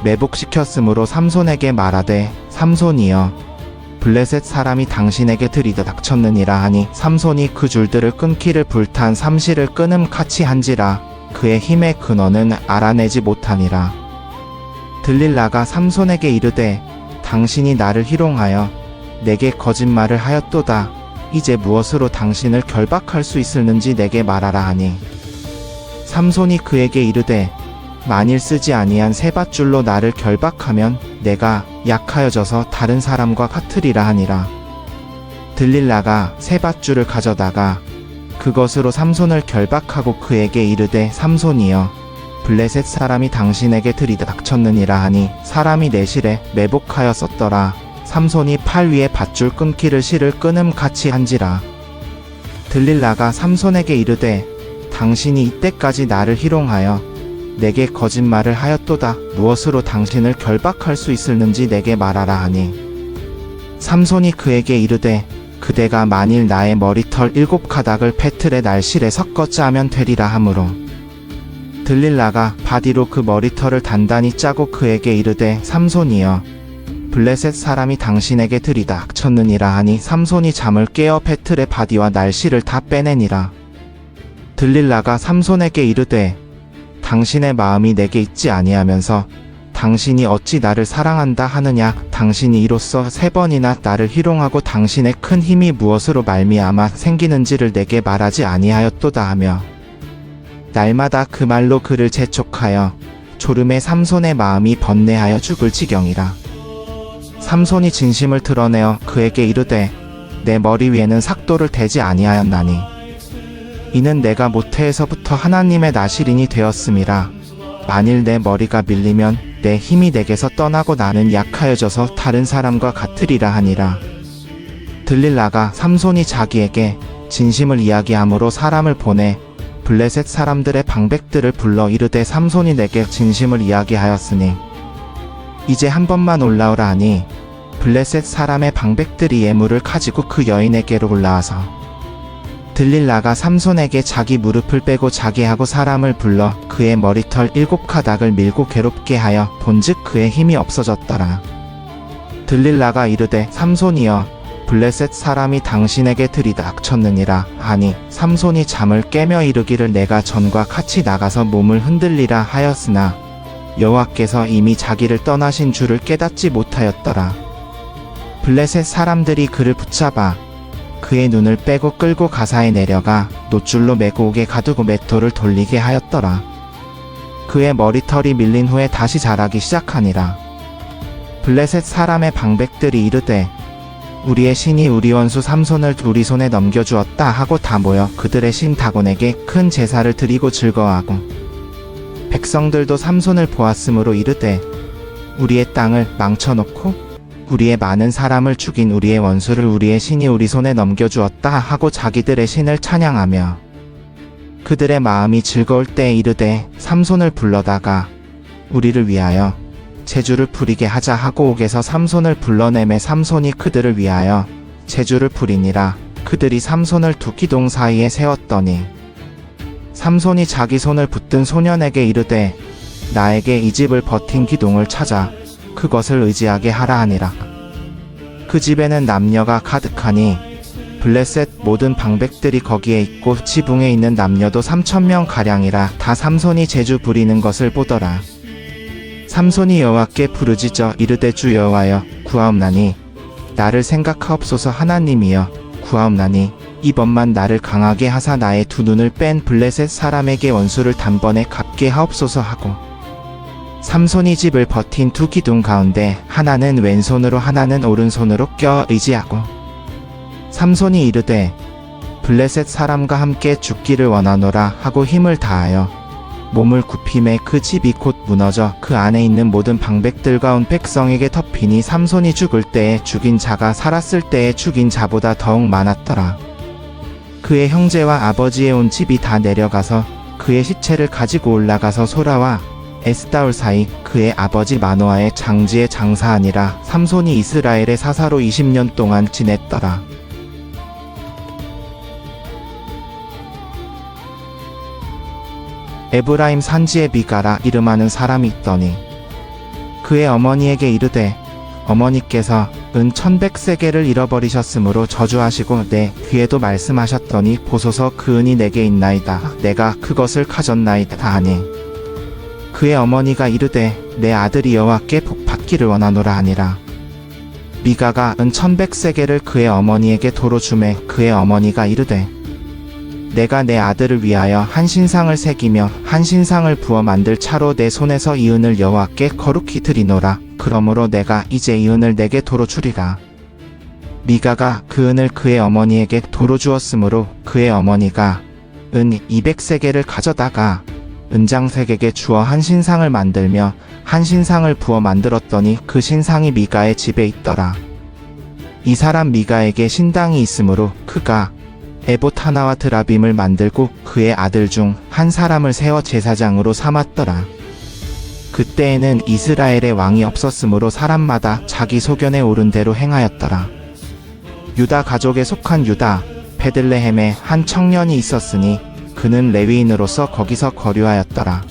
매복시켰으므로 삼손에게 말하되 삼손이여 블레셋 사람이 당신에게 들이다 닥쳤느니라 하니 삼손이 그 줄들을 끊기를 불탄 삼시를 끊음 같이 한지라 그의 힘의 근원은 알아내지 못하니라. 들릴라가 삼손에게 이르되 당신이 나를 희롱하여 내게 거짓말을 하였도다. 이제 무엇으로 당신을 결박할 수 있을는지 내게 말하라 하니 삼손이 그에게 이르되 만일 쓰지 아니한 세밧줄로 나를 결박하면 내가 약하여져서 다른 사람과 같으리라 하니라. 들릴라가 세밧줄을 가져다가 그것으로 삼손을 결박하고 그에게 이르되 삼손이여 블레셋 사람이 당신에게 들이다 닥쳤느니라 하니 사람이 내실에 매복하였었더라. 삼손이 팔 위에 밧줄 끊기를 실을 끊음 같이 한지라. 들릴라가 삼손에게 이르되 당신이 이때까지 나를 희롱하여 내게 거짓말을 하였도다. 무엇으로 당신을 결박할 수 있을는지 내게 말하라 하니 삼손이 그에게 이르되 그대가 만일 나의 머리털 7가닥을 패틀의 날실에 섞어 짜면 되리라 하므로 들릴라가 바디로 그 머리털을 단단히 짜고 그에게 이르되 삼손이여 블레셋 사람이 당신에게 들이다 닥쳤느니라 하니 삼손이 잠을 깨어 패틀의 바디와 날실을 다 빼내니라. 들릴라가 삼손에게 이르되 당신의 마음이 내게 있지 아니하면서 당신이 어찌 나를 사랑한다 하느냐. 당신이 이로써 3번이나 나를 희롱하고 당신의 큰 힘이 무엇으로 말미암아 생기는지를 내게 말하지 아니하였도다 하며 날마다 그 말로 그를 재촉하여 졸음에 삼손의 마음이 번뇌하여 죽을 지경이라. 삼손이 진심을 드러내어 그에게 이르되 내 머리 위에는 삭도를 대지 아니하였나니 이는 내가 모태에서부터 하나님의 나실인이 되었음이라. 만일 내 머리가 밀리면 내 힘이 내게서 떠나고 나는 약하여져서 다른 사람과 같으리라 하니라. 들릴라가 삼손이 자기에게 진심을 이야기함으로 사람을 보내 블레셋 사람들의 방백들을 불러 이르되 삼손이 내게 진심을 이야기하였으니 이제 한 번만 올라오라 하니 블레셋 사람의 방백들이 예물을 가지고 그 여인에게로 올라와서 들릴라가 삼손에게 자기 무릎을 빼고 자기하고 사람을 불러 그의 머리털 7가닥을 밀고 괴롭게 하여 본즉 그의 힘이 없어졌더라. 들릴라가 이르되 삼손이여 블레셋 사람이 당신에게 들이다 닥쳤느니라 하니 삼손이 잠을 깨며 이르기를 내가 전과 같이 나가서 몸을 흔들리라 하였으나 여호와께서 이미 자기를 떠나신 줄을 깨닫지 못하였더라. 블레셋 사람들이 그를 붙잡아 그의 눈을 빼고 끌고 가사에 내려가 놋줄로 메고 오게 가두고 맷돌을 돌리게 하였더라. 그의 머리털이 밀린 후에 다시 자라기 시작하니라. 블레셋 사람의 방백들이 이르되 우리의 신이 우리 원수 삼손을 우리 손에 넘겨주었다 하고 다 모여 그들의 신 다곤에게 큰 제사를 드리고 즐거워하고 백성들도 삼손을 보았으므로 이르되 우리의 땅을 망쳐놓고 우리의 많은 사람을 죽인 우리의 원수를 우리의 신이 우리 손에 넘겨주었다 하고 자기들의 신을 찬양하며 그들의 마음이 즐거울 때에 이르되 삼손을 불러다가 우리를 위하여 제주를 부리게 하자 하고 옥에서 삼손을 불러내매 삼손이 그들을 위하여 제주를 부리니라. 그들이 삼손을 두 기둥 사이에 세웠더니 삼손이 자기 손을 붙든 소년에게 이르되 나에게 이 집을 버틴 기둥을 찾아 그것을 의지하게 하라 하니라. 그 집에는 남녀가 가득하니 블레셋 모든 방백들이 거기에 있고 지붕에 있는 남녀도 3000명 가량이라 다 삼손이 제주 부리는 것을 보더라. 삼손이 여호와께 부르짖어 이르되 주 여호와여 구하옵나니 나를 생각하옵소서. 하나님이여 구하옵나니 이번만 나를 강하게 하사 나의 두 눈을 뺀 블레셋 사람에게 원수를 단번에 갚게 하옵소서 하고, 삼손이 집을 버틴 두 기둥 가운데 하나는 왼손으로 하나는 오른손으로 껴 의지하고, 삼손이 이르되 블레셋 사람과 함께 죽기를 원하노라 하고 힘을 다하여 몸을 굽힘에 그 집이 곧 무너져 그 안에 있는 모든 방백들과 온 백성에게 덮이니 삼손이 죽을 때에 죽인 자가 살았을 때에 죽인 자보다 더욱 많았더라. 그의 형제와 아버지의 온 집이 다 내려가서 그의 시체를 가지고 올라가서 소라와 에스다올 사이 그의 아버지 마노아의 장지에 장사하니라. 삼손이 이스라엘의 사사로 20년 동안 지냈더라. 에브라임 산지에 미가라 이름하는 사람이 있더니 그의 어머니에게 이르되 어머니께서 은 1100세겔을 잃어버리셨으므로 저주하시고 내 귀에도 말씀하셨더니 보소서 그 은이 내게 있나이다. 내가 그것을 가졌나이다 하니 그의 어머니가 이르되 내 아들이 여호와께 복받기를 원하노라 하니라. 미가가 은 1100세겔을 그의 어머니에게 도로 주매 그의 어머니가 이르되 내가 내 아들을 위하여 한 신상을 새기며 한 신상을 부어 만들 차로 내 손에서 이 은을 여호와께 거룩히 드리노라. 그러므로 내가 이제 이 은을 내게 도로 주리라. 미가가 그 은을 그의 어머니에게 도로 주었으므로 그의 어머니가 은 200세겔을 가져다가 은장색에게 주어 한 신상을 만들며 한 신상을 부어 만들었더니 그 신상이 미가의 집에 있더라. 이 사람 미가에게 신당이 있으므로 그가 에봇 하나와 드라빔을 만들고 그의 아들 중 한 사람을 세워 제사장으로 삼았더라. 그때에는 이스라엘의 왕이 없었으므로 사람마다 자기 소견에 오른 대로 행하였더라. 유다 가족에 속한 유다 베들레헴에 한 청년이 있었으니 그는 레위인으로서 거기서 거류하였더라.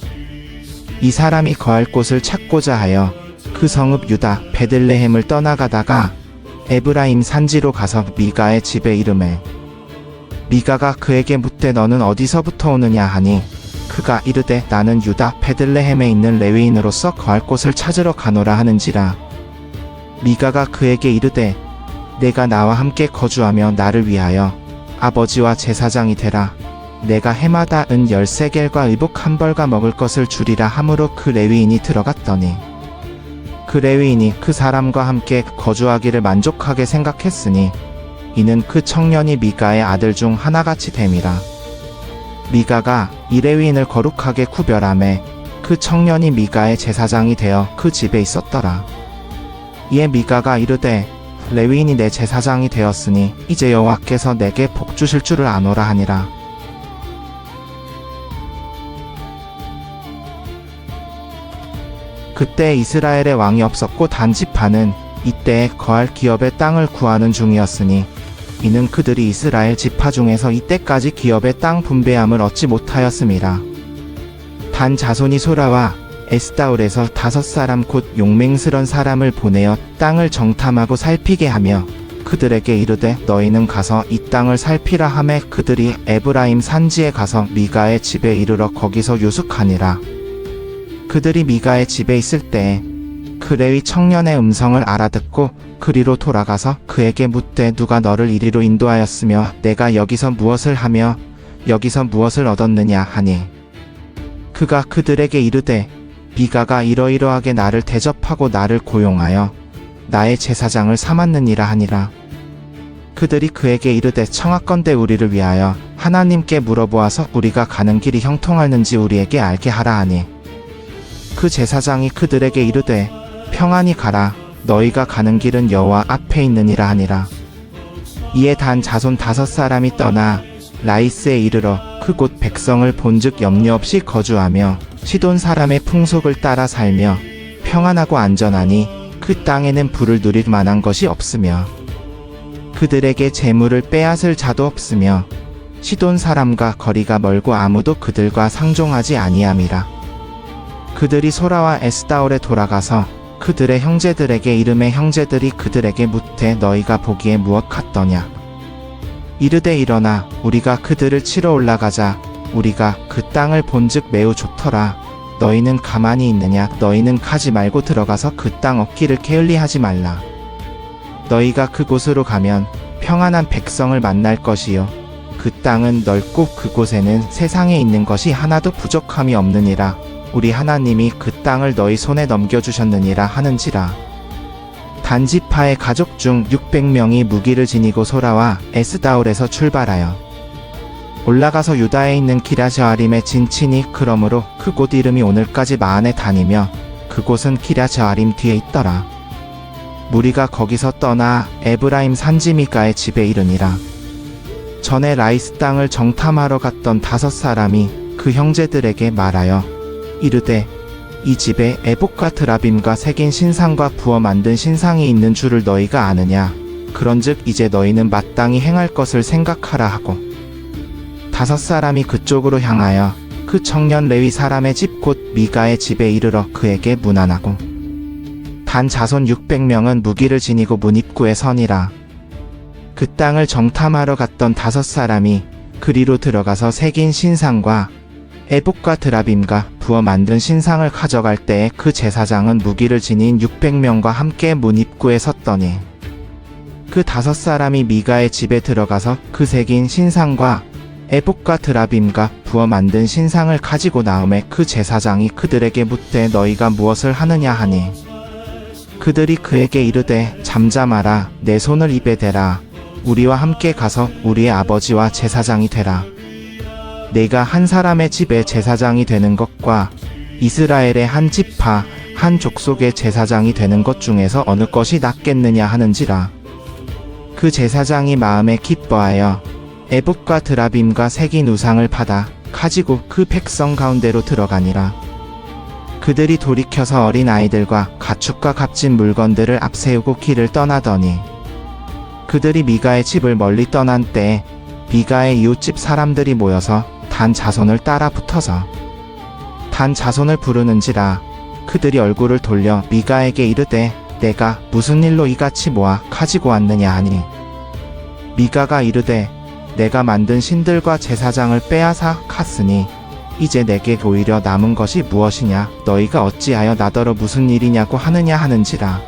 이 사람이 거할 곳을 찾고자 하여 그 성읍 유다 베들레헴을 떠나가다가 에브라임 산지로 가서 미가의 집에 이르매 미가가 그에게 묻되 너는 어디서부터 오느냐 하니 그가 이르되 나는 유다 베들레헴에 있는 레위인으로서 거할 곳을 찾으러 가노라 하는지라. 미가가 그에게 이르되 내가 나와 함께 거주하며 나를 위하여 아버지와 제사장이 되라. 내가 해마다 은 10세겔과 의복 한 벌과 먹을 것을 주리라 하므로 그 레위인이 들어갔더니 그 레위인이 그 사람과 함께 거주하기를 만족하게 생각했으니 이는 그 청년이 미가의 아들 중 하나같이 됨이라. 미가가 이 레위인을 거룩하게 구별하매 그 청년이 미가의 제사장이 되어 그 집에 있었더라. 이에 미가가 이르되 레위인이 내 제사장이 되었으니 이제 여호와께서 내게 복 주실 줄을 아노라 하니라. 그때 이스라엘의 왕이 없었고 단 지파는 이때에 거할 기업의 땅을 구하는 중이었으니 이는 그들이 이스라엘 지파 중에서 이때까지 기업의 땅 분배함을 얻지 못하였음이라. 단 자손이 소라와 에스다올에서 5사람 곧 용맹스런 사람을 보내어 땅을 정탐하고 살피게 하며 그들에게 이르되 너희는 가서 이 땅을 살피라 하매 그들이 에브라임 산지에 가서 미가의 집에 이르러 거기서 유숙하니라. 그들이 미가의 집에 있을 때에 그 레위 청년의 음성을 알아듣고 그리로 돌아가서 그에게 묻되 누가 너를 이리로 인도하였으며 내가 여기서 무엇을 하며 여기서 무엇을 얻었느냐 하니 그가 그들에게 이르되 미가가 이러이러하게 나를 대접하고 나를 고용하여 나의 제사장을 삼았느니라 하니라. 그들이 그에게 이르되 청하건대 우리를 위하여 하나님께 물어보아서 우리가 가는 길이 형통하는지 우리에게 알게 하라 하니 그 제사장이 그들에게 이르되 평안히 가라. 너희가 가는 길은 여호와 앞에 있느니라 하니라. 이에 단 자손 5사람이 떠나 라이스에 이르러 그곳 백성을 본즉 염려 없이 거주하며 시돈 사람의 풍속을 따라 살며 평안하고 안전하니 그 땅에는 불을 누릴 만한 것이 없으며 그들에게 재물을 빼앗을 자도 없으며 시돈 사람과 거리가 멀고 아무도 그들과 상종하지 아니함이라. 그들이 소라와 에스다올에 돌아가서 그들의 형제들에게 이르매 형제들이 그들에게 묻되 너희가 보기에 무엇 같더냐. 이르되 일어나 우리가 그들을 치러 올라가자. 우리가 그 땅을 본즉 매우 좋더라. 너희는 가만히 있느냐? 너희는 가지 말고 들어가서 그 땅 얻기를 게을리하지 말라. 너희가 그곳으로 가면 평안한 백성을 만날 것이요 그 땅은 넓고 그곳에는 세상에 있는 것이 하나도 부족함이 없느니라. 우리 하나님이 그 땅을 너희 손에 넘겨주셨느니라 하는지라. 단지파의 가족 중 600명이 무기를 지니고 소라와 에스다올에서 출발하여 올라가서 유다에 있는 기랴저아림에 진치니 그러므로 그곳 이름이 오늘까지 마한에 다니며 그곳은 기랴저아림 뒤에 있더라. 무리가 거기서 떠나 에브라임 산지 미가의 집에 이르니라. 전에 라이스 땅을 정탐하러 갔던 5사람이 그 형제들에게 말하여 이르되 이 집에 에봇과 드라빔과 새긴 신상과 부어 만든 신상이 있는 줄을 너희가 아느냐? 그런즉 이제 너희는 마땅히 행할 것을 생각하라 하고 5사람이 그쪽으로 향하여 그 청년 레위 사람의 집 곧 미가의 집에 이르러 그에게 문안하고 단 자손 600명은 무기를 지니고 문 입구에 서니라. 그 땅을 정탐하러 갔던 5사람이 그리로 들어가서 새긴 신상과 에봇과 드라빔과 부어 만든 신상을 가져갈 때에 그 제사장은 무기를 지닌 600명과 함께 문 입구에 섰더니 그 5사람이 미가의 집에 들어가서 그 새긴 신상과 에봇과 드라빔과 부어 만든 신상을 가지고 나오매 그 제사장이 그들에게 묻되 너희가 무엇을 하느냐 하니 그들이 그에게 이르되 잠잠하라. 내 손을 입에 대라. 우리와 함께 가서 우리의 아버지와 제사장이 되라. 내가 한 사람의 집에 제사장이 되는 것과 이스라엘의 한 지파 한 족속의 제사장이 되는 것 중에서 어느 것이 낫겠느냐 하는지라. 그 제사장이 마음에 기뻐하여 에봇과 드라빔과 새긴 우상을 받아 가지고 그 백성 가운데로 들어가니라. 그들이 돌이켜서 어린 아이들과 가축과 값진 물건들을 앞세우고 길을 떠나더니 그들이 미가의 집을 멀리 떠난 때에 미가의 이웃집 사람들이 모여서 단 자손을 따라 붙어서 단 자손을 부르는지라. 그들이 얼굴을 돌려 미가에게 이르되 내가 무슨 일로 이같이 모아 가지고 왔느냐 하니 미가가 이르되 내가 만든 신들과 제사장을 빼앗아 갔으니 이제 내게 오히려 남은 것이 무엇이냐? 너희가 어찌하여 나더러 무슨 일이냐고 하느냐 하는지라.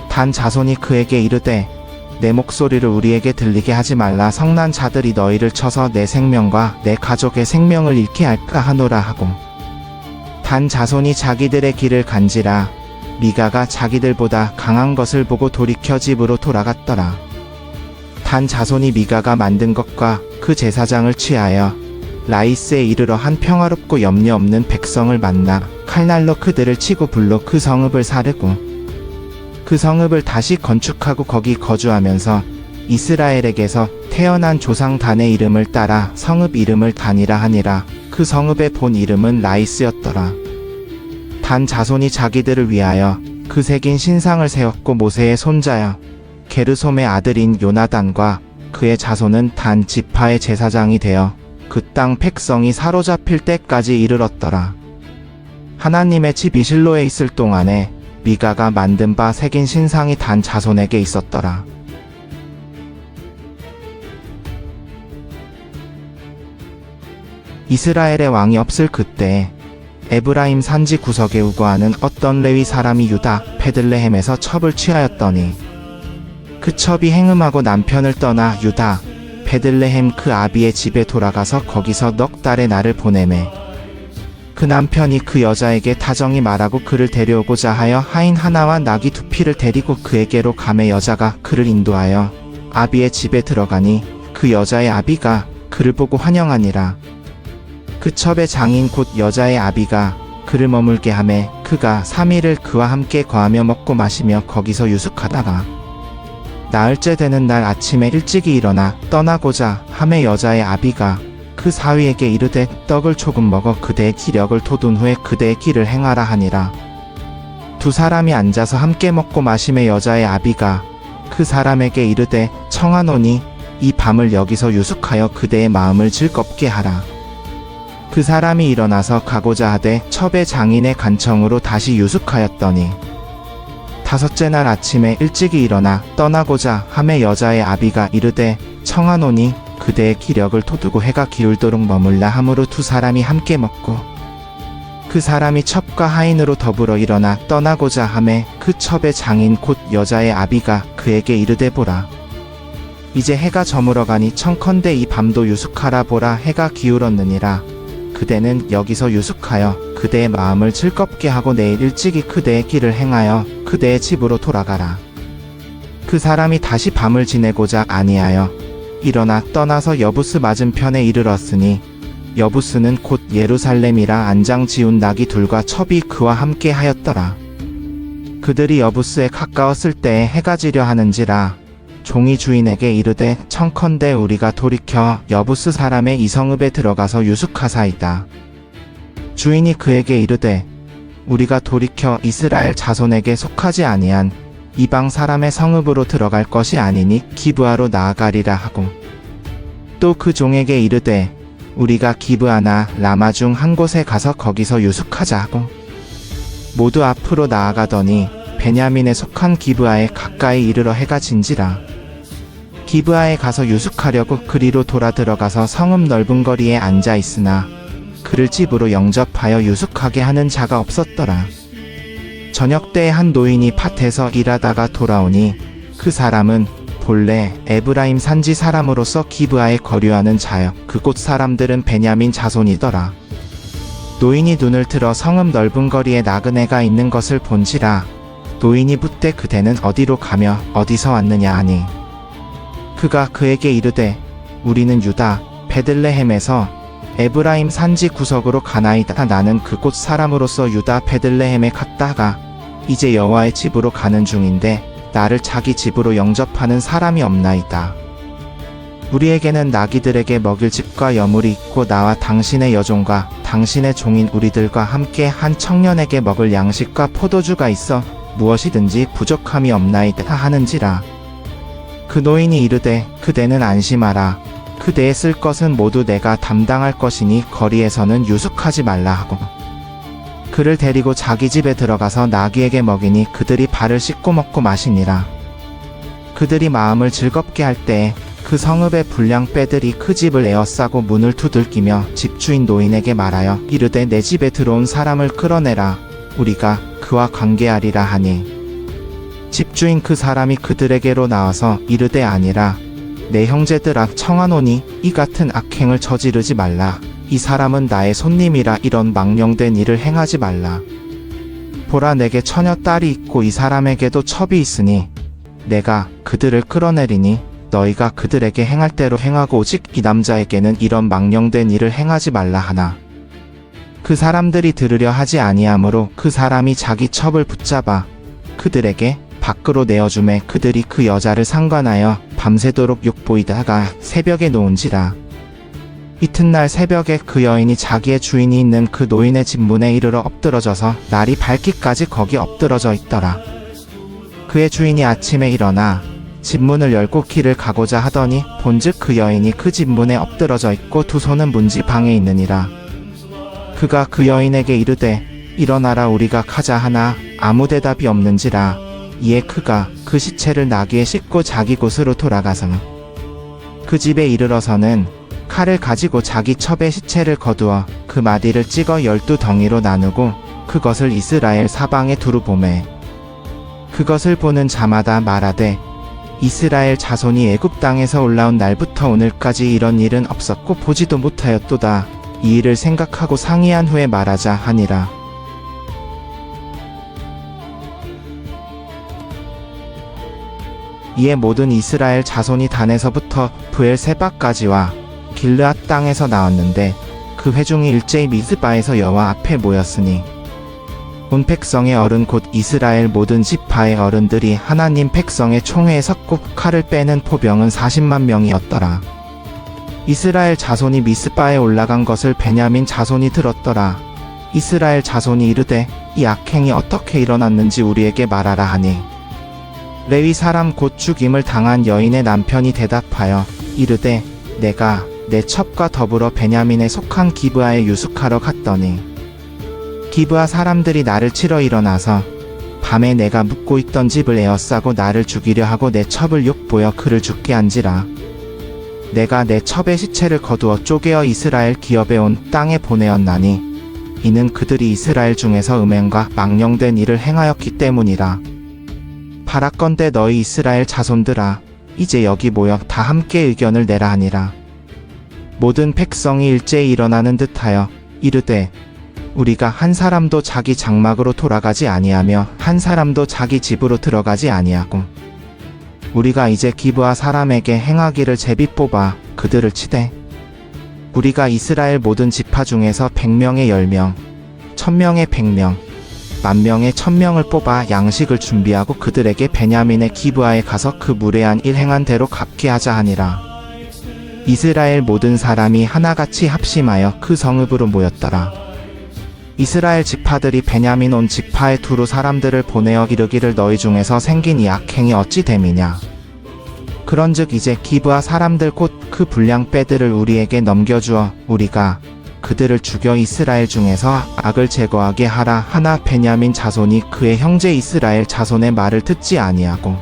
단 자손이 그에게 이르되 내 목소리를 우리에게 들리게 하지 말라. 성난 자들이 너희를 쳐서 내 생명과 내 가족의 생명을 잃게 할까 하노라 하고 단 자손이 자기들의 길을 간지라. 미가가 자기들보다 강한 것을 보고 돌이켜 집으로 돌아갔더라. 단 자손이 미가가 만든 것과 그 제사장을 취하여 라이스에 이르러 한 평화롭고 염려 없는 백성을 만나 칼날로 그들을 치고 불로 그 성읍을 사르고 그 성읍을 다시 건축하고 거기 거주하면서 이스라엘에게서 태어난 조상 단의 이름을 따라 성읍 이름을 단이라 하니라. 그 성읍의 본 이름은 라이스였더라. 단 자손이 자기들을 위하여 그 새긴 신상을 세웠고 모세의 손자여 게르솜의 아들인 요나단과 그의 자손은 단 지파의 제사장이 되어 그 땅 백성이 사로잡힐 때까지 이르렀더라. 하나님의 집이 실로에 있을 동안에 미가가 만든 바 새긴 신상이 단 자손에게 있었더라. 이스라엘의 왕이 없을 그때 에브라임 산지 구석에 우거하는 어떤 레위 사람이 유다 베들레헴에서 첩을 취하였더니 그 첩이 행음하고 남편을 떠나 유다 베들레헴 그 아비의 집에 돌아가서 거기서 넉 달의 날을 보내매 그 남편이 그 여자에게 다정히 말하고 그를 데려오고자 하여 하인 하나와 나귀 2匹를 데리고 그에게로 가매 여자가 그를 인도하여 아비의 집에 들어가니 그 여자의 아비가 그를 보고 환영하니라. 그 첩의 장인 곧 여자의 아비가 그를 머물게 하매 그가 3일을 그와 함께 거하며 먹고 마시며 거기서 유숙하다가 나흘째 되는 날 아침에 일찍이 일어나 떠나고자 하매 여자의 아비가 그 사위에게 이르되 떡을 조금 먹어 그대의 기력을 돋운 후에 그대의 길을 행하라 하니라. 2사람이 앉아서 함께 먹고 마시매 여자의 아비가 그 사람에게 이르되 청하노니 이 밤을 여기서 유숙하여 그대의 마음을 즐겁게 하라. 그 사람이 일어나서 가고자 하되 첩의 장인의 간청으로 다시 유숙하였더니 5째 날 아침에 일찍이 일어나 떠나고자 하매 여자의 아비가 이르되 청하노니 그대의 기력을 돋우고 해가 기울도록 머물라 하므로 2사람이 함께 먹고 그 사람이 첩과 하인으로 더불어 일어나 떠나고자 하매 그 첩의 장인 곧 여자의 아비가 그에게 이르되 보라. 이제 해가 저물어 가니 청컨대 이 밤도 유숙하라. 보라, 해가 기울었느니라. 그대는 여기서 유숙하여 그대의 마음을 즐겁게 하고 내일 일찍이 그대의 길을 행하여 그대의 집으로 돌아가라. 그 사람이 다시 밤을 지내고자 아니하여 일어나 떠나서 여부스 맞은편에 이르렀으니 여부스는 곧 예루살렘이라 안장 지운 나귀 둘과 첩이 그와 함께 하였더라. 그들이 여부스에 가까웠을 때에 해가 지려 하는지라 종이 주인에게 이르되 청컨대 우리가 돌이켜 여부스 사람의 이성읍에 들어가서 유숙하사이다. 주인이 그에게 이르되 우리가 돌이켜 이스라엘 자손에게 속하지 아니한 이방 사람의 성읍으로 들어갈 것이 아니니 기브아로 나아가리라 하고 또 그 종에게 이르되 우리가 기브아나 라마 중 한 곳에 가서 거기서 유숙하자 하고 모두 앞으로 나아가더니 베냐민에 속한 기브아에 가까이 이르러 해가 진지라. 기브아에 가서 유숙하려고 그리로 돌아 들어가서 성읍 넓은 거리에 앉아 있으나 그를 집으로 영접하여 유숙하게 하는 자가 없었더라. 저녁 때에 한 노인이 밭에서 일하다가 돌아오니 그 사람은 본래 에브라임 산지 사람으로서 기브아에 거류하는 자여 그곳 사람들은 베냐민 자손이더라. 노인이 눈을 들어 성읍 넓은 거리에 나그네가 있는 것을 본지라. 노인이 묻되 그대는 어디로 가며 어디서 왔느냐 하니 그가 그에게 이르되 우리는 유다 베들레헴에서 에브라임 산지 구석으로 가나이다. 나는 그곳 사람으로서 유다 베들레헴에 갔다가 이제 여호와의 집으로 가는 중인데 나를 자기 집으로 영접하는 사람이 없나이다. 우리에게는 나귀들에게 먹일 집과 여물이 있고 나와 당신의 여종과 당신의 종인 우리들과 함께 한 청년에게 먹을 양식과 포도주가 있어 무엇이든지 부족함이 없나이다 하는지라. 그 노인이 이르되 그대는 안심하라. 그대의 쓸 것은 모두 내가 담당할 것이니 거리에서는 유숙하지 말라 하고 그를 데리고 자기 집에 들어가서 나귀에게 먹이니 그들이 발을 씻고 먹고 마시니라. 그들이 마음을 즐겁게 할 때에 그 성읍의 불량 빼들이 그 집을 에워싸고 문을 두들기며 집주인 노인에게 말하여 이르되 내 집에 들어온 사람을 끌어내라. 우리가 그와 관계하리라 하니 집주인 그 사람이 그들에게로 나와서 이르되 아니라 내 형제들아 청하노니 이 같은 악행을 저지르지 말라. 이 사람은 나의 손님이라 이런 망령된 일을 행하지 말라. 보라, 내게 처녀 딸이 있고 이 사람에게도 첩이 있으니 내가 그들을 끌어내리니 너희가 그들에게 행할 대로 행하고 오직 이 남자에게는 이런 망령된 일을 행하지 말라 하나 그 사람들이 들으려 하지 아니하므로 그 사람이 자기 첩을 붙잡아 그들에게 밖으로 내어주매 그들이 그 여자를 상관하여 밤새도록 욕보이다가 새벽에 놓은지라. 이튿날 새벽에 그 여인이 자기의 주인이 있는 그 노인의 집 문에 이르러 엎드러져서 날이 밝기까지 거기 엎드러져 있더라. 그의 주인이 아침에 일어나 집 문을 열고 길을 가고자 하더니 본즉 그 여인이 그 집 문에 엎드러져 있고 두 손은 문지 방에 있느니라. 그가 그 여인에게 이르되 일어나라 우리가 가자 하나 아무 대답이 없는지라. 이에 그가 그 시체를 나귀에 싣고 자기 곳으로 돌아가서 그 집에 이르러서는 칼을 가지고 자기 첩의 시체를 거두어 그 마디를 찍어 12덩이로 나누고 그것을 이스라엘 사방에 두루 보매 그것을 보는 자마다 말하되 이스라엘 자손이 애굽 땅에서 올라온 날부터 오늘까지 이런 일은 없었고 보지도 못하였도다. 이 일을 생각하고 상의한 후에 말하자 하니라. 이에 모든 이스라엘 자손이 단에서부터 브엘세바까지와 길르앗 땅에서 나왔는데 그 회중이 일제히 미스바에서 여호와 앞에 모였으니 온 백성의 어른 곧 이스라엘 모든 지파의 어른들이 하나님 백성의 총회에 섰고 칼을 빼는 포병은 40만 명이었더라. 이스라엘 자손이 미스바에 올라간 것을 베냐민 자손이 들었더라. 이스라엘 자손이 이르되 이 악행이 어떻게 일어났는지 우리에게 말하라 하니 레위 사람 곧 죽임을 당한 여인의 남편이 대답하여 이르되 내가 내 첩과 더불어 베냐민에 속한 기브아에 유숙하러 갔더니 기브아 사람들이 나를 치러 일어나서 밤에 내가 묵고 있던 집을 에워싸고 나를 죽이려 하고 내 첩을 욕보여 그를 죽게 한지라. 내가 내 첩의 시체를 거두어 쪼개어 이스라엘 기업에 온 땅에 보내었나니 이는 그들이 이스라엘 중에서 음행과 망령된 일을 행하였기 때문이라. 바라건대 너희 이스라엘 자손들아, 이제 여기 모여 다 함께 의견을 내라 하니라. 모든 백성이 일제히 일어나는 듯하여 이르되, 우리가 한 사람도 자기 장막으로 돌아가지 아니하며 한 사람도 자기 집으로 들어가지 아니하고, 우리가 이제 기브아 사람에게 행하기를 제비 뽑아 그들을 치되, 우리가 이스라엘 모든 지파 중에서 100명에 10명, 1000명에 100명, 10,000명에 1000명을 뽑아 양식을 준비하고 그들에게 베냐민의 기브아에 가서 그 무례한 일 행한 대로 갚게 하자 하니라. 이스라엘 모든 사람이 하나같이 합심하여 그 성읍으로 모였더라. 이스라엘 지파들이 베냐민 온 지파에 두루 사람들을 보내어 이르기를 너희 중에서 생긴 이 악행이 어찌 됨이냐. 그런즉 이제 기브아 사람들 곧 그 불량배들을 우리에게 넘겨주어 우리가 그들을 죽여 이스라엘 중에서 악을 제거하게 하라 하나 베냐민 자손이 그의 형제 이스라엘 자손의 말을 듣지 아니하고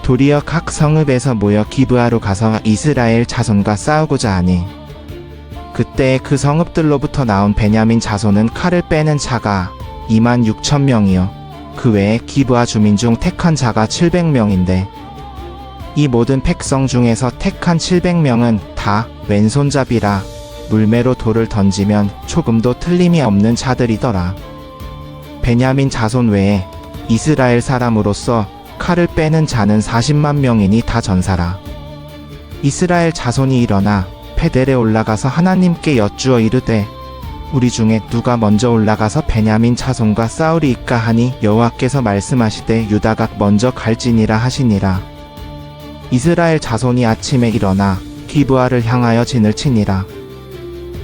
도리어 각 성읍에서 모여 기브아로 가서 이스라엘 자손과 싸우고자 하니, 그때 그 성읍들로부터 나온 베냐민 자손은 칼을 빼는 자가 26,000명이요 그 외에 기브아 주민 중 택한 자가 700명인데 이 모든 백성 중에서 택한 700명은 다 왼손잡이라 물매로 돌을 던지면 조금도 틀림이 없는 자들이더라. 베냐민 자손 외에 이스라엘 사람으로서 칼을 빼는 자는 40만 명이니 다 전사라. 이스라엘 자손이 일어나 베델에 올라가서 하나님께 여쭈어 이르되, 우리 중에 누가 먼저 올라가서 베냐민 자손과 싸우리이까 하니 여호와께서 말씀하시되 유다가 먼저 갈지니라 하시니라. 이스라엘 자손이 아침에 일어나 기브아를 향하여 진을 치니라.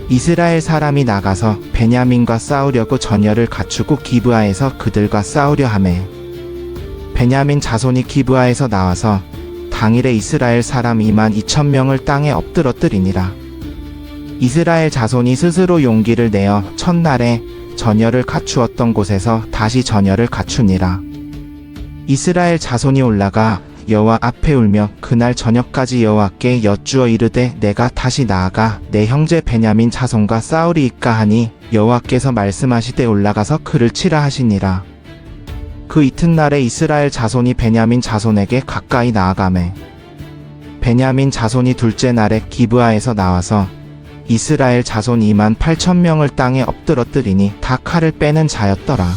이스라엘 사람이 나가서 베냐민과 싸우려고 전열을 갖추고 기브아에서 그들과 싸우려 하매, 베냐민 자손이 기브아에서 나와서 당일에 이스라엘 사람 22,000명을 땅에 엎드러뜨리니라. 이스라엘 자손이 스스로 용기를 내어 첫날에 전열을 갖추었던 곳에서 다시 전열을 갖추니라. 이스라엘 자손이 올라가 여호와 앞에 울며 그날 저녁까지 여호와께 여쭈어 이르되, 내가 다시 나아가 내 형제 베냐민 자손과 싸우리이까 하니 여호와께서 말씀하시되 올라가서 그를 치라 하시니라. 그 이튿날에 이스라엘 자손이 베냐민 자손에게 가까이 나아가매, 베냐민 자손이 둘째 날에 기브아에서 나와서 이스라엘 자손 28,000명을 땅에 엎드러뜨리니 다 칼을 빼는 자였더라.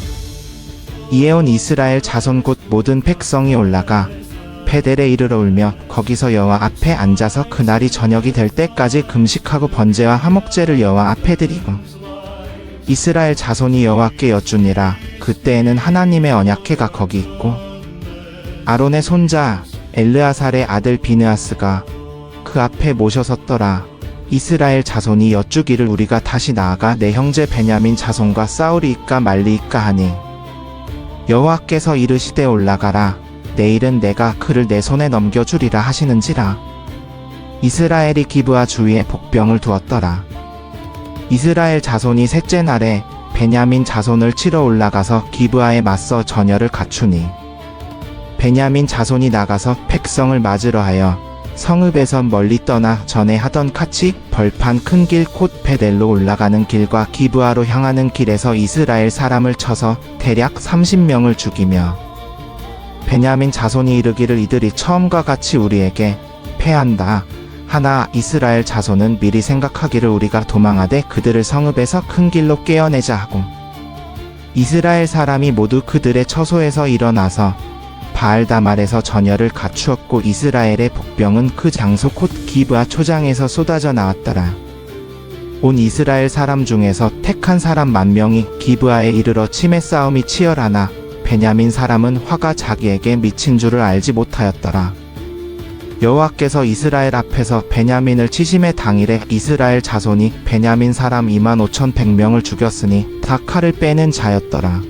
이에 온 이스라엘 자손 곧 모든 백성이 올라가 베델에 이르러 울며 거기서 여호와 앞에 앉아서 그날이 저녁이 될 때까지 금식하고 번제와 화목제를 여호와 앞에 드리고, 이스라엘 자손이 여호와께 여쭈니라. 그때에는 하나님의 언약궤가 거기 있고 아론의 손자 엘르아살의 아들 비느하스가 그 앞에 모셔섰더라. 이스라엘 자손이 여쭈기를 우리가 다시 나아가 내 형제 베냐민 자손과 싸우리이까 말리이까 하니 여호와께서 이르시되 올라가라. 내일은 내가 그를 내 손에 넘겨주리라 하시는지라. 이스라엘이 기브아 주위에 복병을 두었더라. 이스라엘 자손이 셋째 날에 베냐민 자손을 치러 올라가서 기브아에 맞서 전열을 갖추니, 베냐민 자손이 나가서 백성을 맞으러 하여 성읍에서 멀리 떠나 전에 하던 같이 벌판 큰 길 곧 베델로 올라가는 길과 기브아로 향하는 길에서 이스라엘 사람을 쳐서 대략 30명을 죽이며, 베냐민 자손이 이르기를 이들이 처음과 같이 우리에게 패한다 하나 이스라엘 자손은 미리 생각하기를 우리가 도망하되 그들을 성읍에서 큰 길로 깨어내자 하고, 이스라엘 사람이 모두 그들의 처소에서 일어나서 바알다말에서 전열을 갖추었고 이스라엘의 복병은 그 장소 곧 기브아 초장에서 쏟아져 나왔더라. 온 이스라엘 사람 중에서 택한 사람 10,000명이 기브아에 이르러 치매 싸움이 치열하나 베냐민 사람은 화가 자기에게 미친 줄을 알지 못하였더라. 여호와께서 이스라엘 앞에서 베냐민을 치심의 당일에 이스라엘 자손이 베냐민 사람 25,100명을 죽였으니 다 칼을 빼는 자였더라.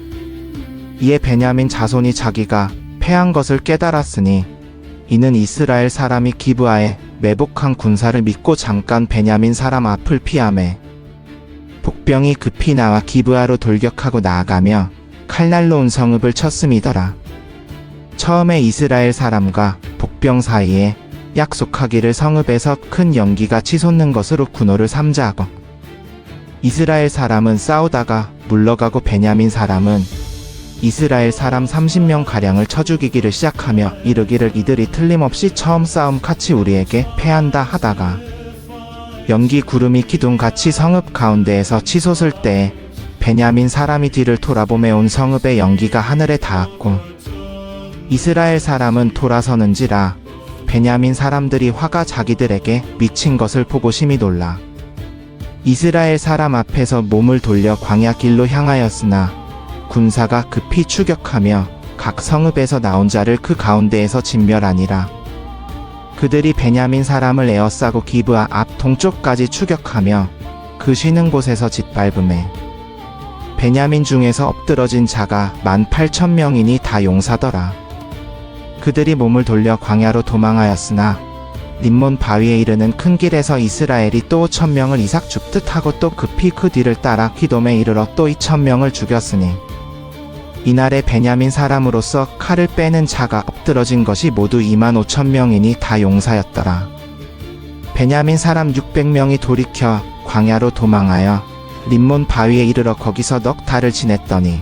이에 베냐민 자손이 자기가 패한 것을 깨달았으니 이는 이스라엘 사람이 기브아에 매복한 군사를 믿고 잠깐 베냐민 사람 앞을 피하매, 복병이 급히 나와 기브아로 돌격하고 나아가며 칼날로 온 성읍을 쳤음이더라. 처음에 이스라엘 사람과 복병 사이에 약속하기를 성읍에서 큰 연기가 치솟는 것으로 군호를 삼자하고, 이스라엘 사람은 싸우다가 물러가고 베냐민 사람은 이스라엘 사람 30명 가량을 쳐 죽이기를 시작하며 이르기를 이들이 틀림없이 처음 싸움 같이 우리에게 패한다 하다가 연기 구름이 기둥같이 성읍 가운데에서 치솟을 때에 베냐민 사람이 뒤를 돌아보며 온 성읍의 연기가 하늘에 닿았고 이스라엘 사람은 돌아서는지라 베냐민 사람들이 화가 자기들에게 미친 것을 보고 심히 놀라 이스라엘 사람 앞에서 몸을 돌려 광야 길로 향하였으나 군사가 급히 추격하며 각 성읍에서 나온 자를 그 가운데에서 진멸하니라. 그들이 베냐민 사람을 에워싸고 기브아 앞 동쪽까지 추격하며 그 쉬는 곳에서 짓밟음에 베냐민 중에서 엎드러진 자가 18,000명이니 다 용사더라. 그들이 몸을 돌려 광야로 도망하였으나 림몬 바위에 이르는 큰 길에서 이스라엘이 또 1,000명을 이삭 죽듯 하고 또 급히 그 뒤를 따라 기돔에 이르러 또 2,000명을 죽였으니 이날에 베냐민 사람으로서 칼을 빼는 자가 엎드러진 것이 모두 25,000명이니 다 용사였더라. 베냐민 사람 600명이 돌이켜 광야로 도망하여 림몬 바위에 이르러 거기서 넉 달을 지냈더니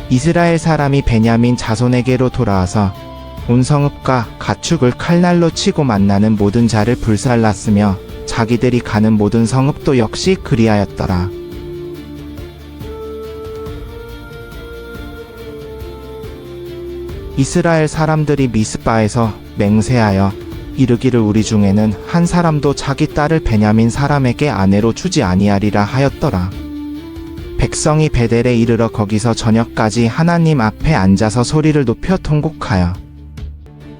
이스라엘 사람이 베냐민 자손에게로 돌아와서 온 성읍과 가축을 칼날로 치고 만나는 모든 자를 불살랐으며 자기들이 가는 모든 성읍도 역시 그리하였더라. 이스라엘 사람들이 미스바에서 맹세하여 이르기를 우리 중에는 한 사람도 자기 딸을 베냐민 사람에게 아내로 주지 아니하리라 하였더라. 백성이 베델에 이르러 거기서 저녁까지 하나님 앞에 앉아서 소리를 높여 통곡하여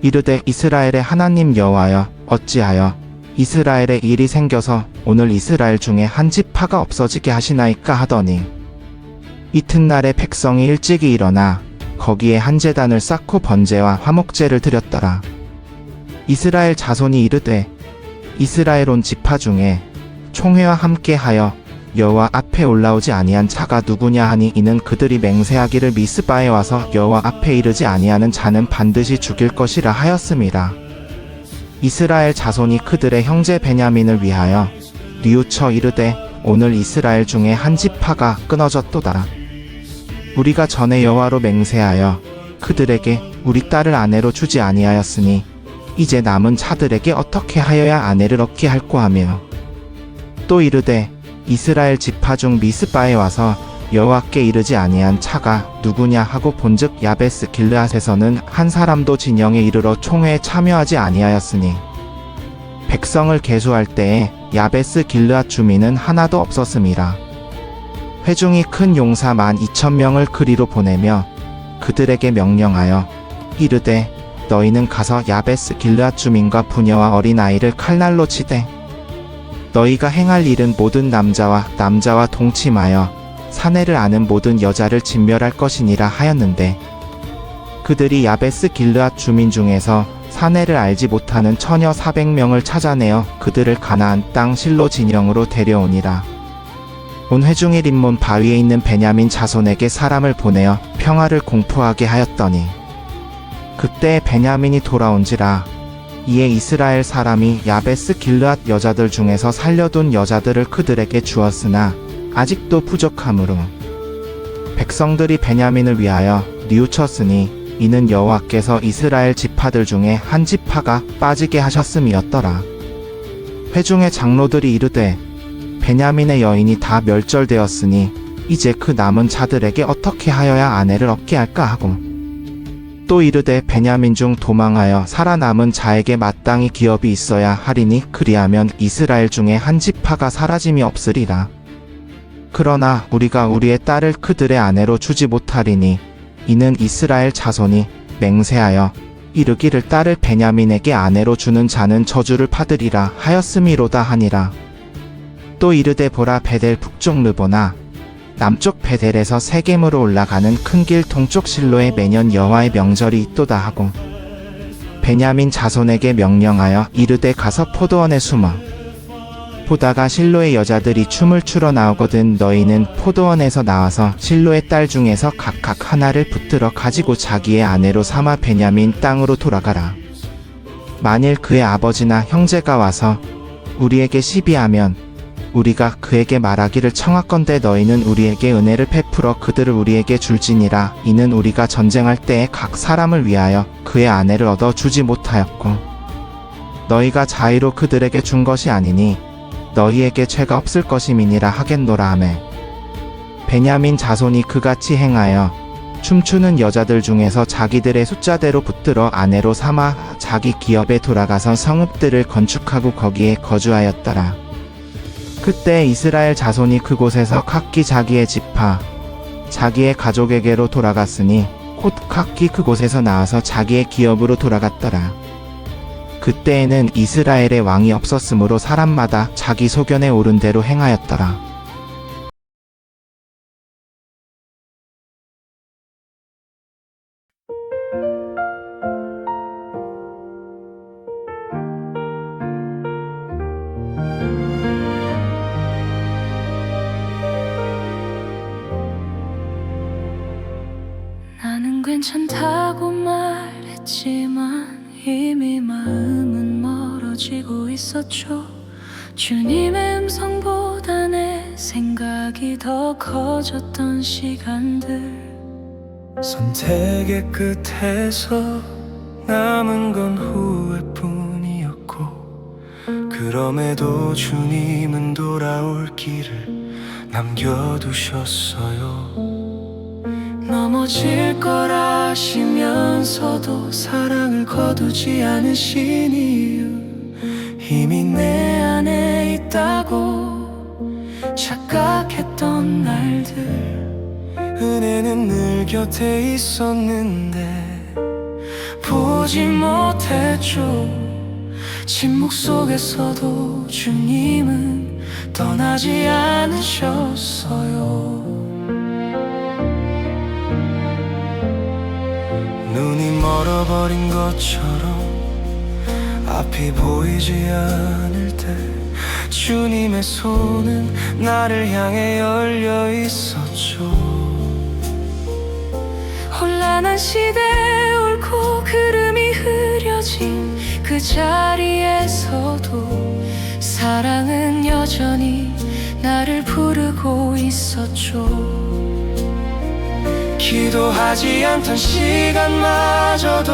이르되 이스라엘의 하나님 여호와여 어찌하여 이스라엘에 일이 생겨서 오늘 이스라엘 중에 한 지파가 없어지게 하시나이까 하더니 이튿날에 백성이 일찍이 일어나 거기에 한 제단을 쌓고 번제와 화목제를 드렸더라. 이스라엘 자손이 이르되 이스라엘 온 지파 중에 총회와 함께하여 여호와 앞에 올라오지 아니한 자가 누구냐 하니 이는 그들이 맹세하기를 미스바에 와서 여호와 앞에 이르지 아니하는 자는 반드시 죽일 것이라 하였음이라. 이스라엘 자손이 그들의 형제 베냐민을 위하여 뉘우쳐 이르되 오늘 이스라엘 중에 한 지파가 끊어졌도다. 우리가 전에 여호와로 맹세하여 그들에게 우리 딸을 아내로 주지 아니하였으니 이제 남은 자들에게 어떻게 하여야 아내를 얻게 할꼬 하며 또 이르되 이스라엘 지파 중 미스바에 와서 여호와께 이르지 아니한 차가 누구냐 하고 본즉 야베스 길르앗에서는 한 사람도 진영에 이르러 총회에 참여하지 아니하였으니 백성을 계수할 때에 야베스 길르앗 주민은 하나도 없었음이라. 회중이 큰 용사 12,000명을 그리로 보내며 그들에게 명령하여 이르되 너희는 가서 야베스 길르앗 주민과 부녀와 어린아이를 칼날로 치되 너희가 행할 일은 모든 남자와 동침하여 사내를 아는 모든 여자를 진멸할 것이니라 하였는데 그들이 야베스 길르앗 주민 중에서 사내를 알지 못하는 처녀 400명을 찾아내어 그들을 가나안 땅 실로 진영으로 데려오니라. 온 회중이 림몬 바위에 있는 베냐민 자손에게 사람을 보내어 평화를 공포하게 하였더니 그때 베냐민이 돌아온지라. 이에 이스라엘 사람이 야베스 길르앗 여자들 중에서 살려둔 여자들을 그들에게 주었으나 아직도 부족하므로 백성들이 베냐민을 위하여 뉘우쳤으니 이는 여호와께서 이스라엘 지파들 중에 한 지파가 빠지게 하셨음이었더라. 회중의 장로들이 이르되 베냐민의 여인이 다 멸절되었으니 이제 그 남은 자들에게 어떻게 하여야 아내를 얻게 할까 하고 또 이르되 베냐민 중 도망하여 살아남은 자에게 마땅히 기업이 있어야 하리니 그리하면 이스라엘 중에 한 지파가 사라짐이 없으리라. 그러나 우리가 우리의 딸을 그들의 아내로 주지 못하리니 이는 이스라엘 자손이 맹세하여 이르기를 딸을 베냐민에게 아내로 주는 자는 저주를 받으리라 하였음이로다 하니라. 또 이르되 보라 베델 북쪽 르보나 남쪽 베델에서 세겜으로 올라가는 큰 길 동쪽 실로에 매년 여호와의 명절이 있도다 하고 베냐민 자손에게 명령하여 이르되 가서 포도원에 숨어 보다가 실로의 여자들이 춤을 추러 나오거든 너희는 포도원에서 나와서 실로의 딸 중에서 각각 하나를 붙들어 가지고 자기의 아내로 삼아 베냐민 땅으로 돌아가라. 만일 그의 아버지나 형제가 와서 우리에게 시비하면 우리가 그에게 말하기를 청하건대 너희는 우리에게 은혜를 베풀어 그들을 우리에게 줄지니라. 이는 우리가 전쟁할 때에 각 사람을 위하여 그의 아내를 얻어 주지 못하였고 너희가 자의로 그들에게 준 것이 아니니 너희에게 죄가 없을 것임이니라 하겠노라 하매 베냐민 자손이 그같이 행하여 춤추는 여자들 중에서 자기들의 숫자대로 붙들어 아내로 삼아 자기 기업에 돌아가서 성읍들을 건축하고 거기에 거주하였더라. 그때 이스라엘 자손이 그곳에서 각기 자기의 지파, 자기의 가족에게로 돌아갔으니 곧 각기 그곳에서 나와서 자기의 기업으로 돌아갔더라. 그때에는 이스라엘의 왕이 없었으므로 사람마다 자기 소견에 오른 대로 행하였더라. 나는 괜찮다고 말했지만 이미 마음은 멀어지고 있었죠. 주님의 음성보다 내 생각이 더 커졌던 시간들. 선택의 끝에서 남은 건 후회뿐이었고 그럼에도 주님은 돌아올 길을 남겨두셨어요. 넘어질 걸 아시면서도 사랑을 거두지 않으신 이유 이미 내 안에 있다고 착각했던 날들. 은혜는 늘 곁에 있었는데 보지 못했죠. 침묵 속에서도 주님은 떠나지 않으셨어요. 눈이 멀어버린 것처럼 앞이 보이지 않을 때 주님의 손은 나를 향해 열려 있었죠. 혼란한 시대에 옳고 그름이 흐려진 그 자리에서도 사랑은 여전히 나를 부르고 있었죠. 기도하지 않던 시간마저도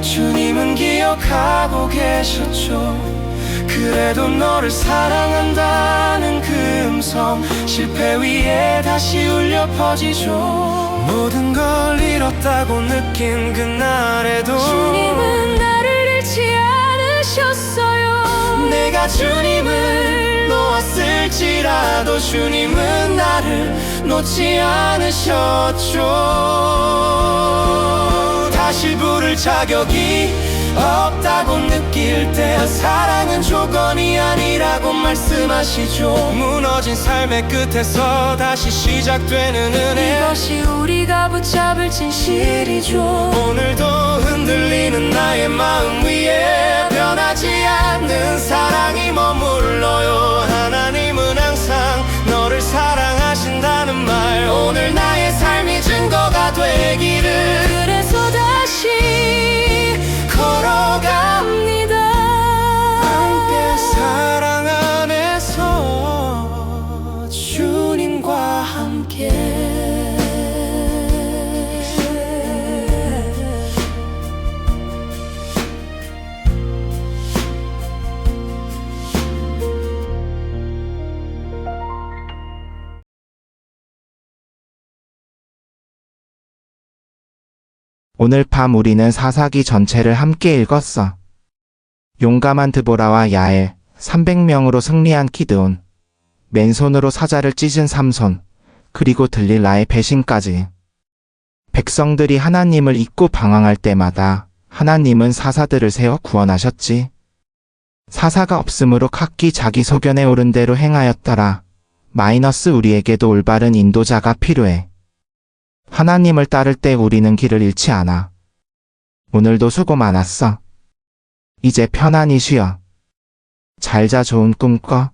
주님은 기억하고 계셨죠. 그래도 너를 사랑한다는 그 음성 실패 위에 다시 울려 퍼지죠. 모든 걸 잃었다고 느낀 그날에도 주님은 나를 잃지 않으셨어요. 내가 주님을 놓았을지라도 주님은 나를 놓지 않으셨죠. 다시 부를 자격이 없다고 느낄 때 사랑은 조건이 아니라고 말씀하시죠. 무너진 삶의 끝에서 다시 시작되는 은혜, 이것이 우리가 붙잡을 진실이죠. 오늘도 흔들리는 나의 마음 위에 변하지 않는 사랑이 머물러요. 하나님은 항상 너를 사랑하신다는 말 오늘 나의 삶이 증거가 되기를. 그래서 다시 걸어갑니다. 함께 사랑 안에서 주님과 함께. 오늘 밤 우리는 사사기 전체를 함께 읽었어. 용감한 드보라와 야엘, 300명으로 승리한 기드온, 맨손으로 사자를 찢은 삼손, 그리고 들릴라의 배신까지. 백성들이 하나님을 잊고 방황할 때마다 하나님은 사사들을 세워 구원하셨지. 사사가 없으므로 각기 자기 소견에 오른 대로 행하였더라. 마이너스 우리에게도 올바른 인도자가 필요해. 하나님을 따를 때 우리는 길을 잃지 않아. 오늘도 수고 많았어. 이제 편안히 쉬어. 잘 자, 좋은 꿈 꿔.